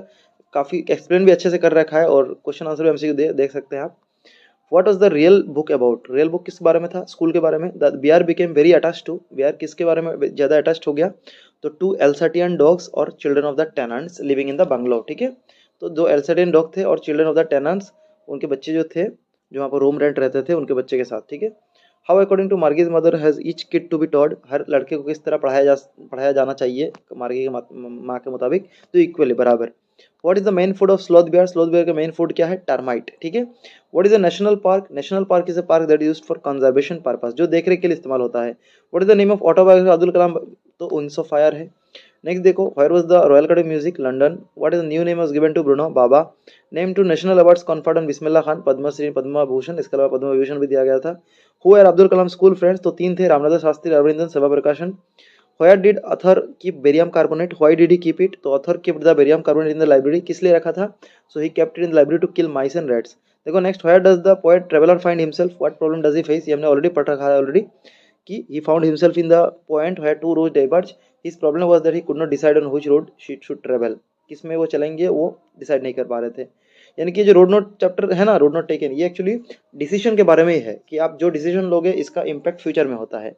काफ़ी एक्सप्लेन भी अच्छे से कर रखा है, और क्वेश्चन आंसर भी एमसीक्यू देख सकते हैं आप। What was the real book about, real book किस बारे में था, स्कूल के बारे में। The bear became very attached to, bear किसके बारे में ज़्यादा अटैच्ड हो गया, तो 2 एल्सटियन डॉग्स और children of the tenants living in the bungalow, ठीक है, तो 2 एल्सटियन डॉग थे और चिल्ड्रन ऑफ द टेनेंट्स, उनके बच्चे जो थे, जो वहाँ पर रूम रेंट रहते थे, उनके बच्चे के साथ, ठीक है। How according to Margie's mother has each kid to be taught, हर लड़के को किस तरह पढ़ाया जाना चाहिए मार्गी की माँ के मुताबिक, तो इक्वली, बराबर। What is the main food of sloth bear, sloth bear का मेन फूड क्या है, टर्माइट, ठीक है। What is the national park, national park is a park that is used for conservation purpose, जो देखरेख के लिए इस्तेमाल होता है। What is the name of autobiography Abdul Kalam, तो विंग्स ऑफ फायर है। नेक्स्ट देखो, where was the royal academy music, London. What is the new name was given to Bruno, बाबा। Name two national awards conferred on Bismillah Khan, Padma Shri Padma Bhushan, इसके अलावा पद्म विभूषण भी दिया गया था। Who are Abdul Kalam school friends, तो 3 थे, रामनाथ शास्त्री, अरविंदन, सभा प्रकाशन। Where did author keep barium carbonate, why did he keep it, तो author keep the barium carbonate in the library, किस लिए रखा था, so he kept it in the library to kill mice and rats. देखो next, where does the poet traveller find himself, what problem does he face, ये हमने already पढ़ रखा है ऑलरेडी, कि he found himself in the point where two roads diverged. His problem was that he could not decide on which road she should travel. किस में वो चलेंगे वो डिसाइड नहीं कर पा रहे थे। यानी कि जो रोड नोट चैप्टर है ना, रोड नोट टेकन, ये एक्चुअली डिसीजन के बारे में ही है कि आप जो डिसीजन लोगे इसका इम्पैक्ट फ्यूचर में होता है।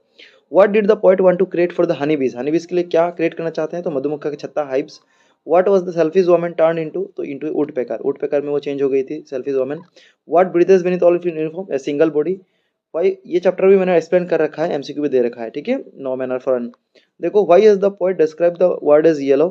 What did the poet want to create for the honey bees, honey बीज के लिए क्या क्रिएट करना चाहते हैं, तो मधुमक्खा के छत्ता, hives. What was the selfish woman turn into, तो इनटू वुडपेकर, वुडपेकर में वो चेंज हो गई थी selfish woman. What breathes beneath all of uniform, a single body. भाई ये चैप्टर भी मैंने एक्सप्लेन कर रखा है, एमसीक्यू भी दे रखा है, ठीक है, नो मैनर फॉर। देखो, why has the poet describe the word as yellow,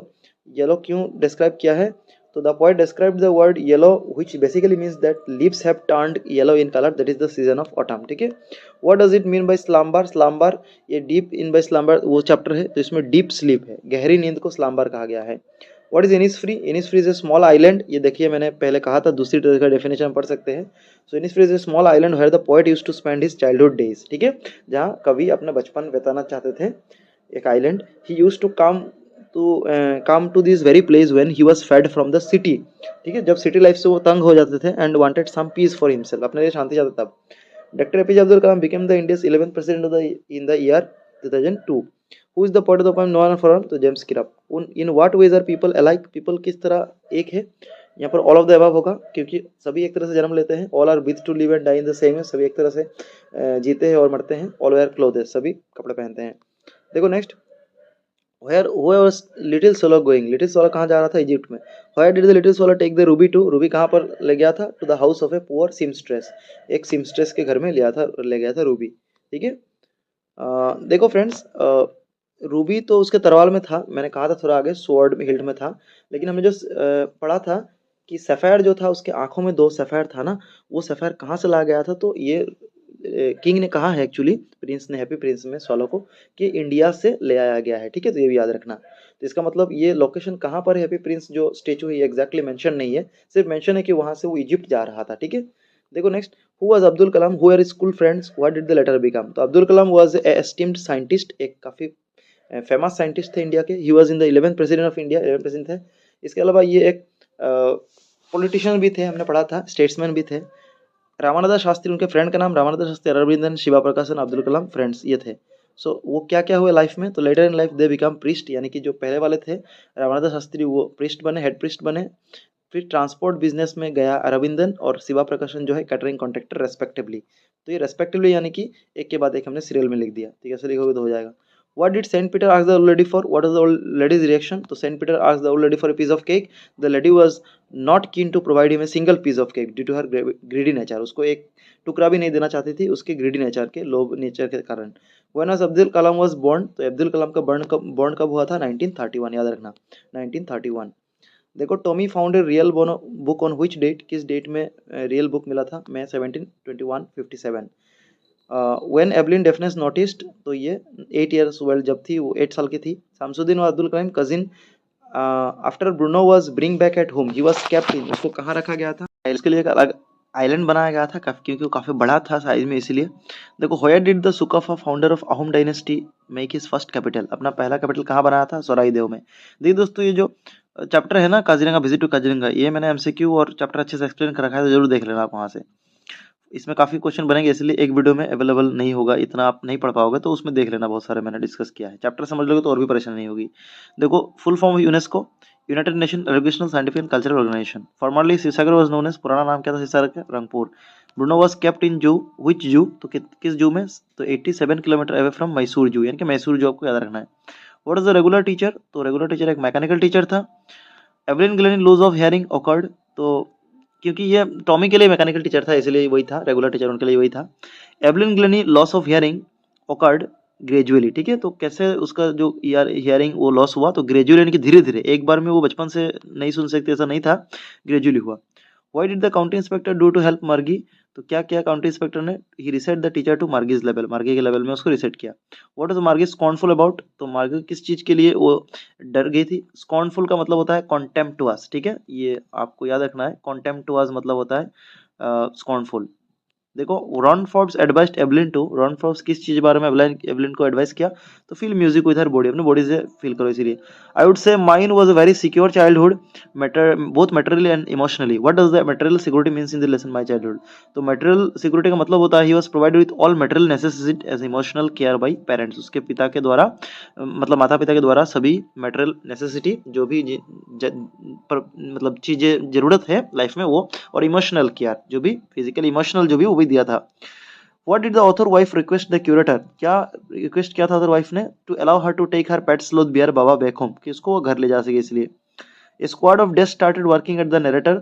yellow क्यों डिस्क्राइब किया है, तो the poet describe the word yellow which basically means that leaves have turned yellow in colour, that is the season of autumn, ठीक है। What does it mean by slumber, slumber ये deep in by slumber वो chapter है, तो इसमें deep sleep है, गहरी नींद को स्लम्बर कहा गया है। What is Innisfree, Innisfree is a small island, ये देखिए मैंने पहले कहा था, दूसरी तरह का डेफिनेशन पढ़ सकते हैं। So Innisfree is a small island where the poet used to spend his childhood days, ठीक है, जहाँ कवि अपना बचपन बिताना चाहते थे, एक island. He used to come to this very place when he was fed from the city, ठीक है, जब सिटी लाइफ से वो तंग हो जाते थे, and wanted some peace for himself, अपने लिए शांति चाहते तब। Doctor APJ Abdul Kalam became the India's 11th president in the year 2002। Who is the poet of the poem no one for all, तो James Kirkup. In what ways are people alike, people किस तरह एक है, यहाँ पर ऑल ऑफ द अबव होगा, क्योंकि सभी एक तरह से जन्म लेते हैं। All are with to live and die in the same, सभी एक तरह से जीते हैं और मरते हैं। ऑल वेयर क्लोथेस, सभी कपड़े पहनते हैं। देखो next, where was little Solo going, little Solo कहाँ जा रहा था, इजिप्ट में। Where did the little Solo take the ruby to, ruby कहाँ पर ले गया था, to the house of a poor seamstress, एक सिमस्ट्रेस के घर में ले गया था रूबी, ठीक है। देखो फ्रेंड्स, रूबी तो उसके तरवाल में था, मैंने कहा था थोड़ा आगे स्वॉर्ड में, हिल्ट में था, लेकिन हमने जो पढ़ा था कि सफ़ैर जो था उसके आंखों में 2 सफ़ैर था ना, वो सफ़ैर कहाँ से लाया गया था, तो ये किंग ने कहा है एक्चुअली, प्रिंस ने, हैप्पी प्रिंस में स्वॉलो को, कि इंडिया से ले आया गया है, ठीक है, तो ये भी याद रखना। तो इसका मतलब ये लोकेशन कहाँ पर है, हैप्पी प्रिंस जो स्टेचू है, ये एग्जैक्टली मेंशन नहीं है, सिर्फ मेंशन है कि वहाँ से वो इजिप्ट जा रहा था, ठीक है। देखो next, who was Abdul Kalam, who are school friends, what did the latter become, तो Abdul Kalam was a esteemed scientist, एक काफ़ी फेमस साइंटिस्ट थे इंडिया के। He was in the 11th president of India, 11th president थे। इसके अलावा ये एक पॉलिटिशियन भी थे, हमने पढ़ा था, स्टेट्समैन भी थे। रामानंद शास्त्री, उनके फ्रेंड का नाम रामानंद शास्त्री, अरविंदन, शिवा प्रकाशन, अब्दुल कलाम, फ्रेंड्स ये थे। सो वो क्या क्या हुए लाइफ में, तो later in life they become priest, यानी कि जो पहले वाले थे रामानंद शास्त्री वो प्रीस्ट बने, हेड प्रीस्ट बने। फिर ट्रांसपोर्ट बिजनेस में गया अरविंदन, और शिवा प्रकाशन जो है कैटरिंग कॉन्ट्रैक्टर रेस्पेक्टिवली। तो ये रेस्पेक्टिवली यानी कि एक के बाद एक हमने सीरियल में लिख दिया, ठीक है, ऐसे लिखोगे तो हो जाएगा। What did Saint Peter ask the old lady for? What was the old lady's reaction? तो Saint Peter asked the old lady for a piece of cake. The lady was not keen to provide him a single piece of cake due to her greedy nature. उसको एक टुकड़ा भी नहीं देना चाहती थी, उसके greedy nature के, लोभ नेचर के कारण। When was Abdul Kalam was born? तो अब्दुल कलाम का born कब हुआ था, 1931, याद रखना 1931। देखो, Tommy found a real book on which date, किस डेट में रियल बुक मिला था, मैं 172157। व्हेन एवलिन डेफनेस नोटिस्ड, तो ये 8 years ओल्ड जब थी, वो 8 साल की थी। शामसुद्दीन और Abdul Kalam cousin, after Bruno was bring back at home, he was kept in, उसको कहाँ रखा गया था, इसके लिए एक अलग आइलैंड बनाया गया था, क्योंकि वो काफ़ी बड़ा था साइज में, इसलिए। देखो, where did the Sukaphaa founder of Ahom dynasty make his first capital, अपना पहला कैपिटल कहाँ बनाया था, सरायदेव में। देखिए दोस्तों, ये जो चैप्टर है ना, काजीरंगा विजिट टू काजीरंगा, ये मैंने एमसीक्यू और चैप्टर अच्छे से एक्सप्लेन कर रखा है, तो जरूर देख लेना आप वहाँ से। इसमें काफ़ी क्वेश्चन बनेंगे, इसलिए एक वीडियो में अवेलेबल नहीं होगा, इतना आप नहीं पढ़ पाओगे, तो उसमें देख लेना, बहुत सारे मैंने डिस्कस किया है। चैप्टर समझ लोगे तो और भी परेशानी नहीं होगी। देखो, full form UNESCO, United Nation Educational Scientific and Cultural Organisation. Formerly Sivasagar was known as, पुराना नाम क्या था शिवसागर का, Rangpur. Bruno was kept in zoo, which जू, तो किस जू में, तो 87 किलोमीटर अवे फ्रॉम मैसूर जू, यानी कि मैसूर जू आपको याद रखना है। What is the regular teacher, तो रेगुलर टीचर एक मैकेनिकल टीचर था। Evelyn Glennie loss of hearing occurred, तो क्योंकि ये टॉमी के लिए मैकेनिकल टीचर था, इसलिए वही था, रेगुलर टीचर उनके लिए वही था। Evelyn Glennie loss of hearing awkward gradually, ठीक है, तो कैसे उसका जो हियरिंग वो लॉस हुआ, तो ग्रेजुअली यानी कि धीरे धीरे, एक बार में वो बचपन से नहीं सुन सकते ऐसा नहीं था, ग्रेजुअली हुआ। Why did the county inspector do to help Margie? तो क्या किया काउंटी इंस्पेक्टर ने? He reset the teacher to Margie's level, Margie के लेवल में उसको रिसेट किया। What is Margie scornful about? तो मार्गी किस चीज के लिए वो डर गई थी? स्कॉर्नफुल का मतलब होता है कॉन्टेम्प्टुअस, ठीक है, ये आपको याद रखना है। कॉन्टेम्प्टुअस मतलब होता है स्कॉर्नफुल। देखो, Ron Forbes advised Evelyn to, Ron Forbes किस चीज के बारे में एवलिन को एडवाइस किया? तो feel music with her body, अपनी बॉडी से फील करो, इसीलिए। I would say mine was a very secure childhood, both materially and emotionally. What does the material security means in the lesson my childhood? तो material security का मतलब होता है he was provided with all material necessities as emotional care by parents, उसके पिता के द्वारा, मतलब माता पिता के द्वारा सभी मेटेरियल नेसेसिटी जो भी मतलब चीजें जरूरत है लाइफ में वो, और इमोशनल केयर जो भी फिजिकल इमोशनल जो भी वो भी दिया था। What did the author wife request the curator? क्या रिक्वेस्ट किया था author wife ने? To allow her to take her pet sloth bear Baba back home, कि उसको वो घर ले जा सके इसलिए। A squad of desk started working at the narrator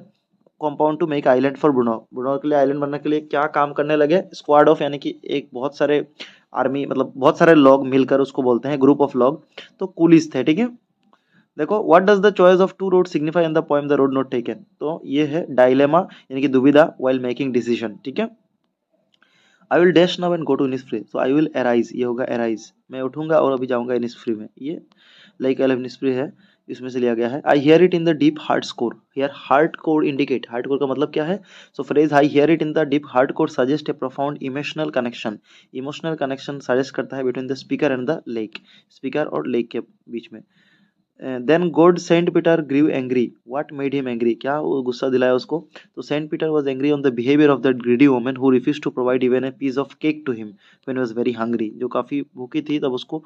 compound to make island for Bruno। Bruno के लिए आइलैंड बनने के लिए क्या काम करने लगे? स्क्वाड ऑफ यानी कि एक बहुत सारे आर्मी, मतलब बहुत सारे लोग मिलकर उसको बोलते हैं, ग्रुप ऑफ लोग, तो कुलीस थे, ठीक है। देखो, what does the choice of two road signify in the poem the road not taken? तो ये है डायलेमा यानी कि दुविधा व्हाइल मेकिंग डिसीजन, ठीक है। I will dash now and go to Innisfree, तो आई विल अराइज, ये होगा अराइज, मैं उठूंगा और अभी जाऊंगा इनिसफ्री में, ये लाइक इनिसफ्री है, इसमें से लिया गया है। I hear it in the deep heart core, hear heart core indicate, heart core का मतलब क्या है? So phrase I hear it in the deep heart core suggest a profound emotional connection, emotional connection suggest करता है between the speaker and the lake, speaker और lake के बीच में। Then God Saint Peter grew angry, what made him angry, क्या वो गुस्सा दिलाया उसको? तो Saint Peter was angry on the behaviour of that greedy woman who refused to provide even a piece of cake to him when he was very hungry, जो काफी भूखी थी तब उसको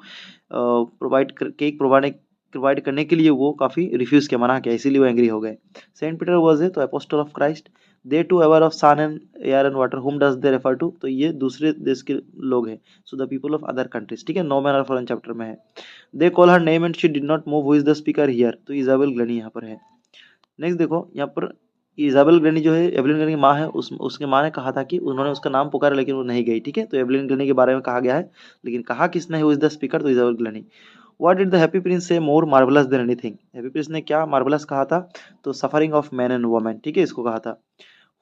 केक प्रोवाइड करने के लिए वो काफी रिफ्यूज किया, मना किया, इसीलिए वो एंग्री हो गए। सेंट पीटर वाज ए तो apostle of Christ, they to our of sun and air and water, whom does they refer to? तो ये दूसरे देश के लोग हैं, so the people of other countries, ठीक है, नो मैनर फॉरेन चैप्टर में है। They call her name and she did not move, who is the speaker here? तो इजाबेल ग्लैनी यहाँ पर है। नेक्स्ट देखो, यहाँ पर इजाबेल ग्लैनी जो है एवलिन ग्लैनी की माँ है, उसके माँ ने कहा था कि उन्होंने उसका नाम पुकारा लेकिन वो नहीं गई, ठीक है, तो एवलिन ग्लैनी के बारे में कहा गया है, लेकिन कहा किसने हु इज द स्पीकर? तो Isabel Glennie. What did the happy prince say more marvellous than anything? Happy prince ने क्या मार्वलस कहा था? तो suffering of man and women, ठीक है, इसको कहा था।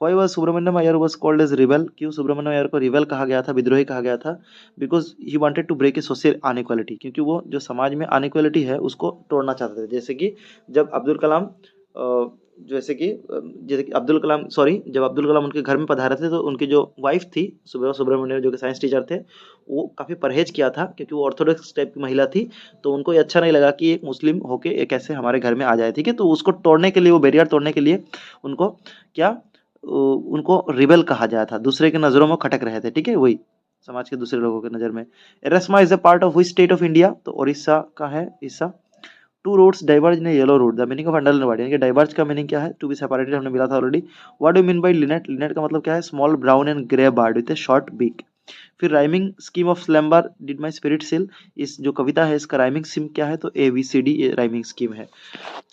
Why was Subramaniam Iyer was called as rebel? क्यों सुब्रमण्यम अय्यर को रिबेल कहा गया था, विद्रोही कहा गया था? Because he wanted to break a social inequality, क्योंकि वो जो समाज में अनइक्वालिटी है उसको तोड़ना चाहते थे। जैसे कि जब अब्दुल कलाम जब अब्दुल कलाम उनके घर में पधारे थे तो उनकी जो वाइफ थी सुब्रमण्यम, जो कि साइंस टीचर थे, वो काफ़ी परहेज किया था क्योंकि वो ऑर्थोडॉक्स टाइप की महिला थी, तो उनको ये अच्छा नहीं लगा कि एक मुस्लिम होके एक ऐसे हमारे घर में आ जाए, ठीक है, तो उसको तोड़ने के लिए, वो बैरियर तोड़ने के लिए उनको क्या उनको रिबेल कहा जाता था, दूसरे के नज़रों में खटक रहे थे, ठीक है, वही समाज के दूसरे लोगों की नज़र में। Erasama is a part of which state of India? तो उड़ीसा का है हिस्सा। Two roads diverge in yellow road, the meaning of underline word, यानी कि डाइवर्ज का मीनिंग क्या है? टू बी सेपरेटेड, हमने मिला था already. What do you mean by linnet? Linnet का मतलब क्या है? Small brown and grey bird with a short beak. फिर rhyming scheme of slumber did my spirit seal, इस जो कविता है इसका राइमिंग स्कीम क्या है? तो ABCD ये राइमिंग स्कीम है।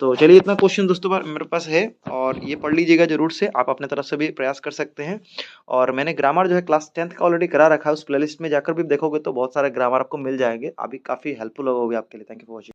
तो चलिए, इतना क्वेश्चन दोस्तों मेरे पास है और ये पढ़ लीजिएगा जरूर से, आप अपने तरफ से भी प्रयास कर सकते हैं। और मैंने ग्रामर जो है क्लास 10th का ऑलरेडी करा रखा है, उस प्लेलिस्ट में जाकर भी देखोगे तो बहुत सारे ग्रामर आपको मिल जाएंगे, अभी काफ़ी हेल्पफुल होगा आपके लिए। Thank you for watching.